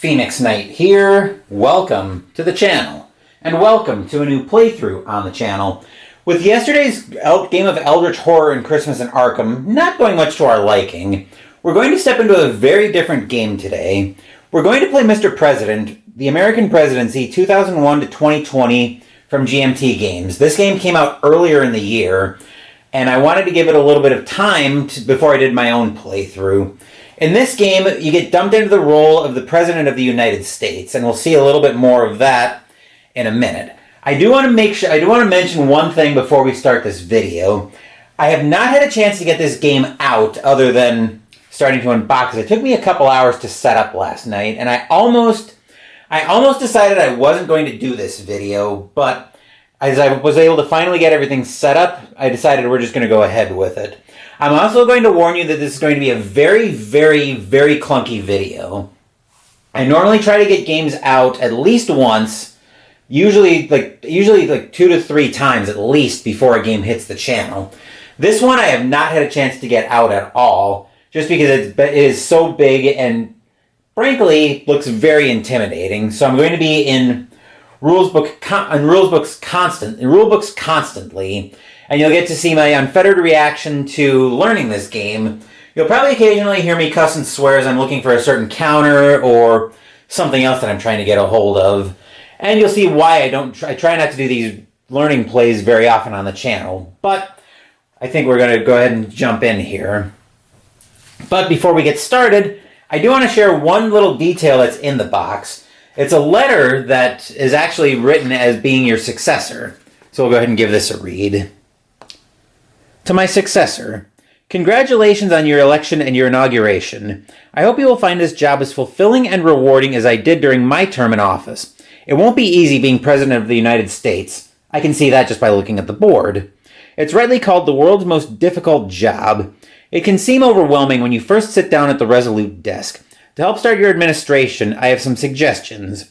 Phoenix Knight here. Welcome to the channel, and welcome to a new playthrough on the channel. With yesterday's game of Eldritch Horror and Christmas in Arkham not going much to our liking, we're going to step into a very different game today. We're going to play Mr. President, the American Presidency 2001 to 2020 from GMT Games. This game came out earlier in the year, and I wanted to give it a little bit of time before I did my own playthrough. In this game, you get dumped into the role of the President of the United States, and we'll see a little bit more of that in a minute. I do want to mention one thing before we start this video. I have not had a chance to get this game out other than starting to unbox it. It took me a couple hours to set up last night, and I almost decided I wasn't going to do this video, but as I was able to finally get everything set up, I decided we're just going to go ahead with it. I'm also going to warn you that this is going to be a very, very, very clunky video. I normally try to get games out at least once, usually like 2 to 3 times at least before a game hits the channel. This one I have not had a chance to get out at all, just because it is so big and frankly looks very intimidating. So I'm going to be in rulebooks constantly, and you'll get to see my unfettered reaction to learning this game. You'll probably occasionally hear me cuss and swear as I'm looking for a certain counter or something else that I'm trying to get a hold of. And you'll see why I try not to do these learning plays very often on the channel. But I think we're going to go ahead and jump in here. But before we get started, I do want to share one little detail that's in the box. It's a letter that is actually written as being your successor. So we'll go ahead and give this a read. To my successor, congratulations on your election and your inauguration. I hope you will find this job as fulfilling and rewarding as I did during my term in office. It won't be easy being President of the United States. I can see that just by looking at the board. It's rightly called the world's most difficult job. It can seem overwhelming when you first sit down at the resolute desk. To help start your administration, I have some suggestions.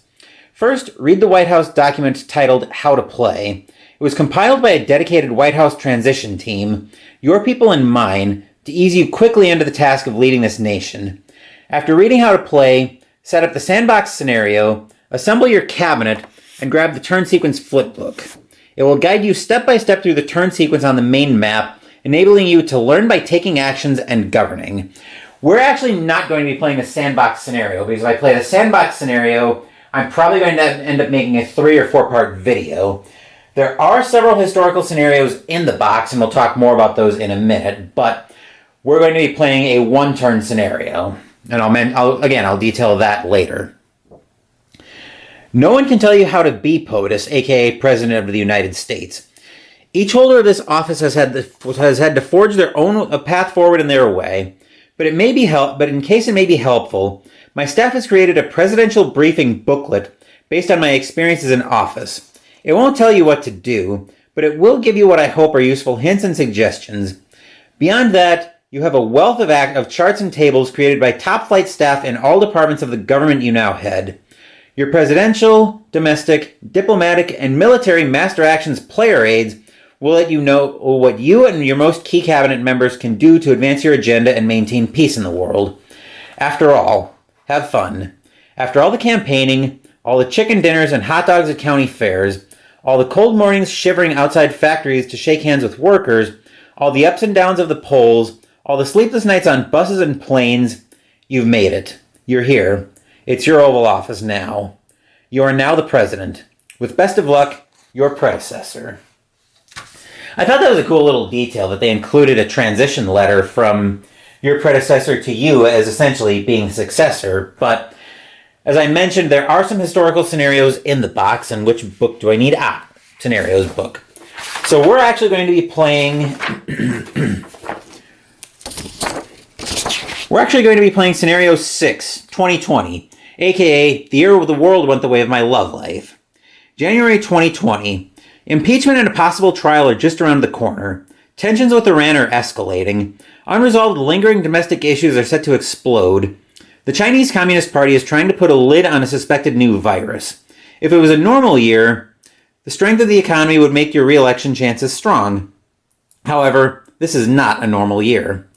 First, read the White House document titled How to Play. It was compiled by a dedicated White House transition team, your people and mine, to ease you quickly into the task of leading this nation. After reading How to Play, set up the sandbox scenario, assemble your cabinet, and grab the turn sequence flipbook. It will guide you step by step through the turn sequence on the main map, enabling you to learn by taking actions and governing. We're actually not going to be playing a sandbox scenario, because if I play the sandbox scenario, I'm probably going to end up making a 3 or 4 part video. There are several historical scenarios in the box, and we'll talk more about those in a minute, but we're going to be playing a one-turn scenario, and I'll detail that later. No one can tell you how to be POTUS, aka President of the United States. Each holder of this office has had to forge their own path forward in their way, but in case it may be helpful, my staff has created a presidential briefing booklet based on my experiences in office. It won't tell you what to do, but it will give you what I hope are useful hints and suggestions. Beyond that, you have a wealth of charts and tables created by top-flight staff in all departments of the government you now head. Your presidential, domestic, diplomatic, and military master actions player aids will let you know what you and your most key cabinet members can do to advance your agenda and maintain peace in the world. After all, have fun. After all the campaigning, all the chicken dinners and hot dogs at county fairs, all the cold mornings shivering outside factories to shake hands with workers, all the ups and downs of the polls, all the sleepless nights on buses and planes, you've made it. You're here. It's your Oval Office now. You are now the president. With best of luck, your predecessor. I thought that was a cool little detail that they included a transition letter from your predecessor to you as essentially being the successor, but as I mentioned, there are some historical scenarios in the box, and which book do I need? Scenarios book. So we're actually going to be playing Scenario 6, 2020, aka the year the world went the way of my love life. January 2020. Impeachment and a possible trial are just around the corner. Tensions with Iran are escalating. Unresolved lingering domestic issues are set to explode. The Chinese Communist Party is trying to put a lid on a suspected new virus. If it was a normal year, the strength of the economy would make your re-election chances strong. However, this is not a normal year.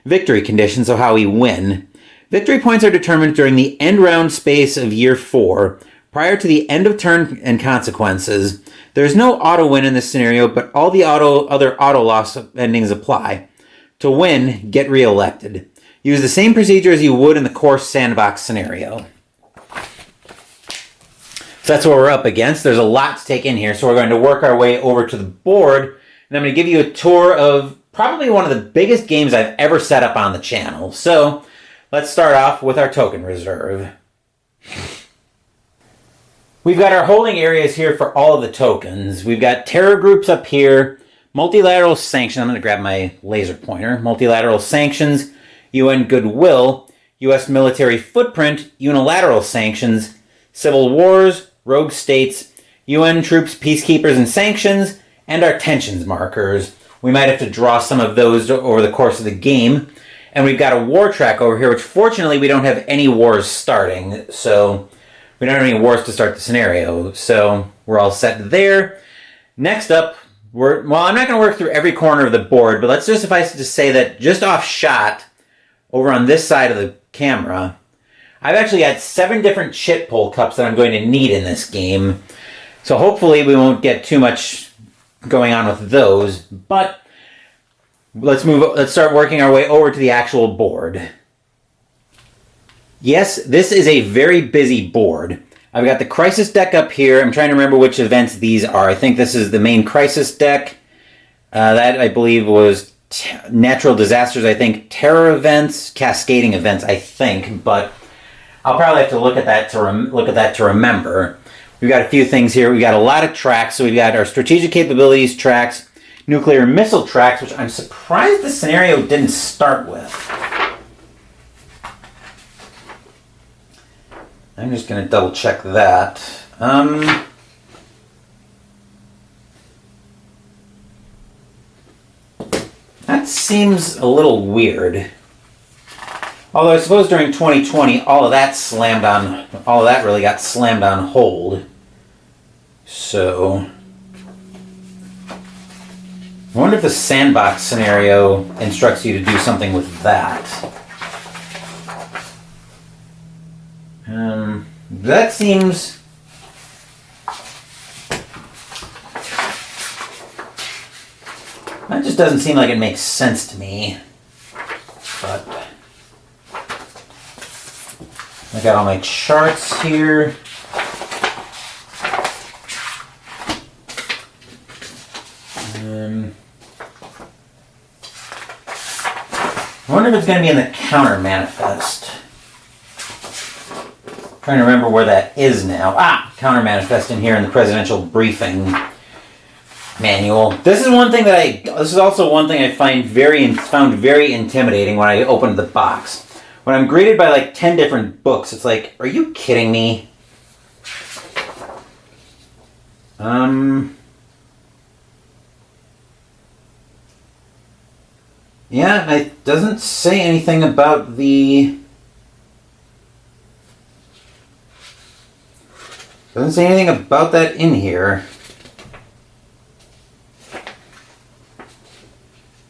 Victory conditions, so how we win. Victory points are determined during the end round space of year 4, prior to the end of turn and consequences. There's no auto win in this scenario, but all the other auto loss endings apply. To win, get reelected. Use the same procedure as you would in the core sandbox scenario. So that's what we're up against. There's a lot to take in here, so we're going to work our way over to the board, and I'm going to give you a tour of probably one of the biggest games I've ever set up on the channel. So let's start off with our token reserve. We've got our holding areas here for all of the tokens. We've got terror groups up here, multilateral sanctions. I'm going to grab my laser pointer. Multilateral sanctions, UN goodwill, U.S. military footprint, unilateral sanctions, civil wars, rogue states, UN troops, peacekeepers, and sanctions, and our tensions markers. We might have to draw some of those over the course of the game. And we've got a war track over here, which fortunately we don't have any wars starting, so we don't have any wars to start the scenario. So we're all set there. Next up, I'm not going to work through every corner of the board, but let's just suffice it to say that just off shot, over on this side of the camera, I've actually got 7 different chit pull cups that I'm going to need in this game. So hopefully we won't get too much going on with those, but let's start working our way over to the actual board. Yes, this is a very busy board. I've got the crisis deck up here. I'm trying to remember which events these are. I think this is the main crisis deck. That I believe was natural disasters, I think, terror events, cascading events, I think, but I'll probably have to look at that to remember. We've got a few things here. We've got a lot of tracks. So we've got our strategic capabilities tracks, nuclear missile tracks, which I'm surprised the scenario didn't start with. I'm just going to double check that. That seems a little weird. Although I suppose during 2020, all of that really got slammed on hold. So I wonder if the sandbox scenario instructs you to do something with that. That seems... That just doesn't seem like it makes sense to me. But I got all my charts here. I wonder if it's going to be in the counter manifest. I'm trying to remember where that is now. Counter manifest in here in the presidential briefing manual. This is also one thing I found very intimidating when I opened the box. When I'm greeted by like 10 different books, it's like, are you kidding me? Yeah, it doesn't say anything about doesn't say anything about that in here.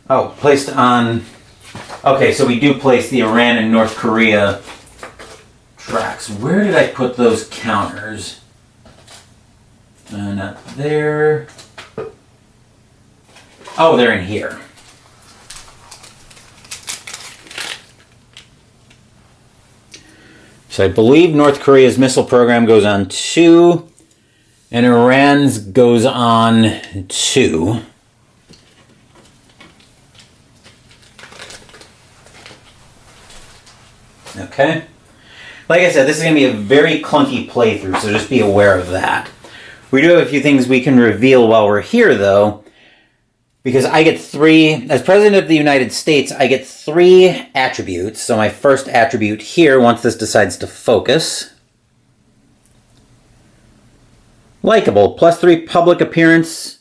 Oh, placed on... Okay, so we do place the Iran and North Korea tracks. Where did I put those counters? Not there. Oh, they're in here. So I believe North Korea's missile program goes on 2, and Iran's goes on 2. Okay. Like I said, this is going to be a very clunky playthrough, so just be aware of that. We do have a few things we can reveal while we're here, though, because I get 3, as President of the United States, I get 3 attributes. So my first attribute here, once this decides to focus, likable, +3 public appearance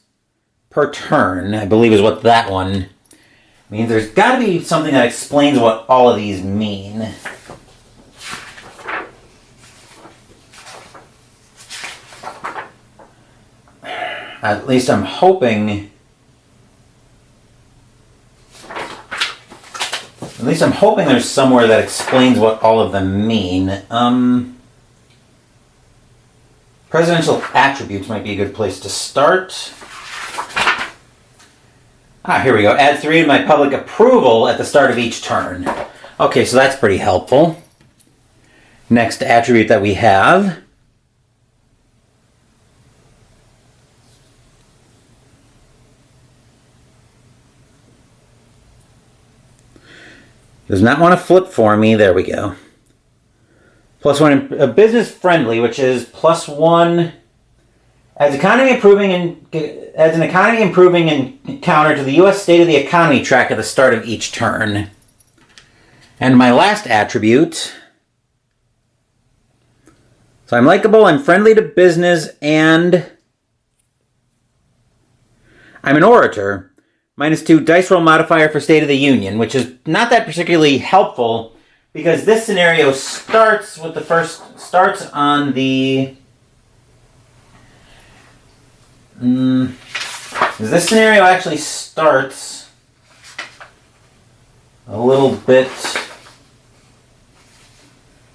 per turn, I believe is what that one means. There's got to be something that explains what all of these mean. At least I'm hoping least I'm hoping there's somewhere that explains what all of them mean. Presidential attributes might be a good place to start. Here we go. Add 3 to my public approval at the start of each turn. Okay, so that's pretty helpful. Next attribute that we have. Does not want to flip for me. There we go. +1 business friendly, which is +1 adds an economy improving encounter to the U.S. State of the Economy track at the start of each turn. And my last attribute. So I'm likable, I'm friendly to business, and I'm an orator. -2 dice roll modifier for State of the Union, which is not that particularly helpful because this scenario starts on the... This scenario actually starts a little bit...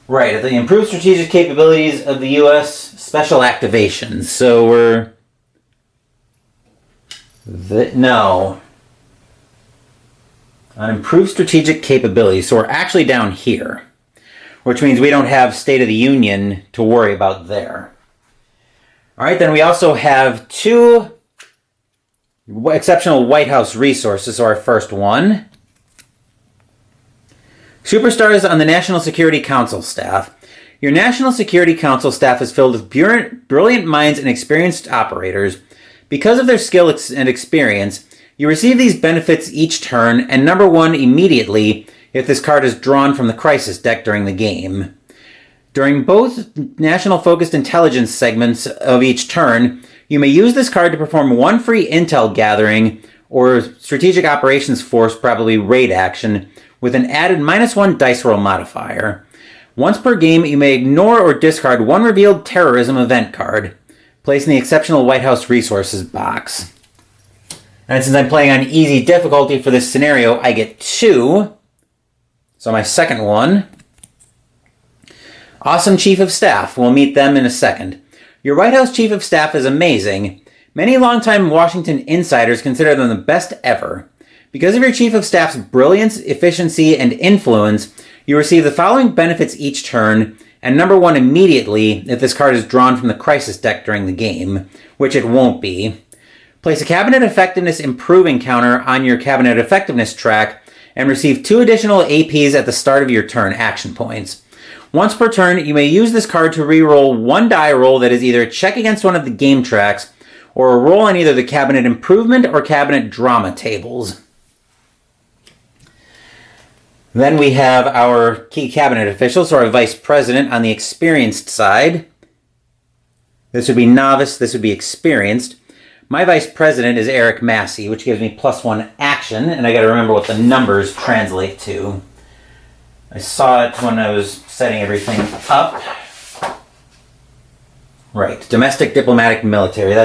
Right, at the improved strategic capabilities of the U.S. special activations. So we're... No. On improved strategic capabilities. So we're actually down here. Which means we don't have State of the Union to worry about there. Alright, then we also have 2 exceptional White House resources. So our first one. Superstars on the National Security Council staff. Your National Security Council staff is filled with brilliant minds and experienced operators. Because of their skill and experience, you receive these benefits each turn, and number 1 immediately if this card is drawn from the Crisis deck during the game. During both National Focused Intelligence segments of each turn, you may use this card to perform 1 free intel gathering or Strategic Operations Force, probably raid action, with an added -1 dice roll modifier. Once per game, you may ignore or discard 1 revealed terrorism event card, placed in the exceptional White House resources box. And since I'm playing on easy difficulty for this scenario, I get 2. So my second one. Awesome Chief of Staff. We'll meet them in a second. Your White House Chief of Staff is amazing. Many longtime Washington insiders consider them the best ever. Because of your Chief of Staff's brilliance, efficiency, and influence, you receive the following benefits each turn, and number 1 immediately if this card is drawn from the Crisis deck during the game, which it won't be. Place a Cabinet Effectiveness improving counter on your Cabinet Effectiveness track, and receive 2 additional APs at the start of your turn, action points. Once per turn, you may use this card to re-roll 1 die roll that is either a check against one of the game tracks, or a roll on either the Cabinet Improvement or Cabinet Drama tables. Then we have our key cabinet officials, so our vice president on the experienced side. This would be novice, this would be experienced. My vice president is Eric Massey, which gives me +1 action, and I gotta remember what the numbers translate to. I saw it when I was setting everything up. Right, domestic, diplomatic, military.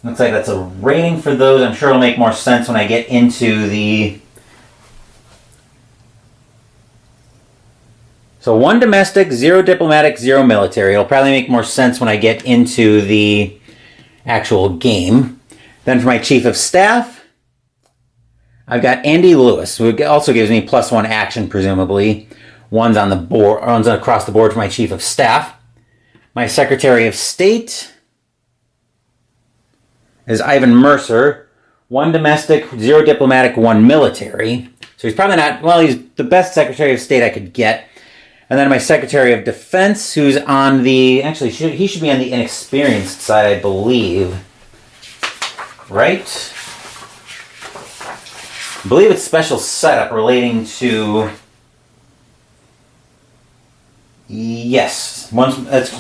Looks like that's a rating for those. I'm sure it'll make more sense when I get into the... So 1 domestic, 0 diplomatic, 0 military. It'll probably make more sense when I get into the actual game. Then for my Chief of Staff, I've got Andy Lewis, who also gives me +1 action, presumably. One's on the board, one's across the board for my Chief of Staff. My Secretary of State is Ivan Mercer. 1 domestic, 0 diplomatic, 1 military. So he's probably not, well, he's the best Secretary of State I could get. And then my Secretary of Defense, who's on the, actually, he should be on the inexperienced side, I believe. Right? I believe it's special setup relating to... Yes.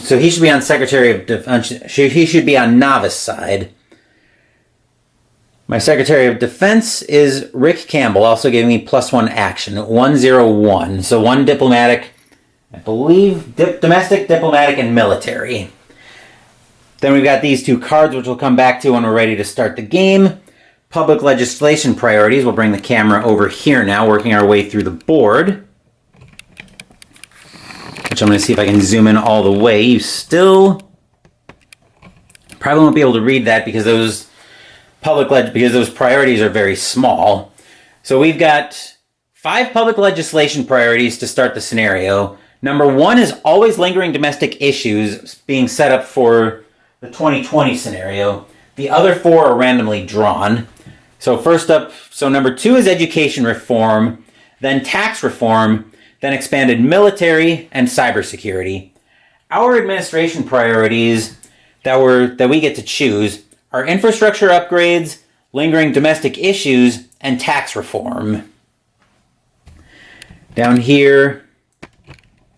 So he should be on Secretary of Defense. He should be on novice side. My Secretary of Defense is Rick Campbell, also giving me +1 action. 101. So 1 diplomatic, I believe, domestic, diplomatic, and military. Then we've got these 2 cards, which we'll come back to when we're ready to start the game. public legislation priorities. We'll bring the camera over here now, working our way through the board. Which I'm going to see if I can zoom in all the way. You still probably won't be able to read that because those priorities are very small. So we've got 5 public legislation priorities to start the scenario. Number 1 is always lingering domestic issues being set up for the 2020 scenario. The other 4 are randomly drawn. So first up, number 2 is education reform, then tax reform, then expanded military and cybersecurity. Our administration priorities that we get to choose are infrastructure upgrades, lingering domestic issues, and tax reform. Down here,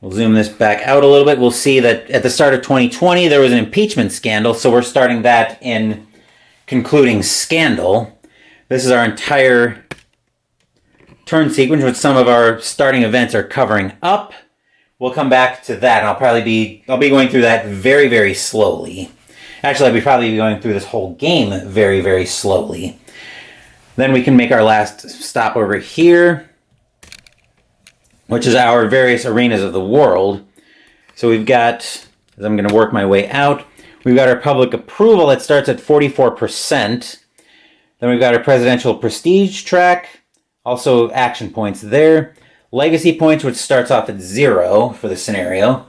we'll zoom this back out a little bit. We'll see that at the start of 2020, there was an impeachment scandal, so we're starting that in concluding scandal. This is our entire turn sequence, which some of our starting events are covering up. We'll come back to that, and I'll be going through that very, very slowly. Actually, I'll probably be going through this whole game very, very slowly. Then we can make our last stop over here, which is our various arenas of the world. So we've got, as I'm going to work my way out, we've got our public approval that starts at 44%. Then we've got our presidential prestige track, also action points there. Legacy points, which starts off at 0 for the scenario.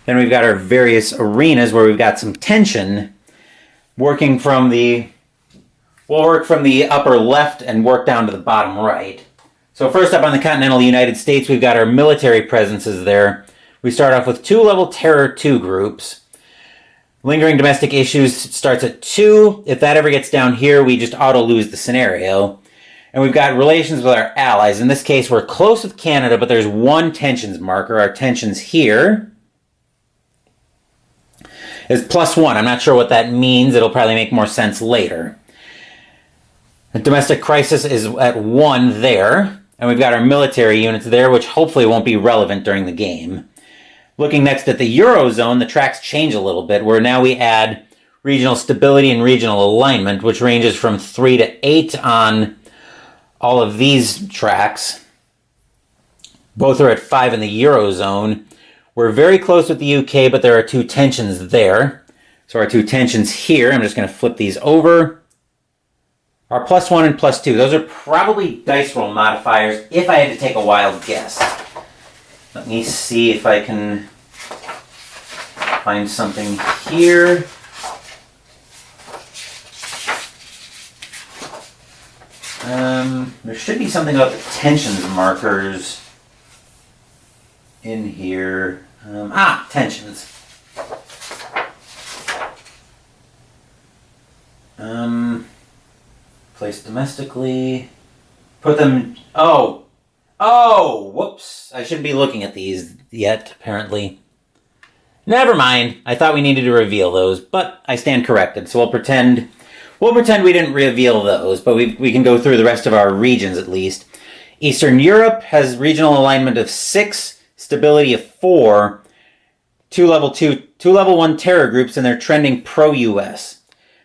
Then we've got our various arenas where we've got some tension. We'll work from the upper left and work down to the bottom right. So first up on the continental United States, we've got our military presences there. We start off with 2 level Terror 2 groups. Lingering domestic issues starts at 2. If that ever gets down here, we just auto-lose the scenario. And we've got relations with our allies. In this case, we're close with Canada, but there's 1 tensions marker. Our tensions here is +1. I'm not sure what that means. It'll probably make more sense later. The domestic crisis is at 1 there. And we've got our military units there, which hopefully won't be relevant during the game. Looking next at the Eurozone, the tracks change a little bit, where now we add regional stability and regional alignment, which ranges from 3 to 8 on all of these tracks. Both are at 5 in the Eurozone. We're very close with the UK, but there are 2 tensions there. So our 2 tensions here, I'm just going to flip these over, are +1 and +2. Those are probably dice roll modifiers if I had to take a wild guess. Let me see if I can find something here. There should be something about the tensions markers in here. Tensions. Place domestically. Put them... Oh, whoops. I shouldn't be looking at these yet, apparently. Never mind. I thought we needed to reveal those, but I stand corrected. So we'll pretend we didn't reveal those, but we can go through the rest of our regions at least. Eastern Europe has regional alignment of 6, stability of 4, 2 level 1 terror groups, and they're trending pro-US.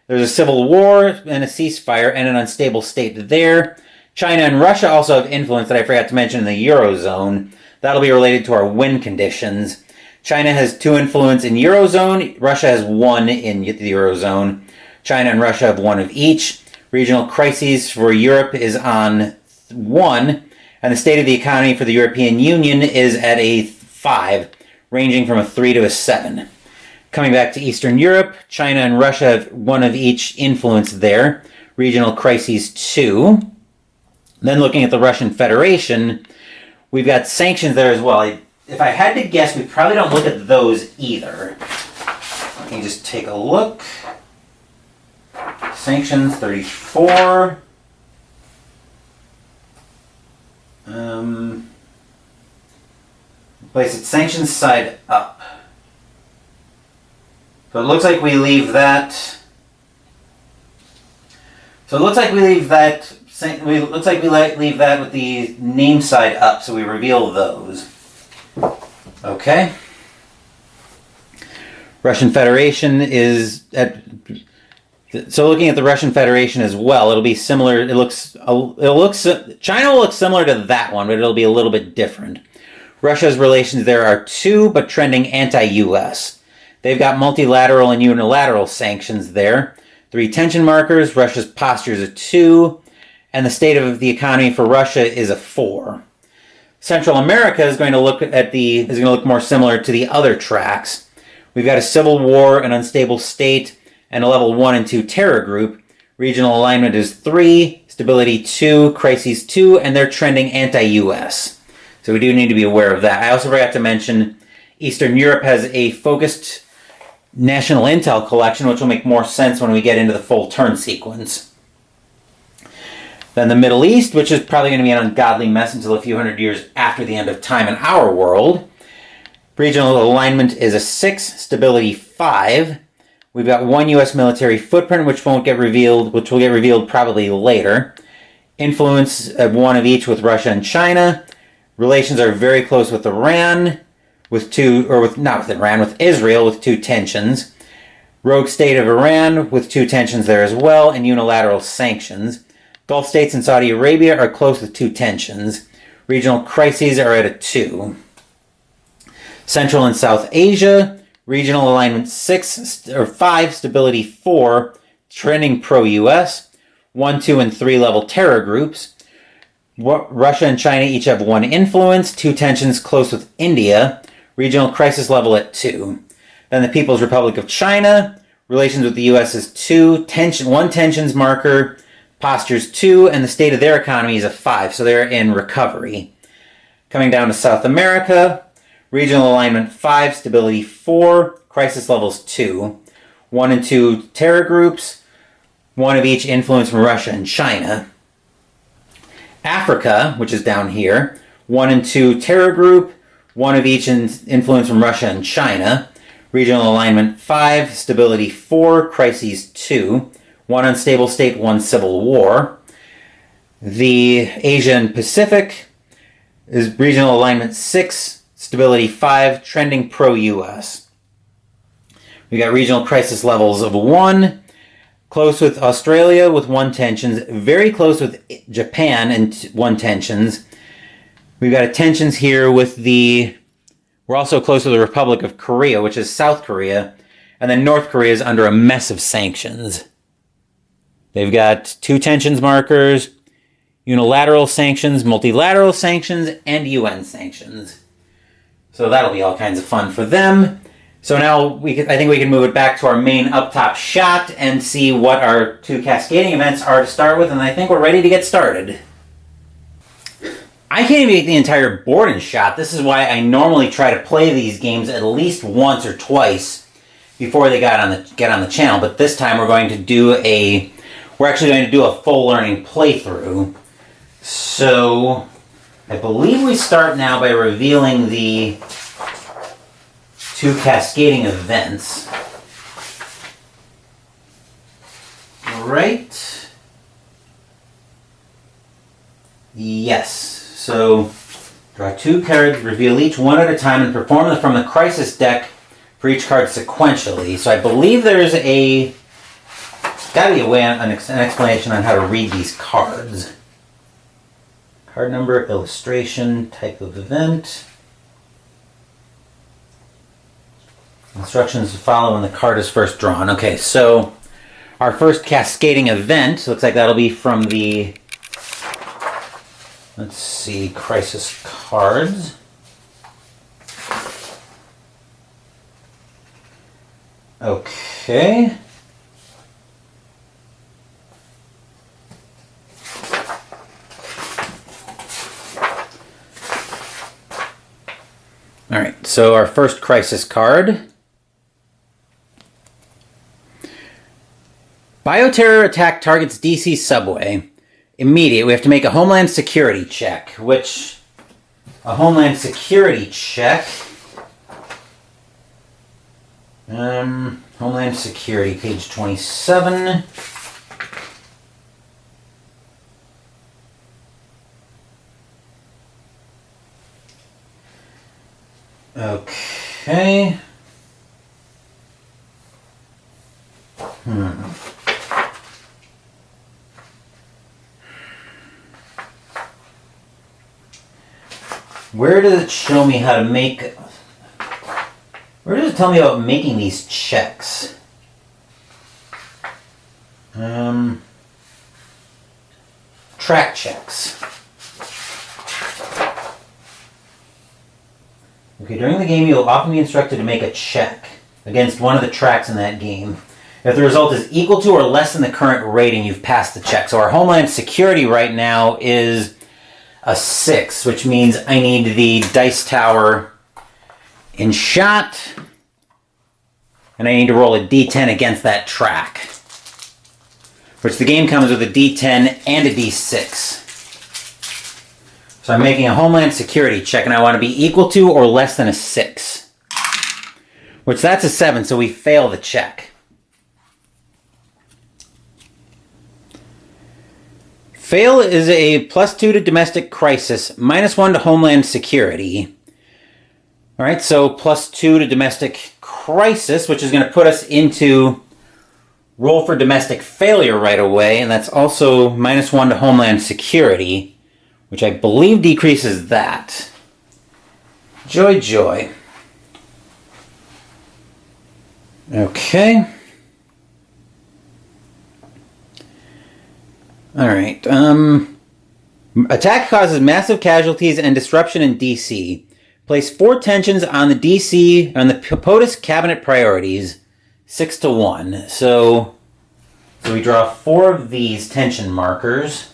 There's a civil war and a ceasefire and an unstable state there. China and Russia also have influence that I forgot to mention in the Eurozone. That'll be related to our win conditions. China has 2 influence in Eurozone. Russia has 1 in the Eurozone. China and Russia have 1 of each. Regional crises for Europe is on 1. And the state of the economy for the European Union is at a 5, ranging from a 3 to a 7. Coming back to Eastern Europe, China and Russia have 1 of each influence there. Regional crises 2. Then looking at the Russian Federation, we've got sanctions there as well. If I had to guess, we probably don't look at those either. Let me just take a look. Sanctions 34. Place it sanctions side up. So it looks like we leave that. So it looks like we leave that. Leave that with the name side up. So we reveal those. Okay. Russian Federation is at So looking at the Russian Federation as well, it'll be similar. China will look similar to that one, but it'll be a little bit different. Russia's relations there are 2, but trending anti-US. They've got multilateral and unilateral sanctions there. 3 tension markers. Russia's posture is a 2, and the state of the economy for Russia is a 4. Central America is going to look more similar to the other tracks. We've got a civil war, an unstable state, and a level 1 and 2 terror group. Regional alignment is 3, stability 2, crises 2, and they're trending anti-US. So we do need to be aware of that. I also forgot to mention Eastern Europe has a focused national intel collection, which will make more sense when we get into the full turn sequence. Then the Middle East, which is probably going to be an ungodly mess until a few hundred years after the end of time in our world. Regional alignment is a 6, stability 5. We've got 1 U.S. military footprint, which will get revealed probably later. Influence of 1 of each with Russia and China. Relations are very close with Iran, with Israel with 2 tensions. Rogue state of Iran with 2 tensions there as well, and unilateral sanctions. Gulf states and Saudi Arabia are close with 2 tensions. Regional crises are at a 2. Central and South Asia, regional alignment 5, stability 4, trending pro-US. 1, 2, and 3 level terror groups. Russia and China each have 1 influence, 2 tensions close with India. Regional crisis level at 2. Then the People's Republic of China, relations with the U.S. is 2, 1 tensions marker, postures 2, and the state of their economy is a 5, so they're in recovery. Coming down to South America, regional alignment 5, stability 4, crisis levels 2. 1 and 2 terror groups, 1 of each influence from Russia and China. Africa, which is down here, 1 and 2 terror group, 1 of each influence from Russia and China. Regional alignment 5, stability 4, crises 2. 1 unstable state, 1 civil war. The Asia and Pacific is regional alignment 6, stability 5, trending pro-US. We got regional crisis levels of 1, close with Australia with 1 tensions, very close with Japan and 1 tensions. We've got tensions here with we're also close to the Republic of Korea, which is South Korea, and then North Korea is under a mess of sanctions. They've got 2 tensions markers, unilateral sanctions, multilateral sanctions, and UN sanctions. So that'll be all kinds of fun for them. So now I think we can move it back to our main up top shot and see what our 2 cascading events are to start with, and I think we're ready to get started. I can't even get the entire board in shot. This is why I normally try to play these games at least once or twice before they get on the channel, but this time we're actually going to do a full learning playthrough. So I believe we start now by revealing the 2 cascading events. Right? Yes. So draw 2 cards, reveal each one at a time, and perform them from the crisis deck for each card sequentially. So I believe there's got to be a way, an explanation on how to read these cards. Card number, illustration, type of event. Instructions to follow when the card is first drawn. Okay, so our first cascading event, looks like that'll be from the, let's see, crisis cards. Okay. Alright, so our first crisis card. Bioterror attack targets DC subway. Immediate. We have to make a Homeland Security check, which... A Homeland Security check... Homeland Security, page 27. Okay. Where does it show me how to make... Where does it tell me about making these checks? Track checks. Okay, during the game you'll often be instructed to make a check against one of the tracks in that game. If the result is equal to or less than the current rating, you've passed the check. So our Homeland Security right now is a 6, which means I need the dice tower in shot, and I need to roll a d10 against that track, which the game comes with a d10 and a d6. So I'm making a Homeland Security check, and I want to be equal to or less than a 6, which that's a 7, so we fail the check. Fail is a +2 to domestic crisis, -1 to Homeland Security. All right, so +2 to domestic crisis, which is going to put us into roll for domestic failure right away, and that's also -1 to Homeland Security, which I believe decreases that. Joy, joy. Okay. All right. Attack causes massive casualties and disruption in DC. Place 4 tensions on the DC, on the POTUS cabinet priorities, 6 to 1. So we draw 4 of these tension markers.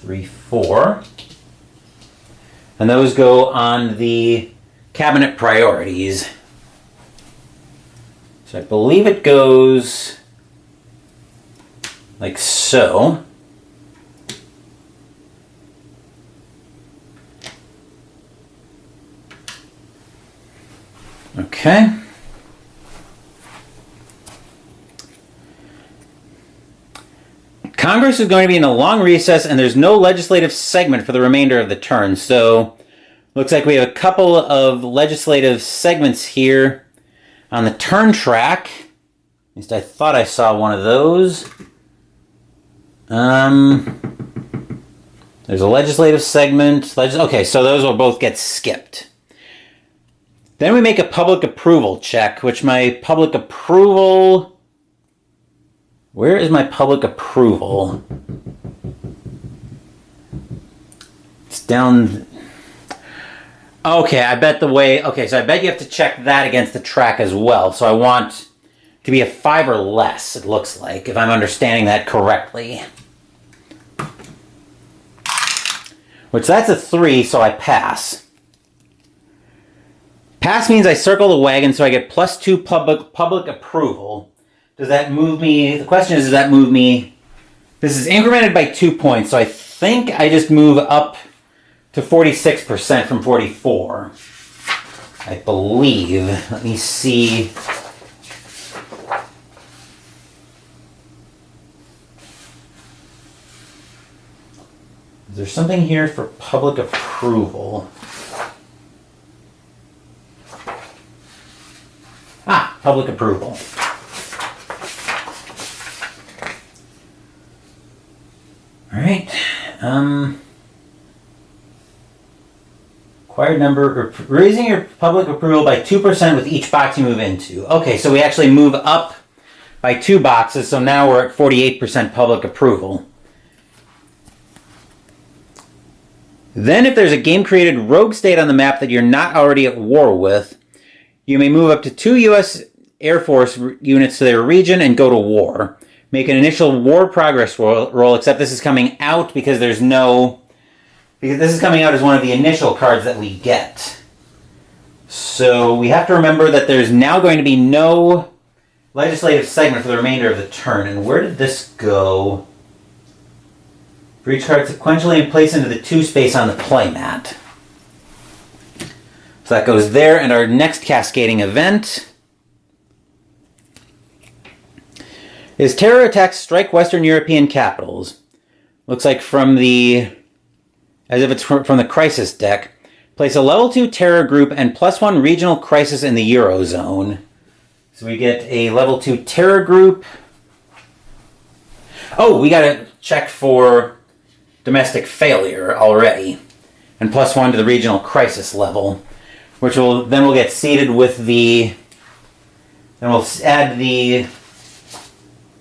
3, 4. And those go on the cabinet priorities. So I believe it goes like so. Okay. Congress is going to be in a long recess, and there's no legislative segment for the remainder of the turn. So, looks like we have a couple of legislative segments here on the turn track. At least I thought I saw one of those. There's a legislative segment. Okay, so those will both get skipped. Then we make a public approval check, which my public approval... Where is my public approval? It's down... Okay, I bet the way... Okay, so I bet you have to check that against the track as well. So I want to be a 5 or less, it looks like, if I'm understanding that correctly. Which that's a 3, so I pass. Pass means I circle the wagon, so I get +2 public approval. Does that move me? The question is, does that move me? This is incremented by 2 points, so I think I just move up to 46% from 44. I believe. Let me see. Is there something here for public approval? Ah, public approval. All right. Required number, raising your public approval by 2% with each box you move into. Okay, so we actually move up by 2 boxes, so now we're at 48% public approval. Then if there's a game-created rogue state on the map that you're not already at war with, you may move up to 2 U.S. Air Force units to their region and go to war. Make an initial war progress roll, except this is coming out because there's no... Because this is coming out as one of the initial cards that we get. So we have to remember that there's now going to be no legislative segment for the remainder of the turn. And where did this go? For each card sequentially and place into the 2 space on the playmat. So that goes there, and our next cascading event is terror attacks strike Western European capitals. Looks like from the... As if it's from the Crisis deck. Place a level 2 terror group and +1 regional crisis in the Eurozone. So we get a level 2 terror group. Oh, we gotta check for domestic failure already. And +1 to the regional crisis level, which will then we'll get seeded with the. Then we'll add the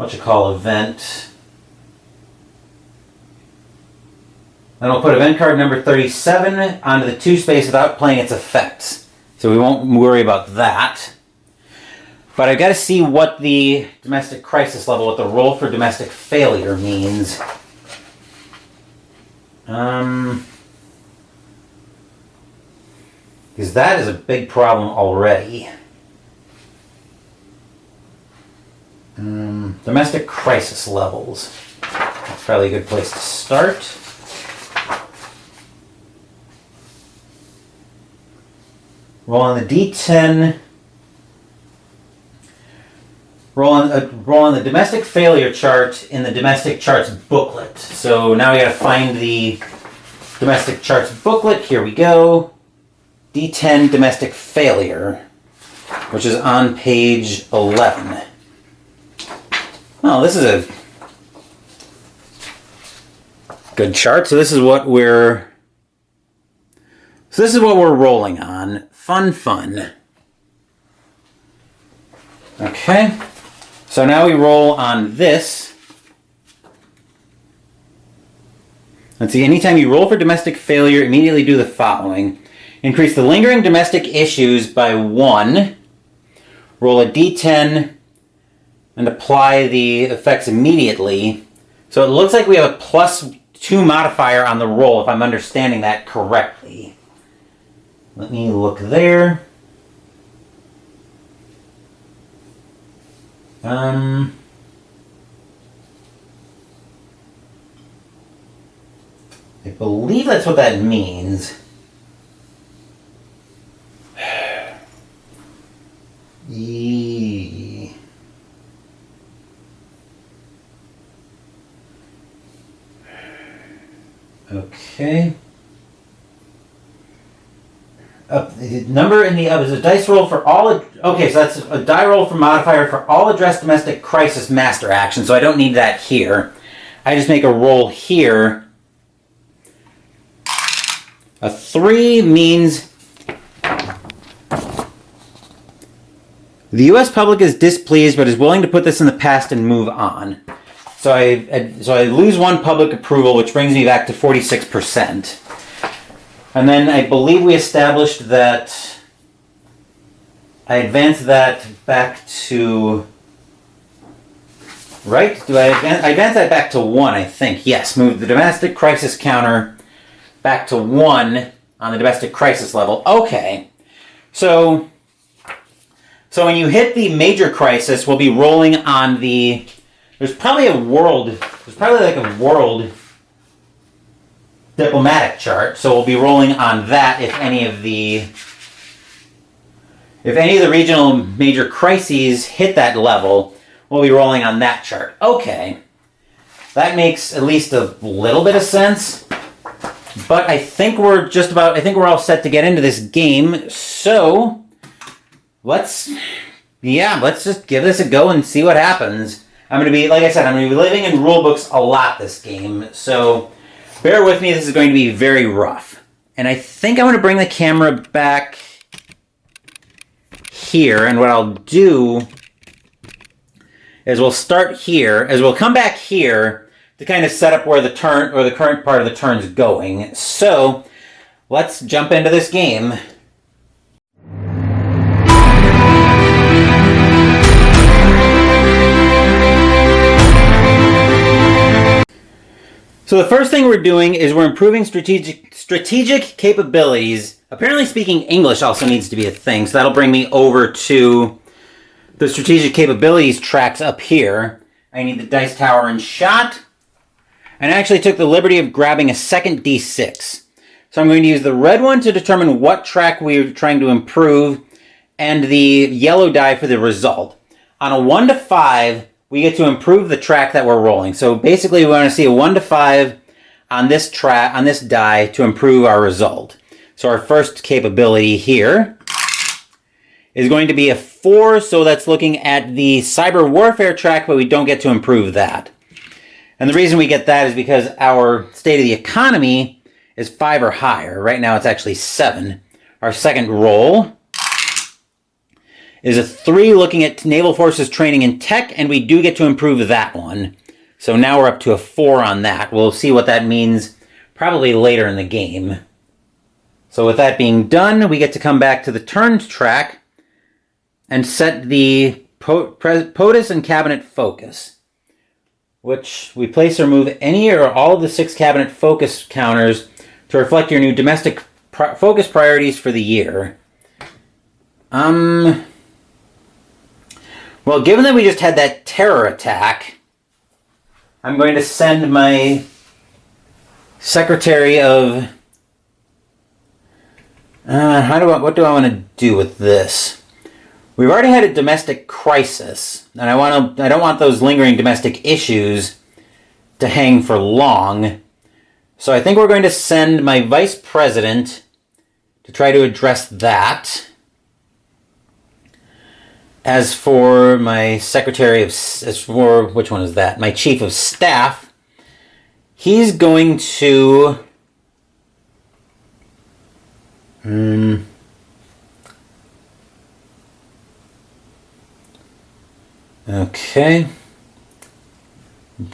event. Then we'll put event card number 37 onto the 2 space without playing its effects. So we won't worry about that. But I've got to see what the domestic crisis level, what the roll for domestic failure means. Because that is a big problem already. Domestic crisis levels. That's probably a good place to start. Roll on the D10. Roll on the domestic failure chart in the domestic charts booklet. So now we got to find the domestic charts booklet. Here we go. D10 domestic failure, which is on page 11. Well, this is a good chart. So this is what we're rolling on. Fun. Okay. So now we roll on this. Let's see, anytime you roll for domestic failure, immediately do the following. Increase the lingering domestic issues by 1. Roll a d10 and apply the effects immediately. So it looks like we have a +2 modifier on the roll, if I'm understanding that correctly. Let me look there. I believe that's what that means. Okay. The number in the is a dice roll for all. Okay, so that's a die roll for modifier for all addressed domestic crisis master action. So I don't need that here. I just make a roll here. A 3 means the U.S. public is displeased but is willing to put this in the past and move on. So I lose 1 public approval, which brings me back to 46%. And then I believe we established that I advance that back to, right? I advance that back to 1, I think. Yes, move the domestic crisis counter back to 1 on the domestic crisis level. Okay. So when you hit the major crisis, we'll be rolling on the, there's probably like a world diplomatic chart, so we'll be rolling on that if any of the regional major crises hit that level, we'll be rolling on that chart. Okay. That makes at least a little bit of sense. But I think we're all set to get into this game. So let's just give this a go and see what happens. I'm going to be living in rulebooks a lot this game. So bear with me, this is going to be very rough. And I think I'm going to bring the camera back here, and what I'll do is we'll start here, as we'll come back here to kind of set up where the turn, or the current part of the turn is going. So let's jump into this game. So the first thing we're doing is we're improving strategic capabilities. Apparently speaking English also needs to be a thing, so that'll bring me over to the strategic capabilities tracks up here. I need the dice tower and shot. And I actually took the liberty of grabbing a second d6. So I'm going to use the red one to determine what track we're trying to improve, and the yellow die for the result. On a 1 to 5, we get to improve the track that we're rolling. So basically we want to see a 1 to 5 on this die to improve our result. So our first capability here is going to be a 4, so that's looking at the cyber warfare track, but we don't get to improve that. And the reason we get that is because our state of the economy is 5 or higher. Right now it's actually 7. Our second roll is a 3 looking at Naval Forces training and tech, and we do get to improve that one. So now we're up to a 4 on that. We'll see what that means probably later in the game. So with that being done, we get to come back to the turns track and set the POTUS and cabinet focus, which we place or move any or all of the 6 cabinet focus counters to reflect your new domestic focus priorities for the year. Well, given that we just had that terror attack, I'm going to send my Secretary of... what do I want to do with this? We've already had a domestic crisis, and I don't want those lingering domestic issues to hang for long. So I think we're going to send my Vice President to try to address that. As for my Secretary of... which one is that? My Chief of Staff, he's going to... Okay.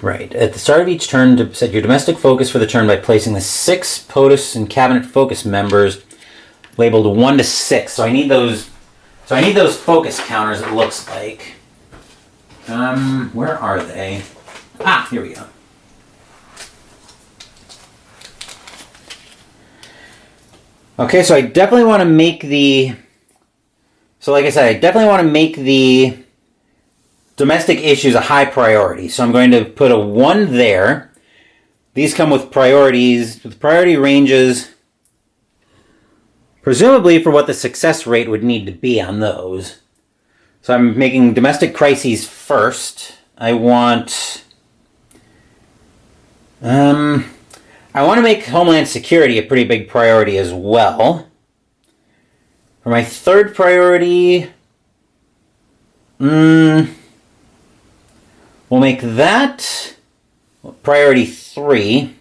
Right. At the start of each turn, to set your domestic focus for the turn by placing the 6 POTUS and cabinet focus members labeled 1 to 6. So I need those focus counters, it looks like. Where are they? Ah, here we go. Okay, so I definitely want to make the... So like I said, I definitely want to make the domestic issues a high priority. So I'm going to put a 1 there. These come with priorities, with priority ranges, presumably for what the success rate would need to be on those. So I'm making domestic crises first. I want to make Homeland Security a pretty big priority as well. For my third priority, we'll make that priority 3.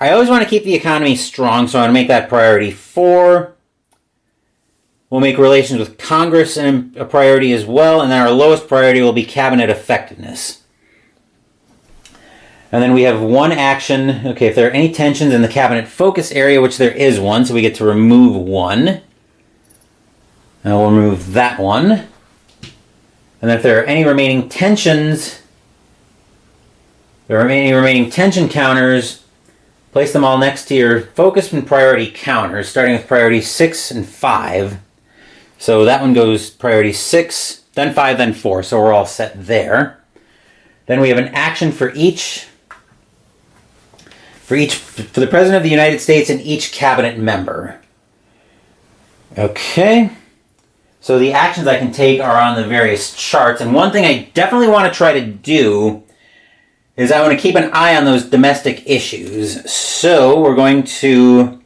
I always want to keep the economy strong, so I'm going to make that priority 4. We'll make relations with Congress a priority as well, and then our lowest priority will be cabinet effectiveness. And then we have 1 action. Okay, if there are any tensions in the cabinet focus area, which there is 1, so we get to remove 1. And we'll remove that 1. And then if there are any remaining tensions, tension counters, place them all next to your focus and priority counters, starting with priority 6 and 5. So that one goes priority 6, then 5, then 4. So we're all set there. Then we have an action for the President of the United States and each cabinet member. Okay. So the actions I can take are on the various charts. And one thing I definitely want to try to do is I want to keep an eye on those domestic issues. So we're going to...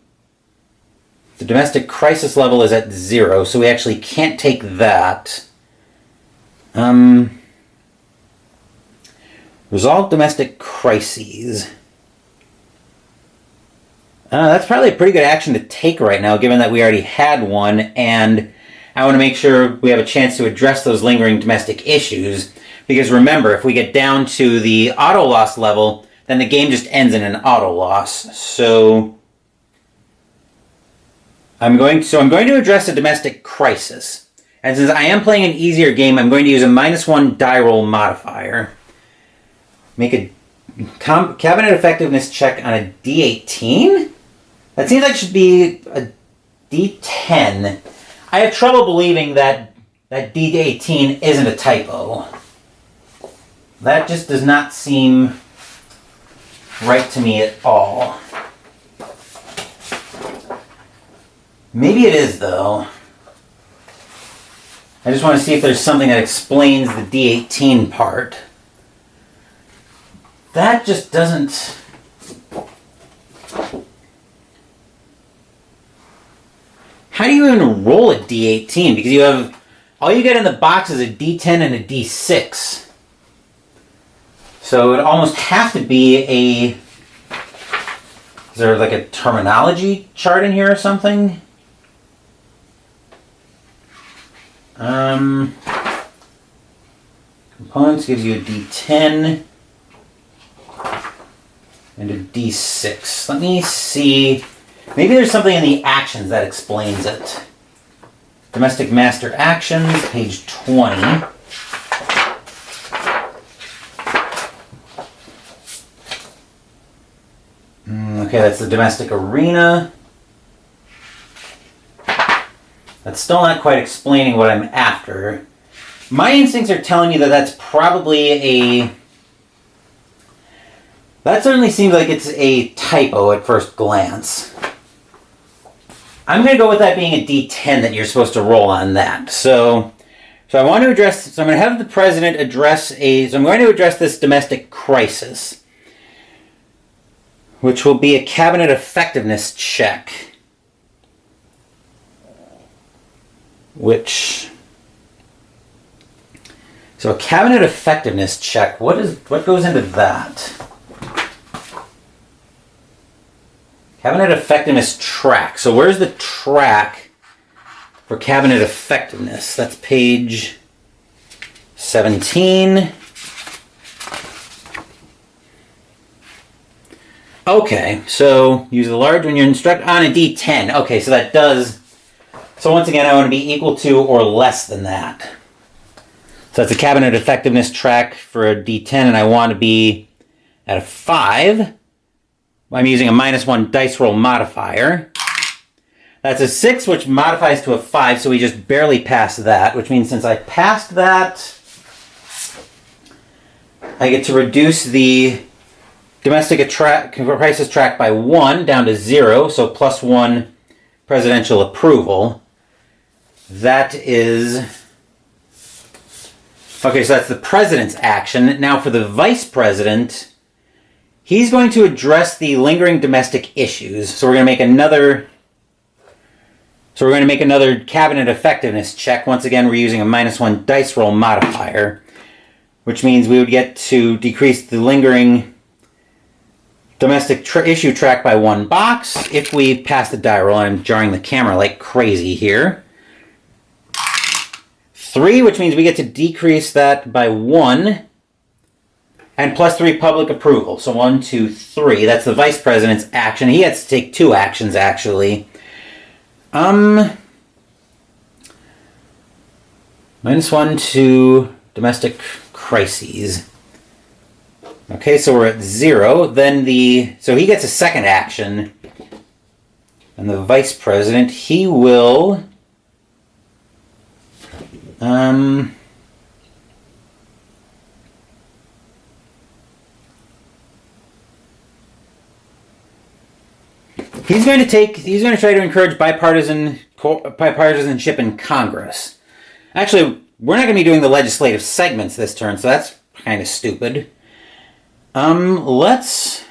The domestic crisis level is at 0, so we actually can't take that. Resolve domestic crises. That's probably a pretty good action to take right now, given that we already had one, and I want to make sure we have a chance to address those lingering domestic issues. Because remember, if we get down to the auto loss level, then the game just ends in an auto loss. So I'm going to address a domestic crisis. And since I am playing an easier game, I'm going to use a -1 die roll modifier. Make a cabinet effectiveness check on a D18? That seems like it should be a D10. I have trouble believing that D18 isn't a typo. That just does not seem right to me at all. Maybe it is, though. I just want to see if there's something that explains the D18 part. That just doesn't... How do you even roll a D18? Because you have... All you get in the box is a D10 and a D6. So it would almost have to be a... Is there like a terminology chart in here or something? Components gives you a D10 and a D6. Let me see. Maybe there's something in the actions that explains it. Domestic Master Actions, page 20. Okay, that's the Domestic Arena. That's still not quite explaining what I'm after. My instincts are telling me that that's probably a... That certainly seems like it's a typo at first glance. I'm going to go with that being a D10 that you're supposed to roll on that. So I want to address... So I'm going to have the president address a... So I'm going to address this domestic crisis, which will be a cabinet effectiveness check. So a cabinet effectiveness check, what goes into that? Cabinet effectiveness track. So where's the track for cabinet effectiveness? That's page 17. Okay, so use the large when you're instructed on a D10. Okay, so that does... So once again, I want to be equal to or less than that. So that's a cabinet effectiveness track for a D10, and I want to be at a 5. I'm using a -1 dice roll modifier. That's a 6, which modifies to a 5, so we just barely passed that, which means since I passed that, I get to reduce the domestic crisis track by 1 down to 0, so +1 presidential approval. That is... Okay, so that's the president's action. Now for the vice president, he's going to address the lingering domestic issues. So we're going to make another... So we're going to make another cabinet effectiveness check. Once again, we're using a -1 dice roll modifier, which means we would get to decrease the lingering domestic issue track by 1 box if we pass the die roll. I'm jarring the camera like crazy here. 3, which means we get to decrease that by 1. And +3 public approval. So 1, 2, 3. That's the vice president's action. He has to take 2 actions, actually. -1 to domestic crises. Okay, so we're at 0. Then so he gets a second action. And the vice president, he will... He's going to try to encourage bipartisanship in Congress. Actually, we're not going to be doing the legislative segments this turn, so that's kind of stupid. Let's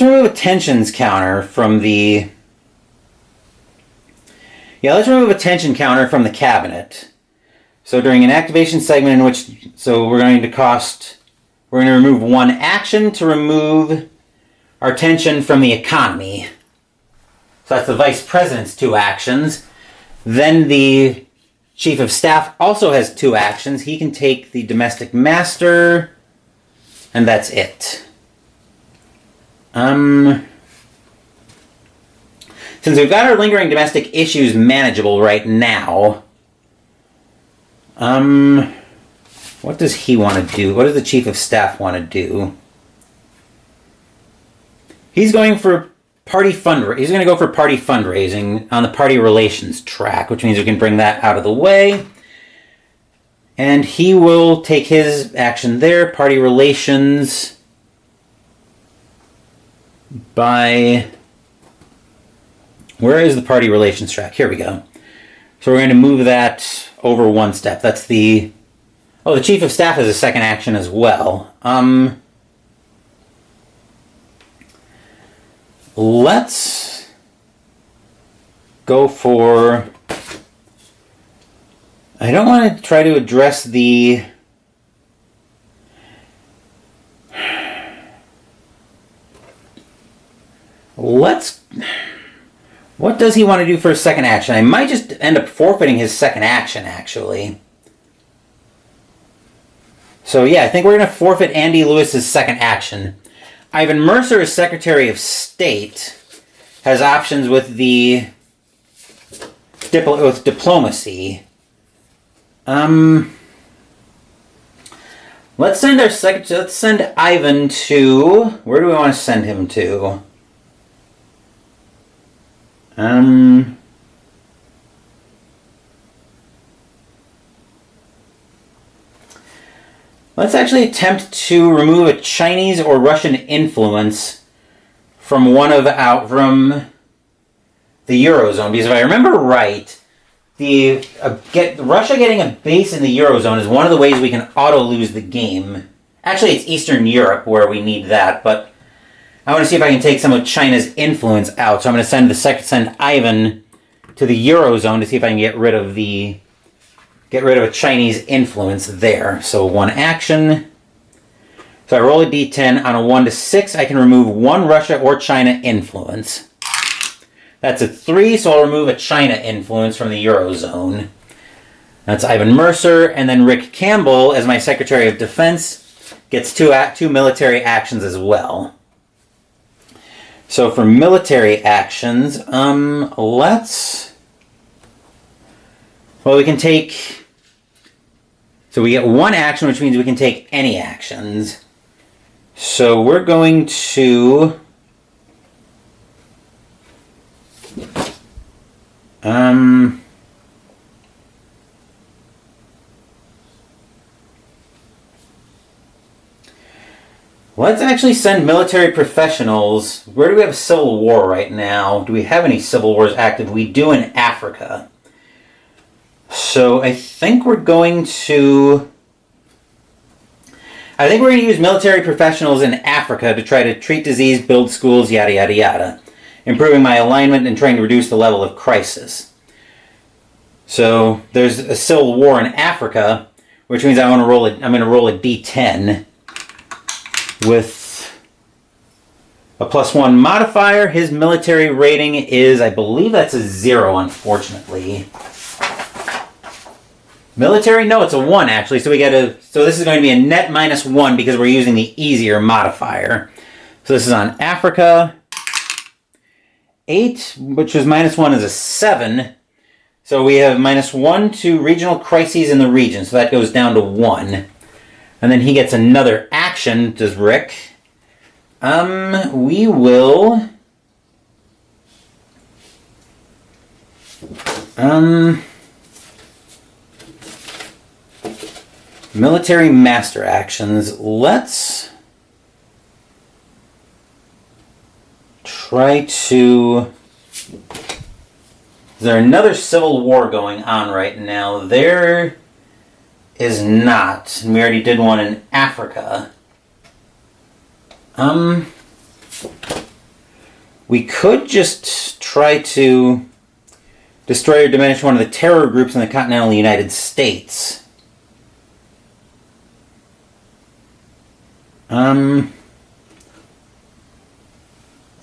remove a tensions counter from the... Yeah, let's remove a tension counter from the cabinet. So during an activation segment in which... So we're going to remove 1 action to remove our tension from the economy. So that's the vice president's 2 actions. Then the chief of staff also has 2 actions. He can take the domestic master, and that's it. Since we've got our lingering domestic issues manageable right now, what does he want to do? What does the chief of staff want to do? He's going for He's going to go for party fundraising on the party relations track, which means we can bring that out of the way. And he will take his action there, party relations, by... Where is the party relations track? Here we go. So we're going to move that over 1 step. That's the... Oh, the chief of staff has a second action as well. Let's go for I don't want to try to address the... What does he want to do for his second action? I might just end up forfeiting his second action, actually. So yeah, I think we're going to forfeit Andy Lewis's second action. Ivan Mercer, as Secretary of State, has options with the diplomacy. Let's send Ivan to... Where do we want to send him to? Let's actually attempt to remove a Chinese or Russian influence from from the Eurozone. Because if I remember right, Russia getting a base in the Eurozone is one of the ways we can auto-lose the game. Actually, it's Eastern Europe where we need that, but I want to see if I can take some of China's influence out. So I'm going to send Ivan to the Eurozone to see if I can get rid of a Chinese influence there. So one action. So I roll a d10. On a 1 to 6, I can remove one Russia or China influence. That's a 3, so I'll remove a China influence from the Eurozone. That's Ivan Mercer, and then Rick Campbell, as my Secretary of Defense, gets two military actions as well. So for military actions, we can take... So we get one action, which means we can take any actions. So we're going to... Let's actually send military professionals. Where do we have a civil war right now? Do we have any civil wars active? We do in Africa. So I think we're going to use military professionals in Africa to try to treat disease, build schools, yada, yada, yada. Improving my alignment and trying to reduce the level of crisis. So there's a civil war in Africa, which means I'm going to roll a d10 with a +1 modifier. His military rating is, I believe that's a 0, unfortunately. Military? No, it's a 1 actually. So this is going to be a net -1 because we're using the easier modifier. So this is on Africa. 8, which is -1, is a 7. So we have -1 to regional crises in the region. So that goes down to 1. And then he gets another action, does Rick. We will... military master actions. Let's try to... Is there another civil war going on right now? There is not. And we already did one in Africa. We could just try to destroy or diminish one of the terror groups in the continental United States.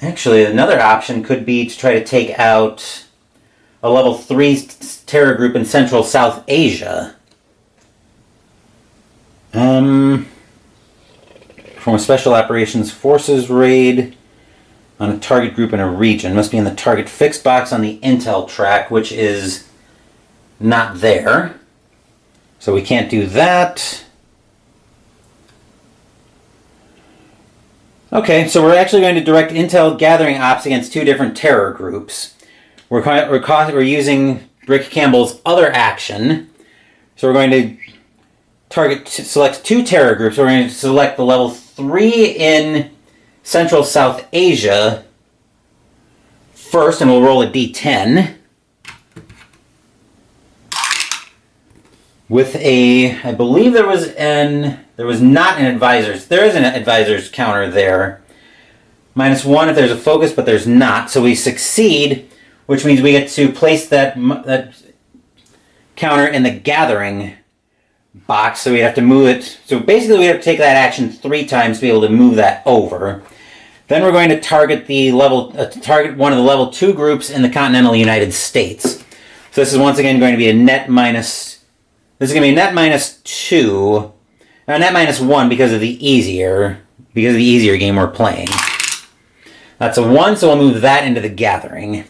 Actually, another option could be to try to take out a level 3 terror group in Central South Asia. From a Special Operations Forces raid on a target group in a region. Must be in the target fixed box on the intel track, which is not there. So we can't do that. Okay, so we're actually going to direct intel gathering ops against 2 different terror groups. We're using Rick Campbell's other action. So we're going to select 2 terror groups. We're going to select the level 3 in Central South Asia first, and we'll roll a d10. With a, I believe there was not an advisor's. There is an advisor's counter there. -1 if there's a focus, but there's not. So we succeed, which means we get to place that counter in the gathering box, so we have to move it. So basically we have to take that action 3 times to be able to move that over. Then we're going to target target one of the level 2 groups in the continental United States. So this is once again going to be a net minus. This is going to be a net minus 2, a net minus 1 because of the easier game we're playing. That's a 1, so we'll move that into the gathering,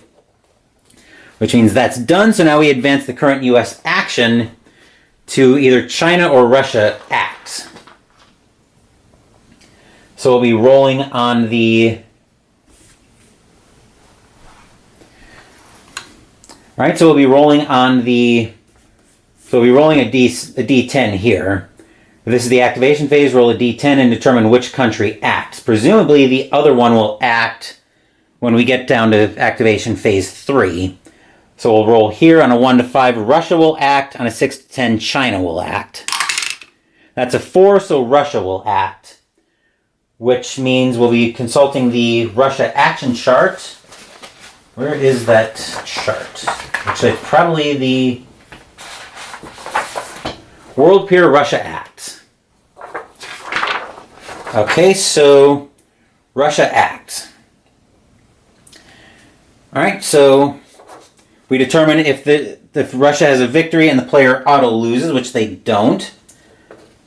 which means that's done. So now we advance the current U.S. action to either China or Russia acts. So we'll be rolling on the... All right, so we'll be rolling on the... So we'll be rolling a D10 here. If this is the activation phase, roll a D10 and determine which country acts. Presumably the other one will act when we get down to activation phase 3. So we'll roll here on a 1 to 5, Russia will act. On a 6 to 10, China will act. That's a 4, so Russia will act, which means we'll be consulting the Russia action chart. Where is that chart? Actually, probably the World Peer Russia Act. Okay, so Russia acts. All right, so we determine if Russia has a victory and the player auto loses, which they don't.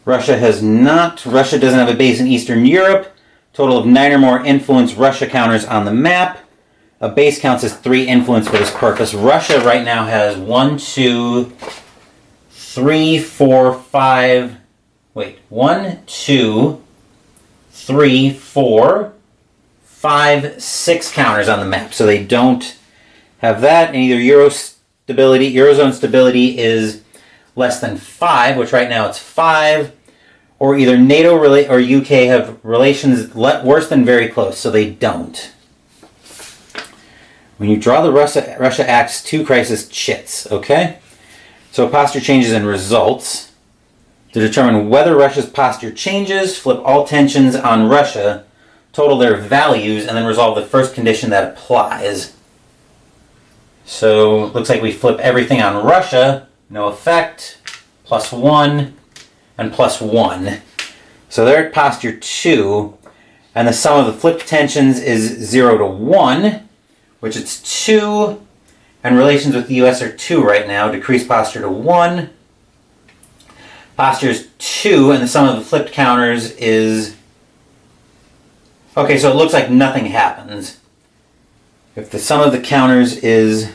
Russia has not. Russia doesn't have a base in Eastern Europe. Total of 9 or more influence Russia counters on the map. A base counts as 3 influence for this purpose. Russia right now has 1, 2, 3, 4, 5. Wait, 1, 2, 3, 4, 5, 6 counters on the map. So they don't have that. And either Eurozone stability is less than 5, which right now it's 5, or either NATO or UK have relations worse than very close, so they don't. When you draw the Russia acts 2 crisis chits, okay? So posture changes in results. To determine whether Russia's posture changes, flip all tensions on Russia, total their values, and then resolve the first condition that applies. So looks like we flip everything on Russia, no effect, +1, and +1. So they're at posture 2, and the sum of the flipped tensions is 0 to 1, which it's 2, and relations with the US are 2 right now. Decrease posture to 1. Posture is 2, and the sum of the flipped counters is... Okay, so it looks like nothing happens. If the sum of the counters is...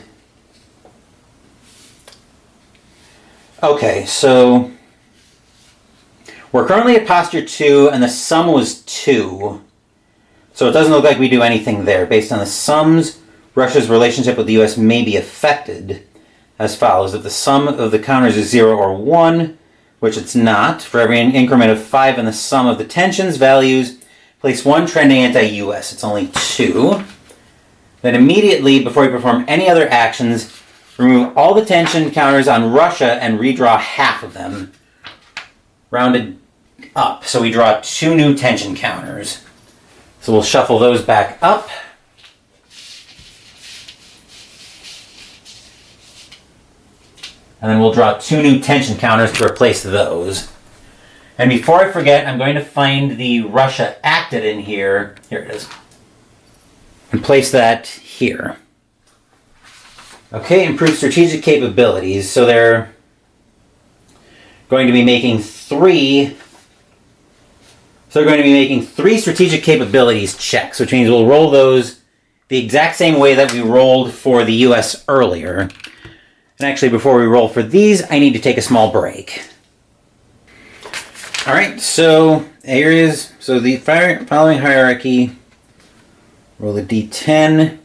Okay, so we're currently at posture 2, and the sum was 2. So it doesn't look like we do anything there. Based on the sums, Russia's relationship with the US may be affected as follows. If the sum of the counters is 0 or 1, which it's not, for every increment of 5 in the sum of the tensions values, place 1 trending anti-US. It's only 2. Then immediately, before you perform any other actions, remove all the tension counters on Russia and redraw half of them, rounded up. So we draw 2 new tension counters. So we'll shuffle those back up. And then we'll draw 2 new tension counters to replace those. And before I forget, I'm going to find the Russia acted in here. Here it is. And place that here. Okay, improve strategic capabilities. So they're going to be making 3. So they're going to be making 3 strategic capabilities checks, which means we'll roll those the exact same way that we rolled for the US earlier. And actually, before we roll for these, I need to take a small break. All right, so areas. So the following hierarchy. Roll a D10.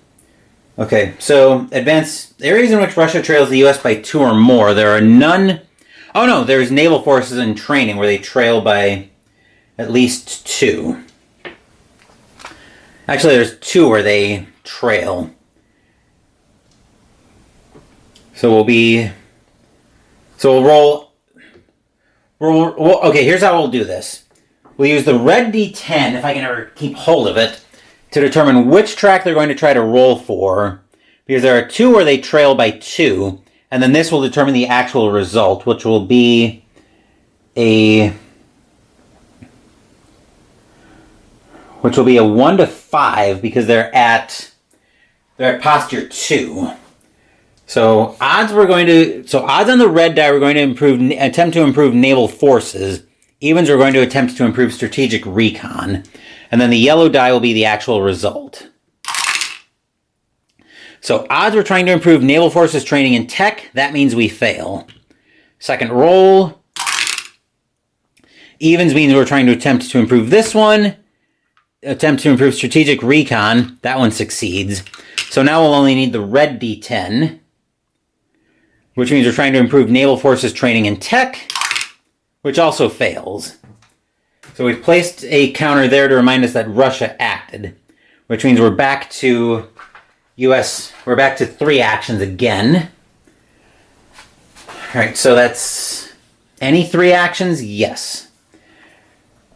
Okay, so advance areas in which Russia trails the U.S. by 2 or more. There are none. Oh no, there's naval forces in training where they trail by at least 2. Actually, there's 2 where they trail. So we'll roll. Okay, here's how we'll do this. We'll use the red D10, if I can ever keep hold of it, to determine which track they're going to try to roll for, because there are 2 where they trail by 2, and then this will determine the actual result, which will be a 1 to 5 because they're at posture 2. So odds on the red die we're going to attempt to improve naval forces. Evens we're going to attempt to improve strategic recon. And then the yellow die will be the actual result. So odds we're trying to improve naval forces training in tech. That means we fail. Second roll. Evens means we're trying to attempt to improve this one. Attempt to improve strategic recon. That one succeeds. So now we'll only need the red D10, which means we're trying to improve naval forces training in tech, which also fails. So we've placed a counter there to remind us that Russia acted, which means we're back to we're back to 3 actions again. All right, so that's any 3 actions? Yes.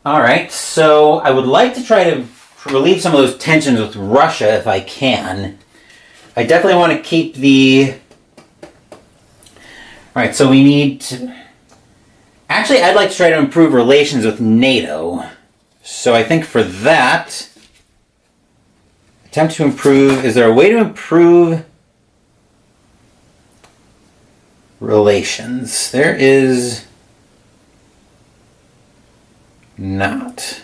All right, so I would like to try to relieve some of those tensions with Russia if I can. I definitely want to keep the... All right, so we need to... Actually, I'd like to try to improve relations with NATO. So I think for that... Attempt to improve... Is there a way to improve relations? There is... not.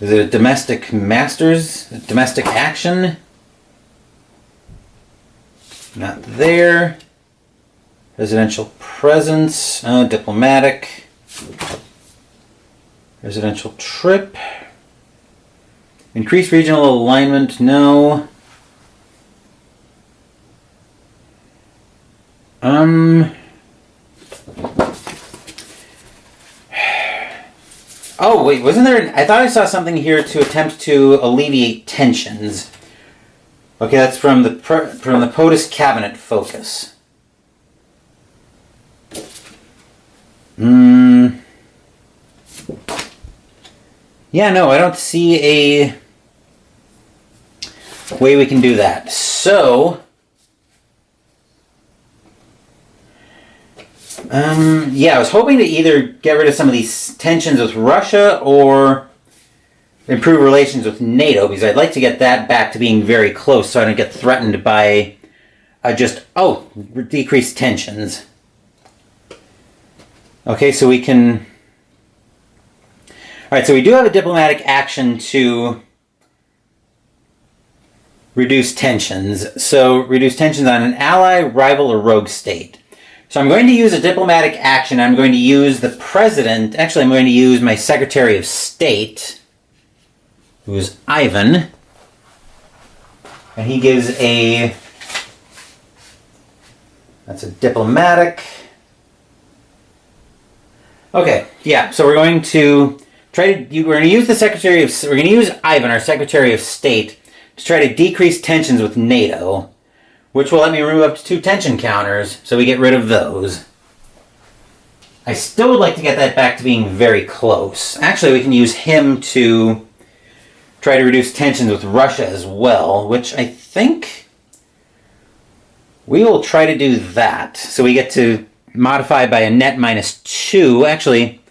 Is it a domestic masters? A domestic action? Not there. Residential presence. Diplomatic. Residential trip. Increased regional alignment. No. Oh, wait, wasn't there... I thought I saw something here to attempt to alleviate tensions. Okay, that's from the POTUS cabinet focus. Yeah, no, I don't see a way we can do that. So... yeah, I was hoping to either get rid of some of these tensions with Russia or improve relations with NATO, because I'd like to get that back to being very close so I don't get threatened by decreased tensions. Okay, so we can... Alright, so we do have a diplomatic action to reduce tensions. So, reduce tensions on an ally, rival, or rogue state. So I'm going to use a diplomatic action. I'm going to use the president. Actually, I'm going to use my Secretary of State, who's Ivan. And he gives a... That's a diplomatic. Okay, yeah. So we're going to we're going to use we're going to use Ivan, our Secretary of State, to try to decrease tensions with NATO, which will let me remove up to 2 tension counters, so we get rid of those. I still would like to get that back to being very close. Actually, we can use him to try to reduce tensions with Russia as well, which I think we will try to do that. So we get to modify by a net -2. Actually,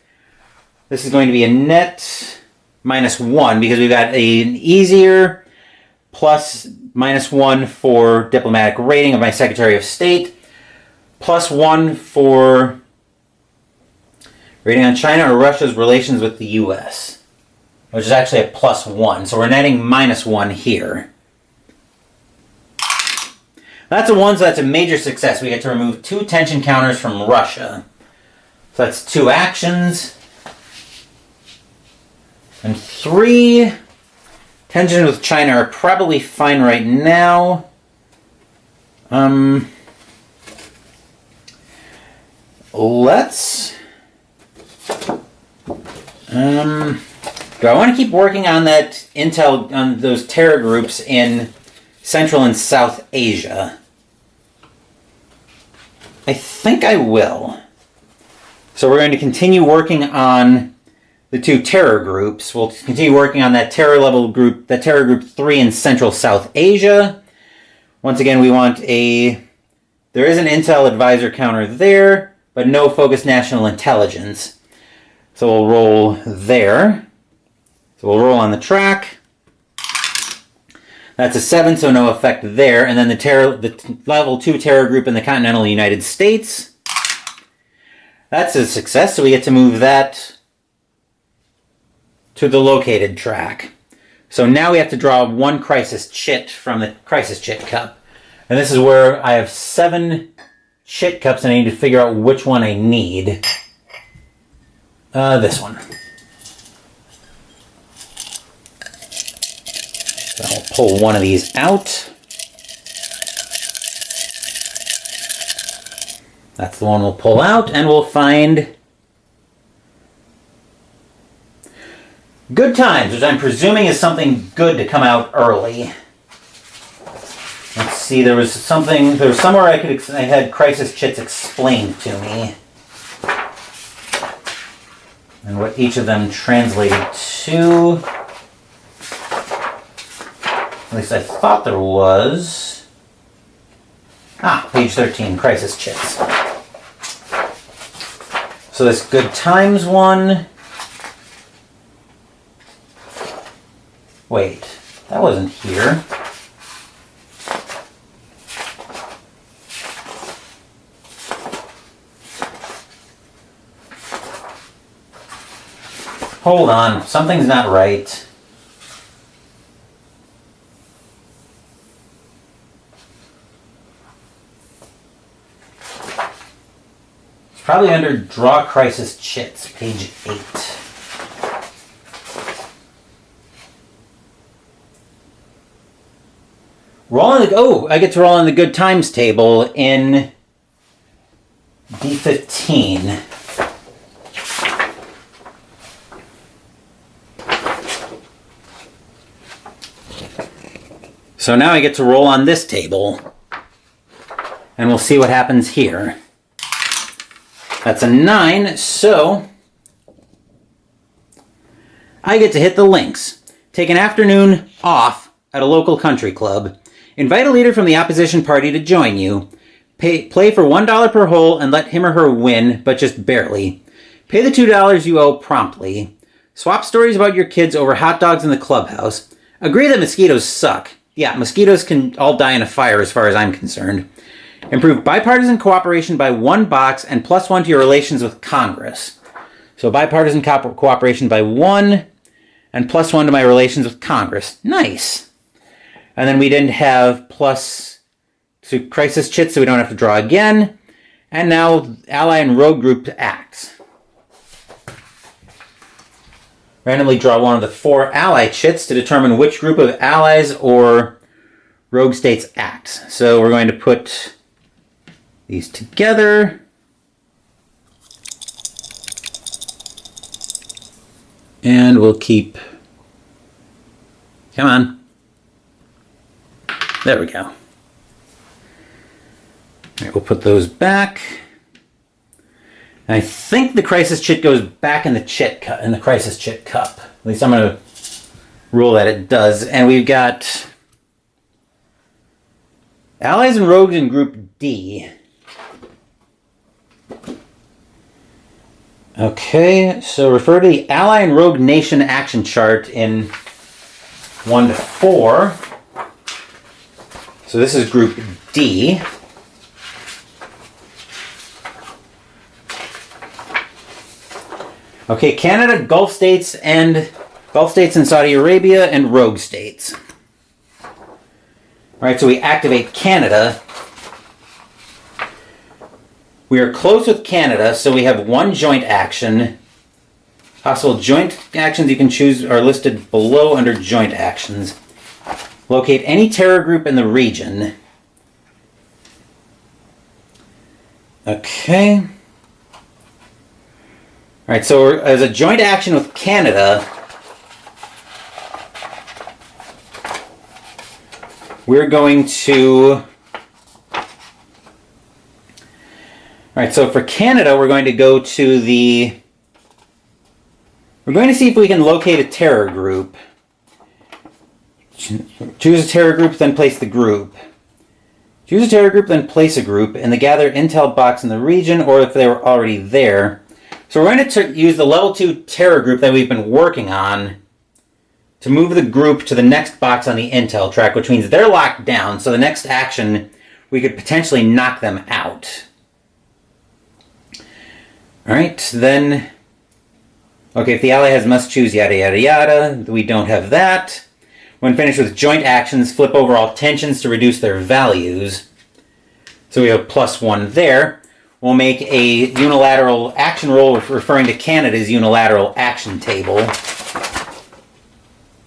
this is going to be a net -1 because we've got an easier plus -1 for diplomatic rating of my Secretary of State, +1 for rating on China or Russia's relations with the U.S., which is actually a +1. So we're netting -1 here. That's a 1, so that's a major success. We get to remove 2 tension counters from Russia. So that's 2 actions. And 3... Tensions with China are probably fine right now. Let's... do I want to keep working on that intel, on those terror groups in Central and South Asia? I think I will. So we're going to continue working on the two terror groups. We'll continue working on that terror level group, that terror group 3 in Central South Asia. Once again, we want there is an intel advisor counter there, but no focused national intelligence. So we'll roll there. So we'll roll on the track. That's a 7, so no effect there. And then the level 2 terror group in the continental United States. That's a success, so we get to move that to the located track. So now we have to draw one crisis chit from the crisis chit cup. And this is where I have 7 chit cups and I need to figure out which one I need. This one. So I'll pull one of these out. That's the one we'll pull out, and we'll find good times, which I'm presuming is something good to come out early. Let's see, there was somewhere I had crisis chits explained to me. And what each of them translated to. At least I thought there was. Page 13, crisis chits. So this good times one. Wait, that wasn't here. Hold on, something's not right. It's probably under Draw Crisis Chits, page 8. I get to roll on the good times table in D15. So now I get to roll on this table, and we'll see what happens here. That's a 9, so I get to hit the links. Take an afternoon off at a local country club. Invite a leader from the opposition party to join you. Play for $1 per hole and let him or her win, but just barely. Pay the $2 you owe promptly. Swap stories about your kids over hot dogs in the clubhouse. Agree that mosquitoes suck. Yeah, mosquitoes can all die in a fire as far as I'm concerned. Improve bipartisan cooperation by 1 box and +1 to your relations with Congress. So bipartisan cooperation by 1 and +1 to my relations with Congress. Nice. And then we didn't have plus to crisis chits, so we don't have to draw again. And now ally and rogue group acts. Randomly draw one of the 4 ally chits to determine which group of allies or rogue states acts. So we're going to put these together. And we'll keep... Come on. There we go. All right, we'll put those back. And I think the crisis chit goes back in the crisis chit cup. At least I'm going to rule that it does. And we've got allies and rogues in group D. Okay, so refer to the ally and rogue nation action chart in 1 to 4. So this is group D. Okay, Canada, Gulf states and Saudi Arabia, and rogue states. All right, so we activate Canada. We are close with Canada, so we have 1 joint action. Possible joint actions you can choose are listed below under joint actions. Locate any terror group in the region. Okay. All right, so as a joint action with Canada, we're going to... All right, so for Canada, we're going to go to the We're going to see if we can locate a terror group. Choose a terror group, then place the group. Choose a terror group, then place a group in the gather intel box in the region, or if they were already there. So we're going to use the level 2 terror group that we've been working on to move the group to the next box on the intel track, which means they're locked down, so the next action, we could potentially knock them out. Alright, then... Okay, if the ally has must choose yada yada yada, we don't have that. When finished with joint actions, flip over all tensions to reduce their values. So we have +1 there. We'll make a unilateral action roll referring to Canada's unilateral action table.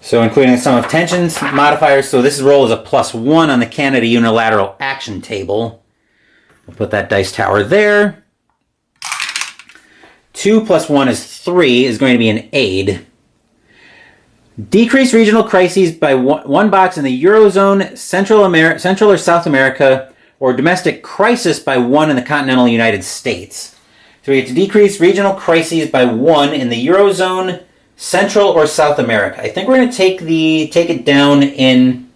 So including the sum of tensions modifiers, so this roll is a +1 on the Canada unilateral action table. We'll put that dice tower there. 2 + 1 is 3, is going to be an aid. Decrease regional crises by one box in the Eurozone, Central or South America, or domestic crisis by 1 in the continental United States. So we have to decrease regional crises by 1 in the Eurozone, Central or South America. I think we're going to take it down in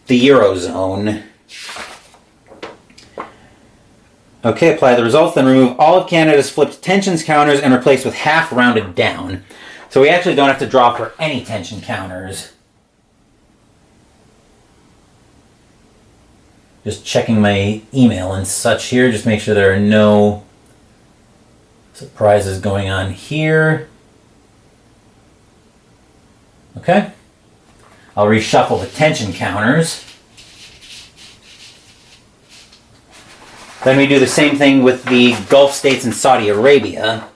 the Eurozone. Okay, apply the results, then remove all of Canada's flipped tensions counters and replace with half rounded down. So we actually don't have to draw for any tension counters. Just checking my email and such here, just make sure there are no surprises going on here. Okay. I'll reshuffle the tension counters. Then we do the same thing with the Gulf states and Saudi Arabia,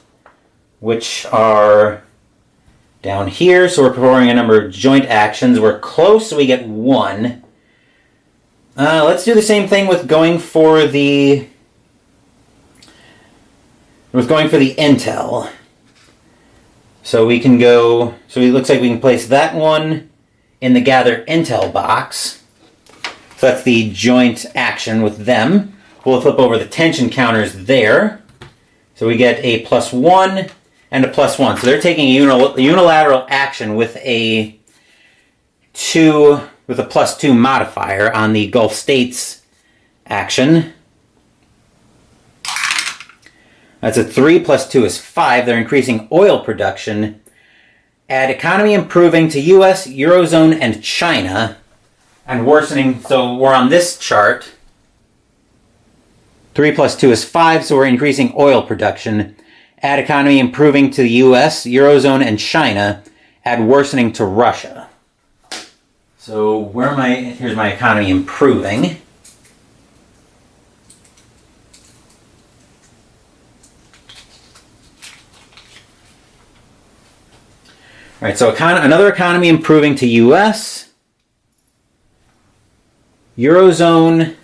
which are down here. So we're performing a number of joint actions. We're close, so we get 1. Let's do the same thing with going for the intel. So we can go, so it looks like we can place that one in the gather intel box. So that's the joint action with them. We'll flip over the tension counters there. So we get a +1 and a +1. So they're taking a unilateral action with a +2 modifier on the Gulf states action. That's a 3 + 2 is 5. They're increasing oil production. Add economy improving to US, Eurozone, and China. And worsening, so we're on this chart. 3 + 2 is 5, so we're increasing oil production. Add economy improving to the US, Eurozone, and China. Add worsening to Russia. So here's my economy improving. All right, so another economy improving to US, Eurozone,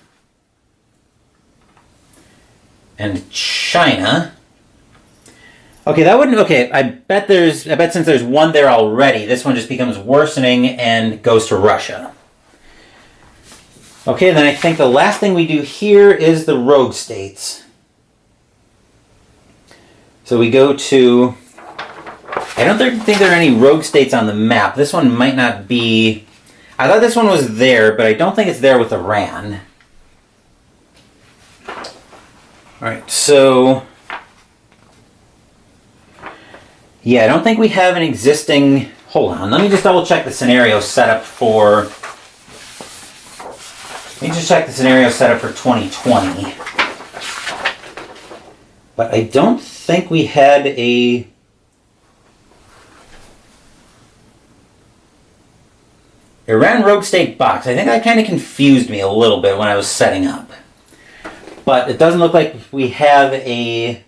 and China. Okay, that wouldn't. Okay, I bet since there's 1 there already, this one just becomes worsening and goes to Russia. Okay, then I think the last thing we do here is the rogue states. So we go to. I don't think there are any rogue states on the map. This one might not be. I thought this one was there, but I don't think it's there with Iran. Alright, so. Yeah, I don't think we have an existing. Hold on, let me just double check the scenario setup for. Let me just check the scenario setup for 2020. But I don't think we had a. Iran Rogue State box. I think that kind of confused me a little bit when I was setting up. But it doesn't look like we have a.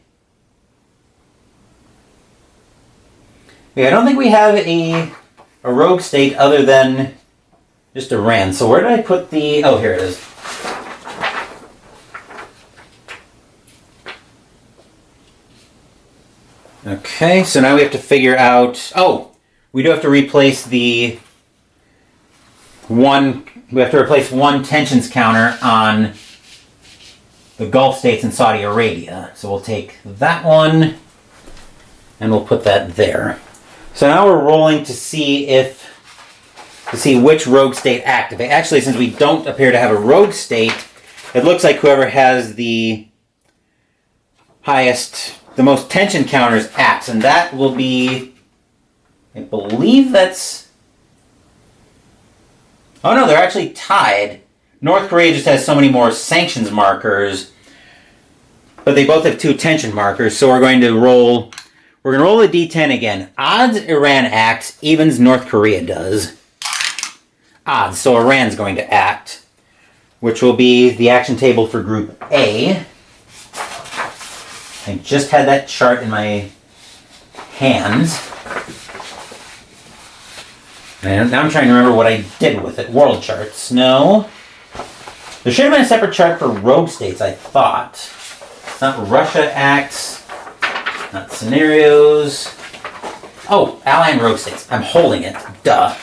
Yeah, I don't think we have a rogue state other than just Iran. So where did I put the. Oh, here it is. Okay, so now we have to figure out. Oh, we do have to replace the. We have to replace 1 tensions counter on the Gulf states and Saudi Arabia. So we'll take that one and we'll put that there. So now we're rolling to see which rogue state activate. Actually, since we don't appear to have a rogue state, it looks like whoever has the most tension counters acts, and that will be, I believe that's, oh no, they're actually tied. North Korea just has so many more sanctions markers, but they both have 2 tension markers, so we're going to roll the D10 again. Odds Iran acts, evens North Korea does. Odds, so Iran's going to act, which will be the action table for Group A. I just had that chart in my hands. And now I'm trying to remember what I did with it. World charts. No. There should have been a separate chart for rogue states, I thought. Not Russia acts. Not scenarios. Oh, ally and rogue states. I'm holding it. Duh.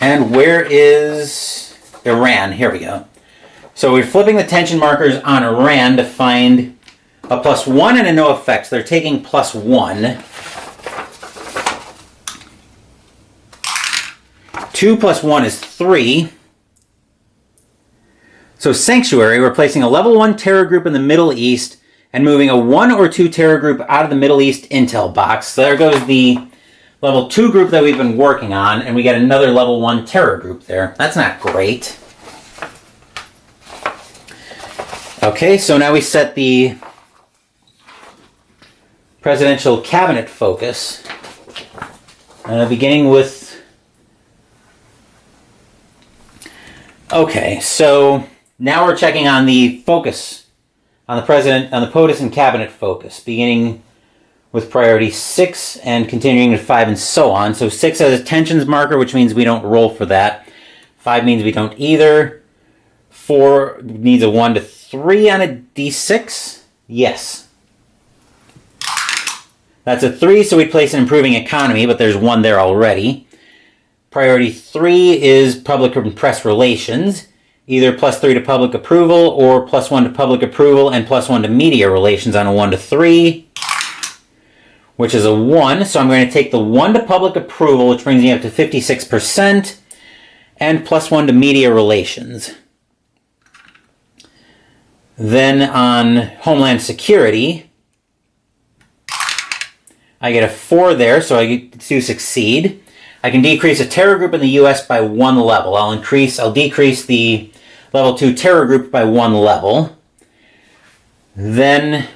And where is Iran? Here we go. So we're flipping the tension markers on Iran to find a +1 and a no effects. They're taking +1. 2 + 1 is 3. So Sanctuary, we're placing a level 1 terror group in the Middle East and moving a 1 or 2 terror group out of the Middle East intel box. So there goes the level 2 group that we've been working on, and we get another level 1 terror group there. That's not great. Okay, so now we set the presidential cabinet focus, beginning with... Okay, so now we're checking on the focus, on the POTUS and cabinet focus, beginning with priority 6 and continuing to 5 and so on. So 6 has a tensions marker, which means we don't roll for that. 5 means we don't either. 4 needs a 1 to 3 on a d6? Yes. That's a 3, so we place an improving economy, but there's 1 there already. Priority 3 is public and press relations. Either +3 to public approval or +1 to public approval and +1 to media relations on a 1 to 3, which is a 1. So I'm going to take the 1 to public approval, which brings me up to 56%, and +1 to media relations. Then on Homeland Security, I get a 4 there, so I do succeed. I can decrease a terror group in the U.S. by 1 level. I'll decrease the level 2 terror group by 1 level. Then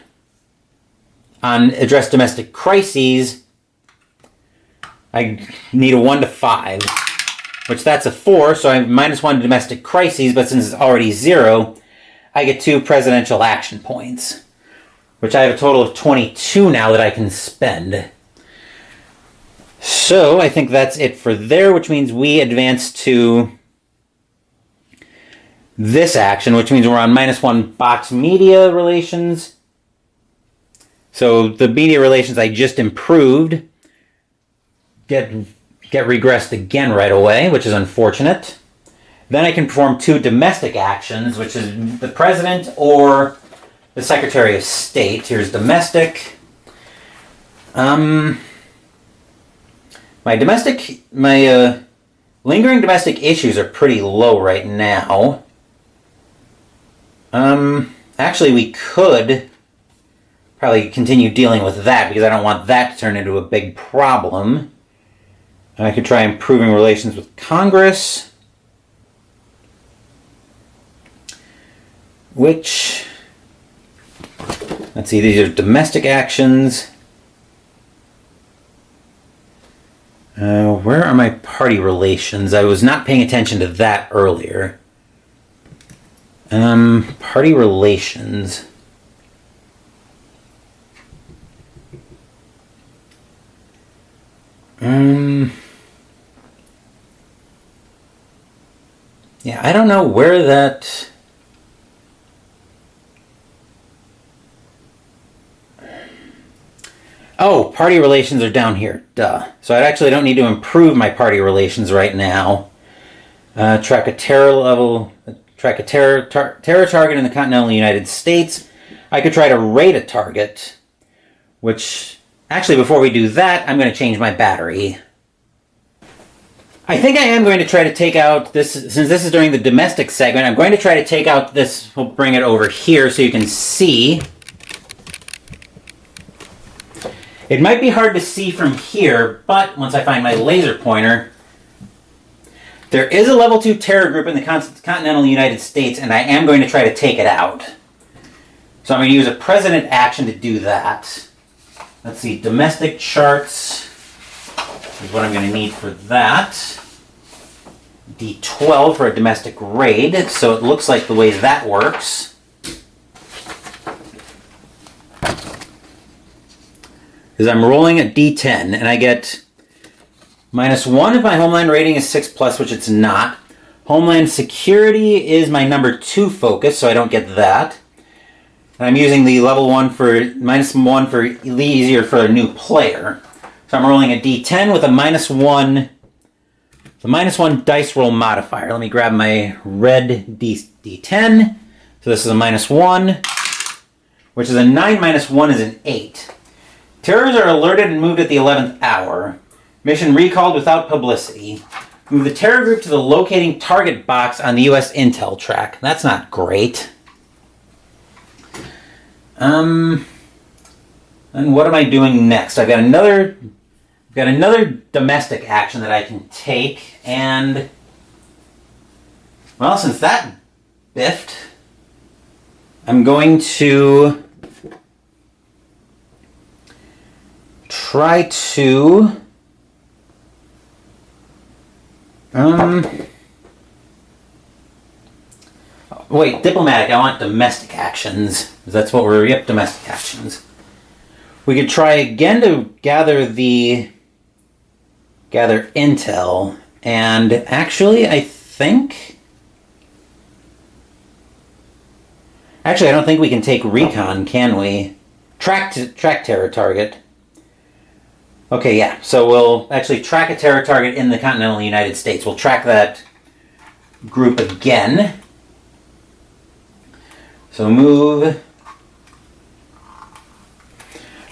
on address domestic crises, I need a 1 to 5, which that's a 4, so I have -1 to domestic crises, but since it's already 0, I get 2 presidential action points, which I have a total of 22 now that I can spend. So I think that's it for there, which means we advance to this action, which means we're on -1 box media relations. So the media relations I just improved get regressed again right away, which is unfortunate. Then I can perform 2 domestic actions, which is the president or the Secretary of State. Here's domestic. My lingering domestic issues are pretty low right now. Actually, we could probably continue dealing with that because I don't want that to turn into a big problem. I could try improving relations with Congress, which, let's see, these are domestic actions. Where are my party relations? I was not paying attention to that earlier. Party relations. Yeah, I don't know where that... Oh, party relations are down here. Duh. So I actually don't need to improve my party relations right now. Track a terror target in the continental United States. I could try to raid a target, which Actually, before we do that, I'm going to change my battery. I think I am going to try to take out this, since this is during the domestic segment, I'm going to try to take out this, we'll bring it over here so you can see. It might be hard to see from here, but once I find my laser pointer, there is a level 2 terror group in the continental United States, and I am going to try to take it out. So I'm going to use a president action to do that. Let's see, domestic charts is what I'm going to need for that. D12 for a domestic raid, so it looks like the way that works is I'm rolling a D10, and I get -1 if my homeland rating is 6+, which it's not. Homeland security is my number 2 focus, so I don't get that. And I'm using the level 1 for -1 for easier for a new player. So I'm rolling a D10 with a -1, the -1 dice roll modifier. Let me grab my red D10. So this is a -1, which is a 9 -1 is an 8. Terrors are alerted and moved at the 11th hour. Mission recalled without publicity. Move the terror group to the locating target box on the U.S. intel track. That's not great. And what am I doing next? I've got another domestic action that I can take, and well, since that biffed, I'm going to try to wait, diplomatic. I want domestic actions. That's what we're, yep, domestic actions. We could try again to gather intel, and actually I don't think we can take recon, can we? Track terror target. Okay, yeah, so we'll actually track a terror target in the continental United States. We'll track that group again. So move.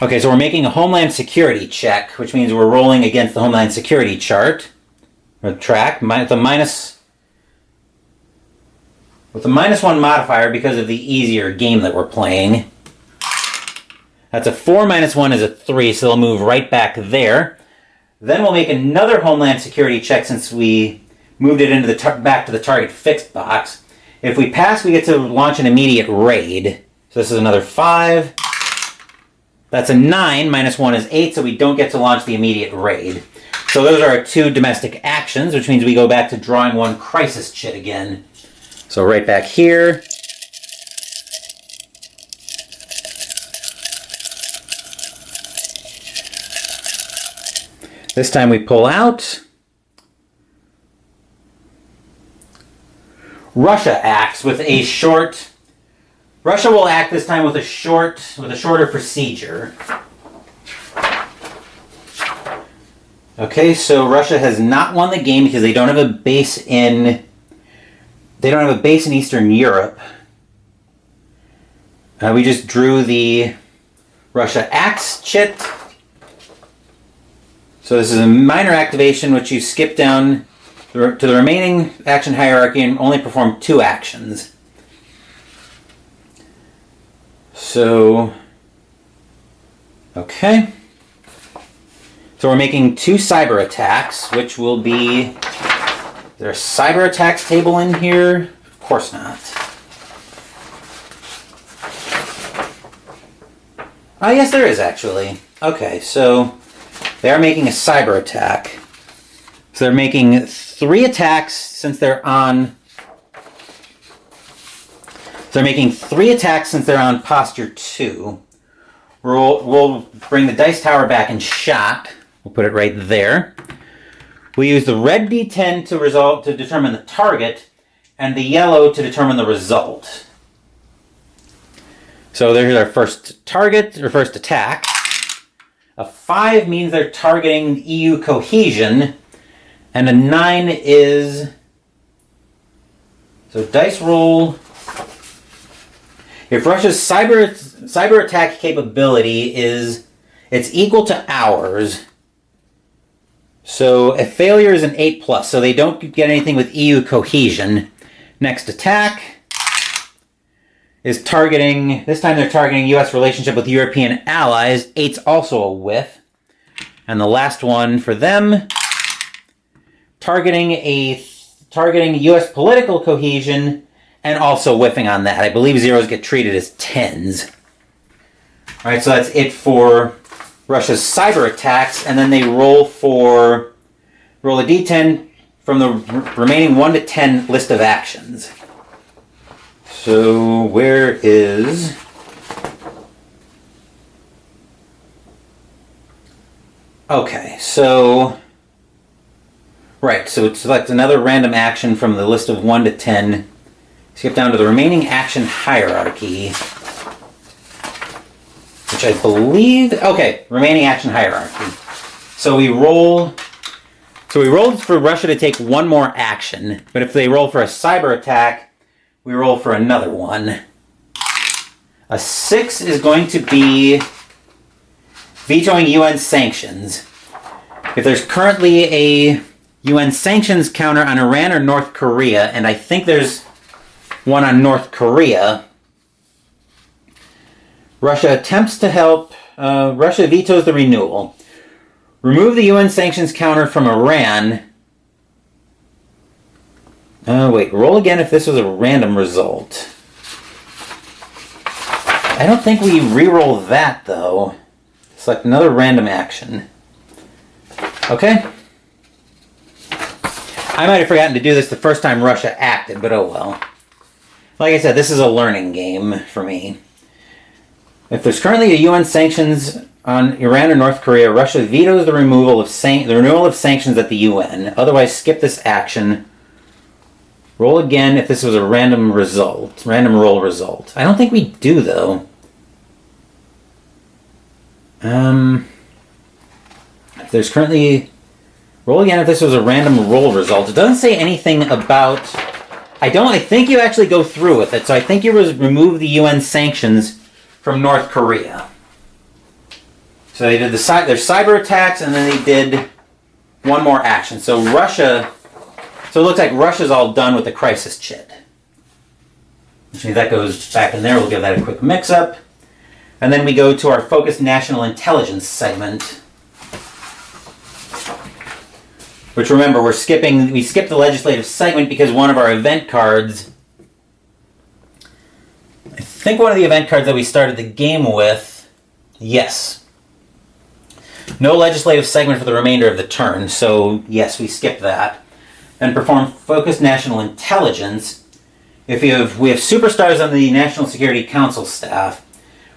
Okay, so we're making a Homeland Security check, which means we're rolling against the Homeland Security chart. Or track, with a -1 modifier because of the easier game that we're playing. That's a 4 -1 is a 3, so they'll move right back there. Then we'll make another Homeland Security check since we moved it into the back to the target fixed box. If we pass, we get to launch an immediate raid. So this is another 5. That's a 9, -1 is 8, so we don't get to launch the immediate raid. So those are our 2 domestic actions, which means we go back to drawing 1 crisis chit again. So right back here. This time we pull out. Russia acts with a short. Russia will act this time with a shorter procedure. Okay, so Russia has not won the game because they don't have a base in. They don't have a base in Eastern Europe. We just drew the Russia acts chit. So this is a minor activation, which you skip down to the remaining action hierarchy and only perform 2 actions. So, okay. So we're making 2 cyber attacks, which will be... Is there a cyber attacks table in here? Of course not. Oh, yes, there is actually. Okay, so they are making a cyber attack. So they're making 3 attacks since they're on... So they're making 3 attacks since they're on posture 2. We'll bring the dice tower back in shot. We'll put it right there. We use the red D10 to determine the target, and the yellow to determine the result. So there's our first target, or first attack. A 5 means they're targeting EU cohesion, and a 9 is... So dice roll... If Russia's cyber attack capability is It's equal to ours. So a failure is an 8+, so they don't get anything with EU cohesion. Next attack is targeting, this time they're targeting U.S. relationship with European allies. 8's also a whiff. And the last one for them, targeting U.S. political cohesion and also whiffing on that. I believe zeros get treated as 10s. All right, so that's it for Russia's cyber attacks, and then they roll a d10 from the remaining 1 to 10 list of actions. So where is... Okay, so... Right, so it selects another random action from the list of 1 to 10. Skip down to the remaining action hierarchy. Which I believe... Okay, remaining action hierarchy. So we rolled for Russia to take one more action, but if they roll for a cyber attack, we roll for another one. A 6 is going to be vetoing UN sanctions. If there's currently a UN sanctions counter on Iran or North Korea, and I think there's one on North Korea, Russia attempts to help. Russia vetoes the renewal. Remove the UN sanctions counter from Iran. Wait, roll again if this was a random result. I don't think we re-roll that, though. Select another random action. Okay. I might have forgotten to do this the first time Russia acted, but oh well. Like I said, this is a learning game for me. If there's currently a UN sanctions on Iran or North Korea, Russia vetoes the renewal of sanctions at the UN. Otherwise, skip this action. Roll again if this was a random roll result. I don't think we do, though. If there's currently... Roll again if this was a random roll result. It doesn't say anything about... I think you actually go through with it, so I think you remove the UN sanctions from North Korea. So they did their cyber attacks, and then they did one more action. So it looks like Russia's all done with the crisis chit. Which means that goes back in there. We'll give that a quick mix-up. And then we go to our focused national intelligence segment. Which, remember, we skipped the legislative segment because one of our event cards... I think one of the event cards that we started the game with... Yes. No legislative segment for the remainder of the turn, so yes, we skipped that. And perform focused national intelligence. We have superstars on the National Security Council staff.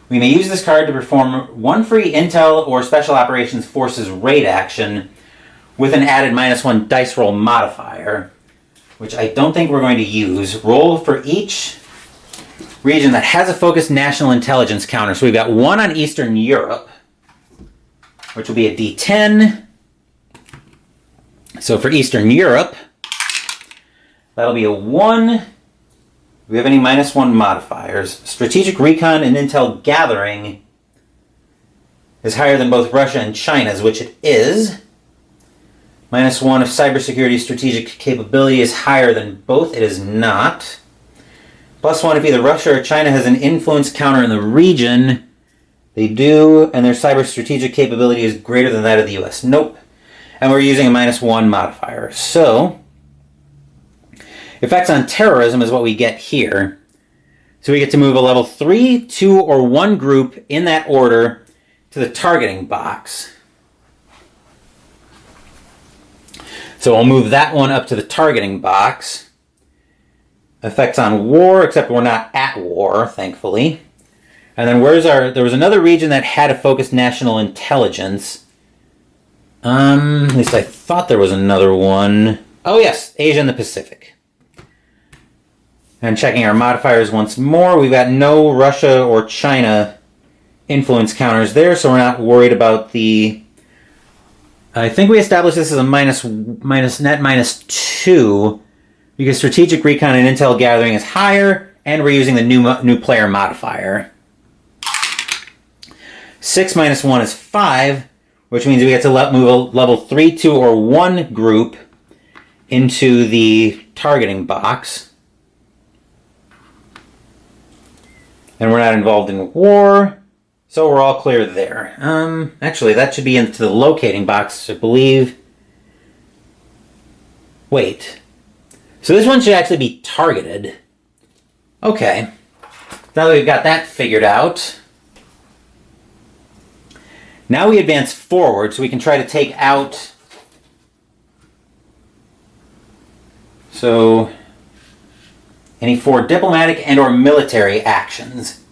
We may use this card to perform one free intel or special operations forces raid action with an added -1 dice roll modifier, which I don't think we're going to use. Roll for each region that has a focused national intelligence counter. So we've got one on Eastern Europe, which will be a D10. So for Eastern Europe, that'll be a 1. Do we have any -1 modifiers? Strategic recon and intel gathering is higher than both Russia and China's, which it is. -1 of cybersecurity strategic capability is higher than both. It is not. +1 if either Russia or China has an influence counter in the region. They do, and their cyber strategic capability is greater than that of the US. Nope. And we're using a -1 modifier. So, effects on terrorism is what we get here. So we get to move a level 3, 2, or 1 group in that order to the targeting box. So we'll move that one up to the targeting box. Effects on war, except we're not at war, thankfully. And then there was another region that had a focused national intelligence. At least I thought there was another one. Oh yes, Asia and the Pacific. And checking our modifiers once more, we've got no Russia or China influence counters there, so we're not worried about the... I think we established this as a net -2 because strategic recon and intel gathering is higher, and we're using the new player modifier. 6 minus 1 is 5, which means we get to move a level 3, 2, or 1 group into the targeting box. And we're not involved in war, so we're all clear there. Actually, that should be into the locating box, I believe. Wait. So this one should actually be targeted. Okay. Now that we've got that figured out, now we advance forward so we can try to take out... So, any 4 diplomatic and or military actions.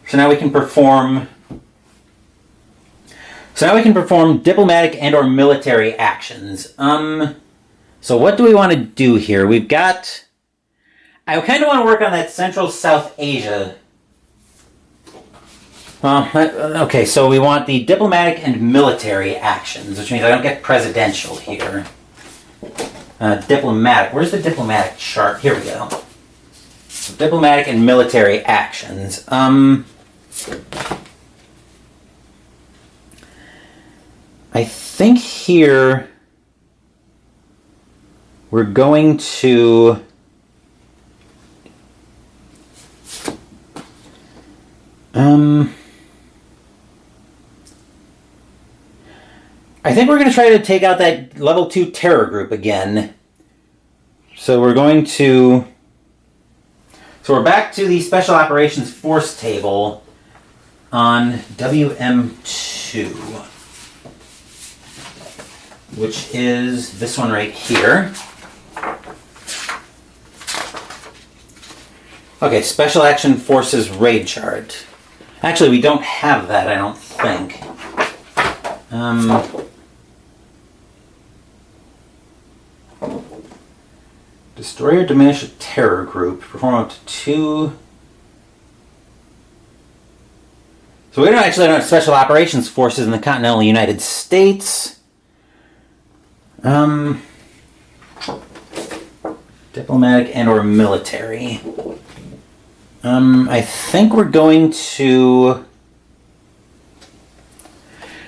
So now we can perform... diplomatic and or military actions. So what do we want to do here? We've got... I kind of want to work on that Central South Asia. Okay, so we want the diplomatic and military actions, which means I don't get presidential here. Diplomatic. Where's the diplomatic chart? Here we go. So diplomatic and military actions. I think here we're going to... I think we're going to try to take out that level 2 terror group again. So we're going to... So we're back to the Special Operations Force table on WM2, which is this one right here. Okay, Special Action Forces raid chart. Actually, we don't have that, I don't think. Destroy or diminish a terror group. Perform up to 2... So we don't have Special Operations Forces in the continental United States. Diplomatic and or military. I think we're going to...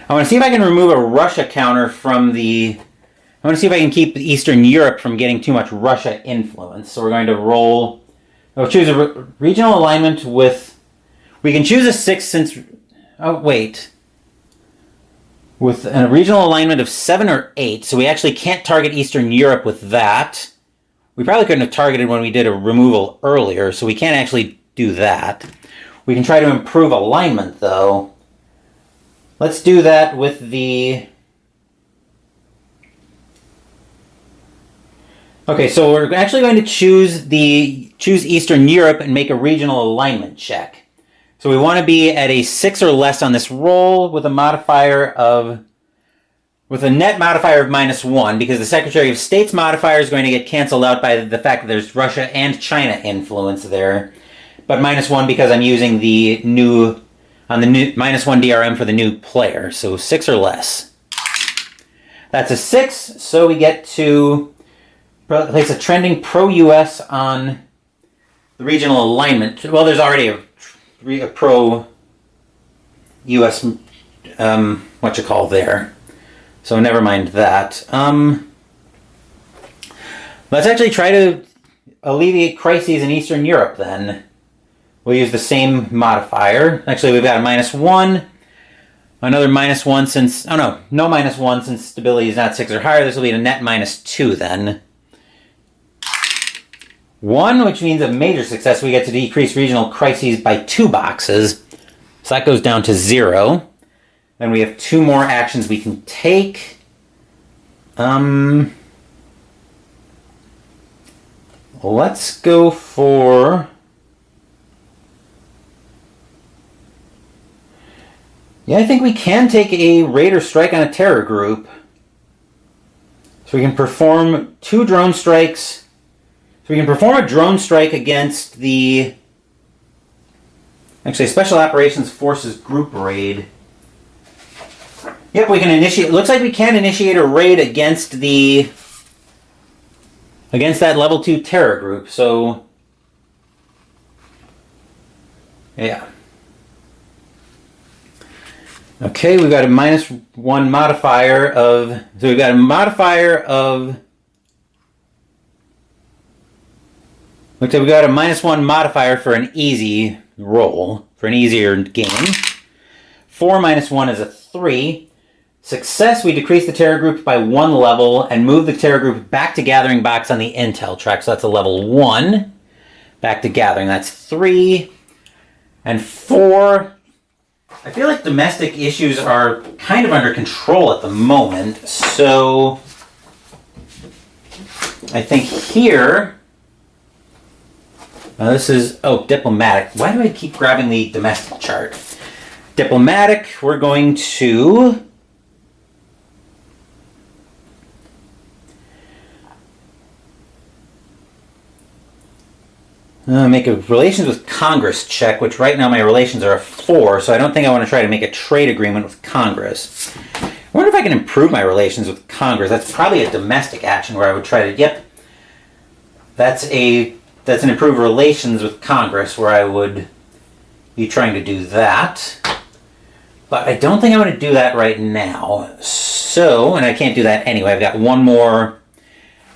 I want to see if I can remove a Russia counter from the... I want to see if I can keep Eastern Europe from getting too much Russia influence. So we're going to roll... We'll choose a regional alignment with... We can choose a 6 since... Oh, wait. With a regional alignment of 7 or 8, so we actually can't target Eastern Europe with that. We probably couldn't have targeted when we did a removal earlier, so we can't actually do that. We can try to improve alignment, though. Let's do that with the... Okay, so we're actually going to choose Eastern Europe and make a regional alignment check. So we want to be at a 6 or less on this roll with a modifier of... with a net modifier of -1, because the Secretary of State's modifier is going to get canceled out by the fact that there's Russia and China influence there. But -1 because I'm using the new... on the new -1 DRM for the new player, so 6 or less. That's a 6, so we get to place a trending pro-US on the regional alignment. Well, there's already a pro-US, there. So never mind that. Let's actually try to alleviate crises in Eastern Europe, then. We'll use the same modifier. Actually, we've got a -1. Another -1 since... Oh, no. No -1 since stability is not 6 or higher. This will be a net -2, then. 1, which means a major success. We get to decrease regional crises by 2 boxes. So that goes down to 0. Then we have 2 more actions we can take. Let's go for... Yeah, I think we can take a raid or strike on a terror group. So we can perform 2 drone strikes. So we can perform a drone strike against the... Actually, Special Operations Forces group raid. Yep, we can initiate... Looks like we can initiate a raid against the... against that level 2 terror group, so... Yeah. Okay, we've got a -1 modifier of... So we've got a modifier of... Looks like we've got a -1 modifier for an easy roll, for an easier game. 4 minus 1 is a 3. Success, we decrease the terror group by 1 level and move the terror group back to gathering box on the intel track. So that's a level 1. Back to gathering, that's 3. And 4... I feel like domestic issues are kind of under control at the moment, so I think here, this is, diplomatic. Why do I keep grabbing the domestic chart? Diplomatic, we're going to make a relations with Congress check, which right now my relations are a 4, so I don't think I want to try to make a trade agreement with Congress. I wonder if I can improve my relations with Congress. That's probably a domestic action where I would try to, yep, that's an improved relations with Congress where I would be trying to do that. But I don't think I want to do that right now. So, and I can't do that anyway. I've got one more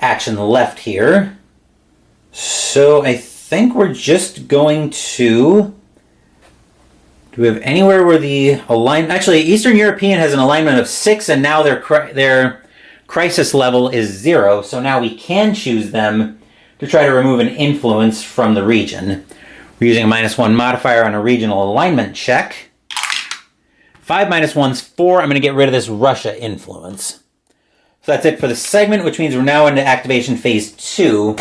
action left here. So I think we're just going to... Do we have anywhere where the alignment... Actually, Eastern European has an alignment of 6, and now their crisis level is 0. So now we can choose them to try to remove an influence from the region. We're using a -1 modifier on a regional alignment check. 5 minus 1's 4. I'm going to get rid of this Russia influence. So that's it for the segment, which means we're now into activation phase 2,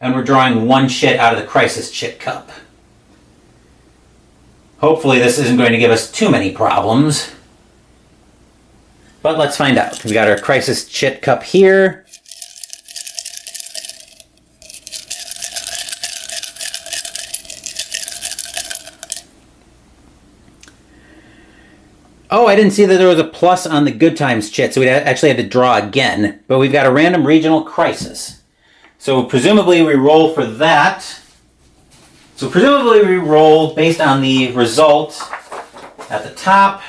and we're drawing 1 chit out of the crisis chit cup. Hopefully this isn't going to give us too many problems, but let's find out. We got our crisis chit cup here. Oh, I didn't see that there was a plus on the good times chit, so we actually had to draw again. But we've got a random regional crisis. So presumably we roll for that. So presumably we roll based on the result at the top.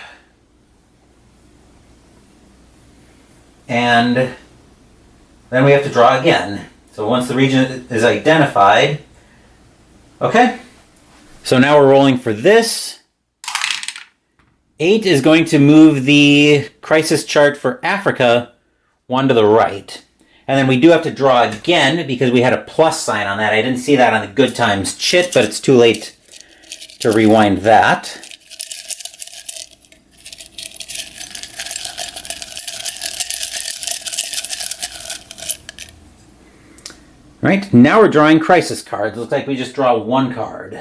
And then we have to draw again. So once the region is identified. Okay. So now we're rolling for this. 8 is going to move the crisis chart for Africa 1 to the right. And then we do have to draw again because we had a plus sign on that. I didn't see that on the good times chit, but it's too late to rewind that. Right, now we're drawing crisis cards. Looks like we just draw 1 card.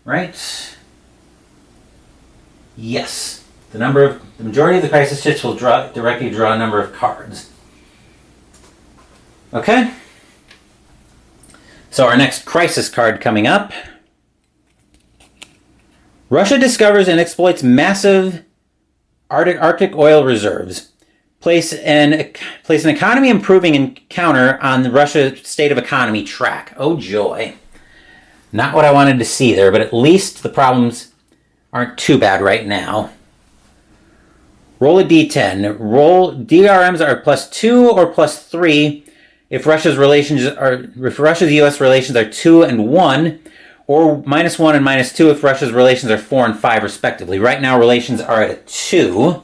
Right? Yes. The majority of the crisis chits will directly draw a number of cards. Okay. So our next crisis card coming up. Russia discovers and exploits massive Arctic oil reserves. Place an economy improving encounter on the Russia state of economy track. Oh joy. Not what I wanted to see there, but at least the problems aren't too bad right now. Roll a d10. Roll DRMs are +2 or +3 if Russia's US relations are 2 and 1, or -1 and -2 if Russia's relations are 4 and 5 respectively. Right now relations are at a 2.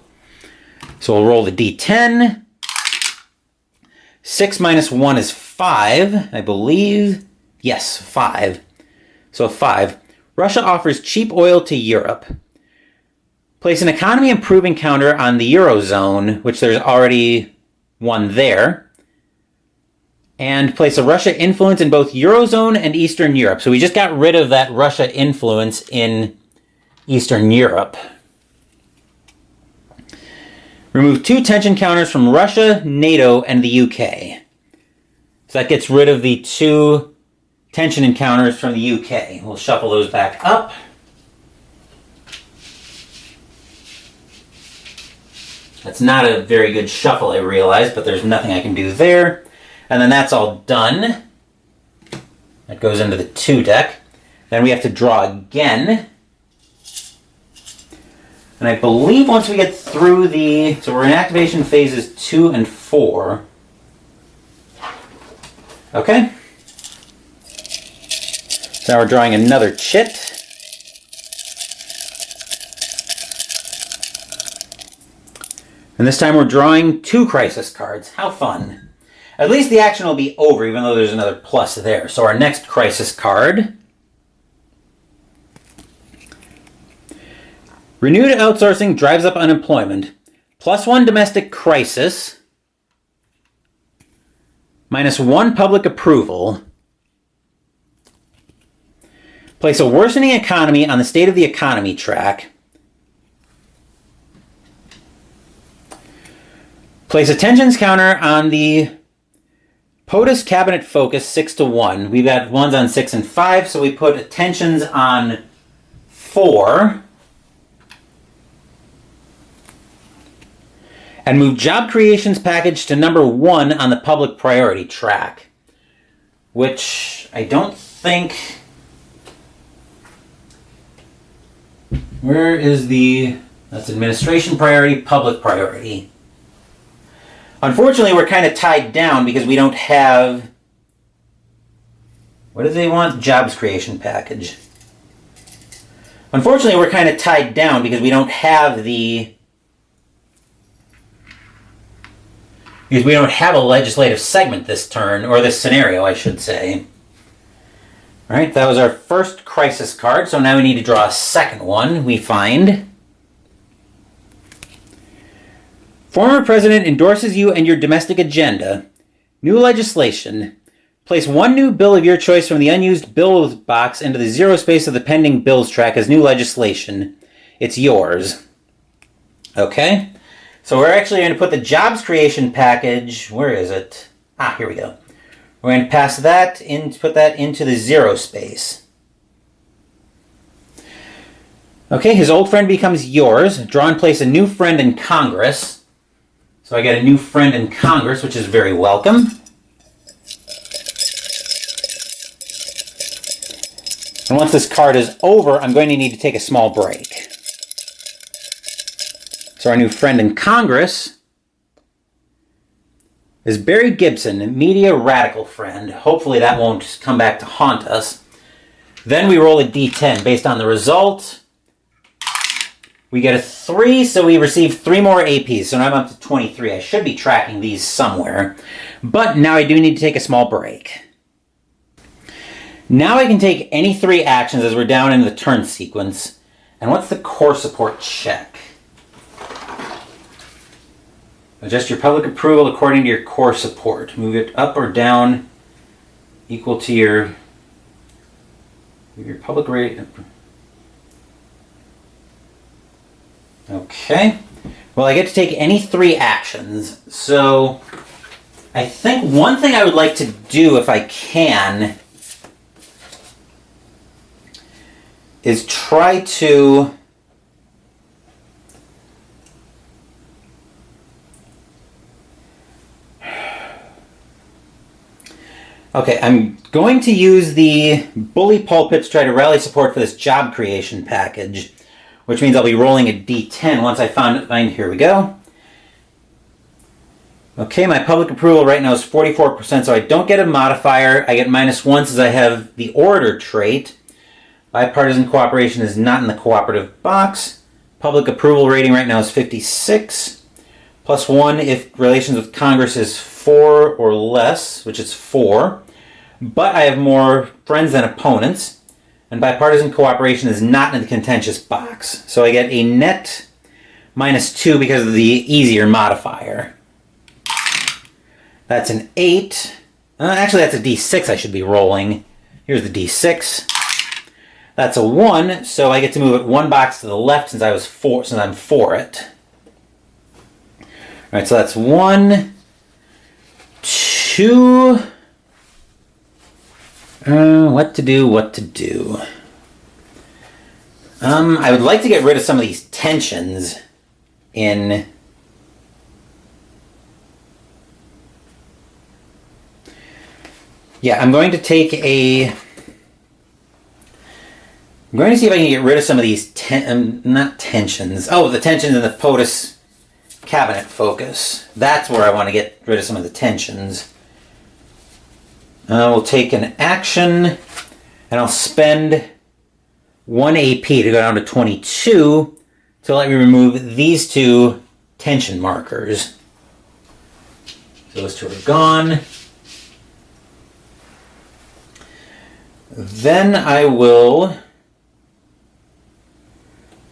So we'll roll the d10. 6 minus 1 is 5, I believe. Yes, 5. So 5. Russia offers cheap oil to Europe. Place an economy improving counter on the Eurozone, which there's already one there. And place a Russia influence in both Eurozone and Eastern Europe. So we just got rid of that Russia influence in Eastern Europe. Remove 2 tension counters from Russia, NATO, and the UK. So that gets rid of the 2 tension encounters from the UK. We'll shuffle those back up. That's not a very good shuffle, I realize, but there's nothing I can do there. And then that's all done. That goes into the 2 deck. Then we have to draw again. And I believe once we get through so we're in activation phases 2 and 4. Okay. So now we're drawing another chit. And this time we're drawing 2 crisis cards. How fun. At least the action will be over, even though there's another plus there. So our next crisis card. Renewed outsourcing drives up unemployment. +1 domestic crisis. -1 public approval. Place a worsening economy on the state of the economy track. Place a tensions counter on the POTUS cabinet focus 6-1. We've got ones on 6 and 5, so we put tensions on 4. And move job creations package to number 1 on the public priority track. Which I don't think... Where is that's administration priority, public priority. Unfortunately, we're kind of tied down because we don't have... What do they want? Jobs creation package. Unfortunately, we're kind of tied down because we don't have because we don't have a legislative segment this turn, or this scenario, I should say. All right, that was our first crisis card, so now we need to draw a second one. We find... Former president endorses you and your domestic agenda. New legislation. Place 1 new bill of your choice from the unused bills box into the 0 space of the pending bills track as new legislation. It's yours. Okay. So we're actually going to put the jobs creation package... Where is it? Here we go. We're going to pass that in, put that into the 0 space. Okay, his old friend becomes yours. Draw and place a new friend in Congress. So I get a new friend in Congress, which is very welcome. And once this card is over, I'm going to need to take a small break. So our new friend in Congress is Barry Gibson, media radical friend. Hopefully that won't come back to haunt us. Then we roll a d10 based on the result. We get a 3, so we receive 3 more APs. So now I'm up to 23. I should be tracking these somewhere. But now I do need to take a small break. Now I can take any 3 actions as we're down in the turn sequence. And what's the core support check? Adjust your public approval according to your core support. Move it up or down equal to your public rate. Okay. Well, I get to take any 3 actions. So I think one thing I would like to do, if I can, is try to... Okay, I'm going to use the bully pulpit to try to rally support for this job creation package, which means I'll be rolling a d10 once I find here we go. Okay, my public approval right now is 44%, so I don't get a modifier. I get -1 since I have the order trait. Bipartisan cooperation is not in the cooperative box. Public approval rating right now is 56. +1 if relations with Congress is 4 or less, which is 4. But I have more friends than opponents. And bipartisan cooperation is not in the contentious box. So I get a net -2 because of the easier modifier. That's an 8. Actually, that's a d6 I should be rolling. Here's the d6. That's a 1, so I get to move it 1 box to the left since I'm for it. Alright, so that's 1, 2... what to do. I would like to get rid of some of these tensions in... Yeah, I'm going to take a... I'm going to see if I can get rid of some of these, not tensions. Oh, the tensions in the POTUS cabinet focus. That's where I want to get rid of some of the tensions. We'll take an action, and I'll spend 1 AP to go down to 22 to let me remove these 2 tension markers. So those 2 are gone. Then I will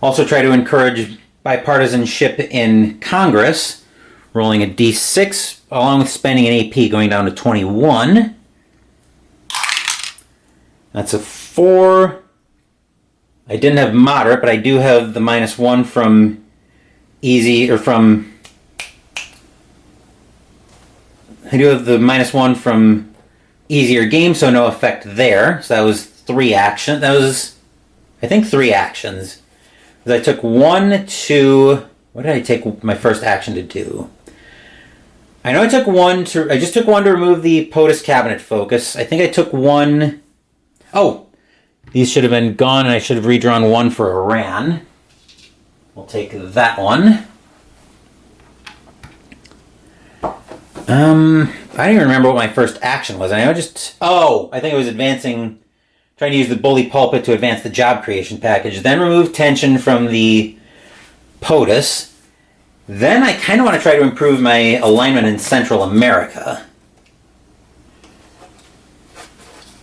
also try to encourage bipartisanship in Congress, rolling a D6 along with spending an AP going down to 21. That's a 4. I didn't have moderate, but I do have the -1 from easy, or from... I do have the -1 from easier game, so no effect there. So that was 3 actions. That was, I think, 3 actions. I took 1 to... What did I take my first action to do? I know I took 1 to... I just took 1 to remove the POTUS cabinet focus. I think I took 1... Oh! These should have been gone, and I should have redrawn 1 for Iran. We'll take that one. I don't even remember what my first action was. I know just... Oh! I think it was advancing... Trying to use the bully pulpit to advance the job creation package. Then remove tension from the POTUS. Then I kind of want to try to improve my alignment in Central America.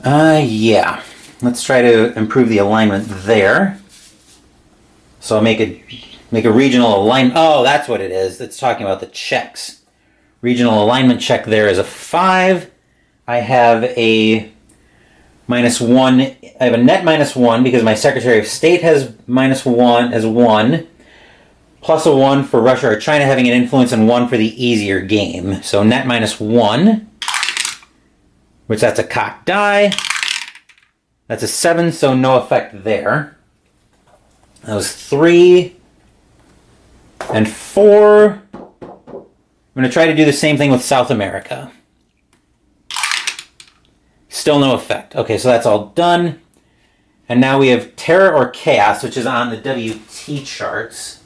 Yeah. Let's try to improve the alignment there. So I'll make a regional alignment. Oh, that's what it is. It's talking about the checks. Regional alignment check there is a 5. I have a -1. I have a net -1 because my Secretary of State has -1 as 1. Plus a 1 for Russia or China having an influence, and 1 for the easier game. So net -1. Which that's a cocked die. That's a 7, so no effect there. That was 3 and 4. I'm going to try to do the same thing with South America. Still no effect. Okay, so that's all done. And now we have Terror or Chaos, which is on the WT charts.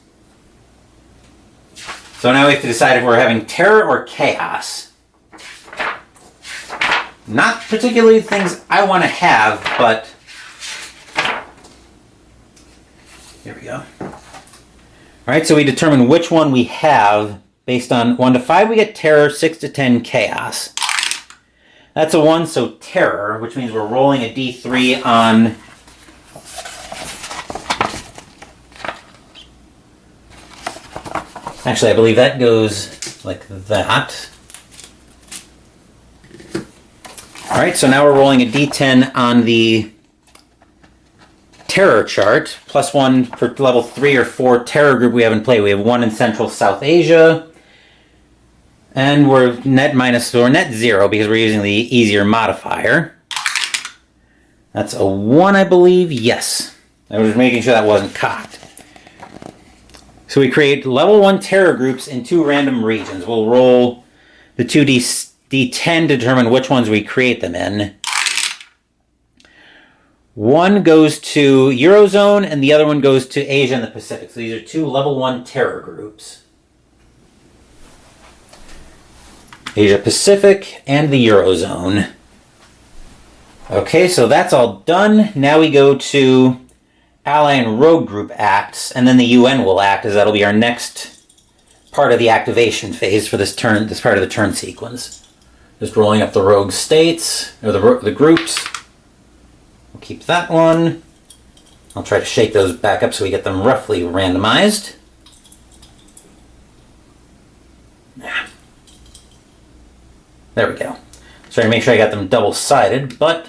So now we have to decide if we're having Terror or Chaos. Not particularly things I want to have, but... Here we go. Alright, so we determine which one we have. Based on 1 to 5, we get Terror, 6 to 10, Chaos. That's a 1, so Terror, which means we're rolling a D3 on... Actually, I believe that goes like that. Alright, so now we're rolling a D10 on the Terror chart. +1 for level 3 or 4 Terror group we have in play. We have 1 in Central South Asia. And we're net 0 because we're using the easier modifier. That's a 1, I believe. Yes. I was making sure that wasn't cocked. So we create level 1 Terror groups in 2 random regions. We'll roll the 2d10 to determine which ones we create them in. 1 goes to Eurozone, and the other one goes to Asia and the Pacific. So these are 2 level 1 Terror groups. Asia Pacific and the Eurozone. Okay, so that's all done. Now we go to Ally and Rogue Group acts, and then the UN will act, as that'll be our next part of the activation phase for this turn, this part of the turn sequence. Just rolling up the rogue states, or the groups. We'll keep that one. I'll try to shake those back up so we get them roughly randomized. There we go. Trying to make sure I got them double-sided, but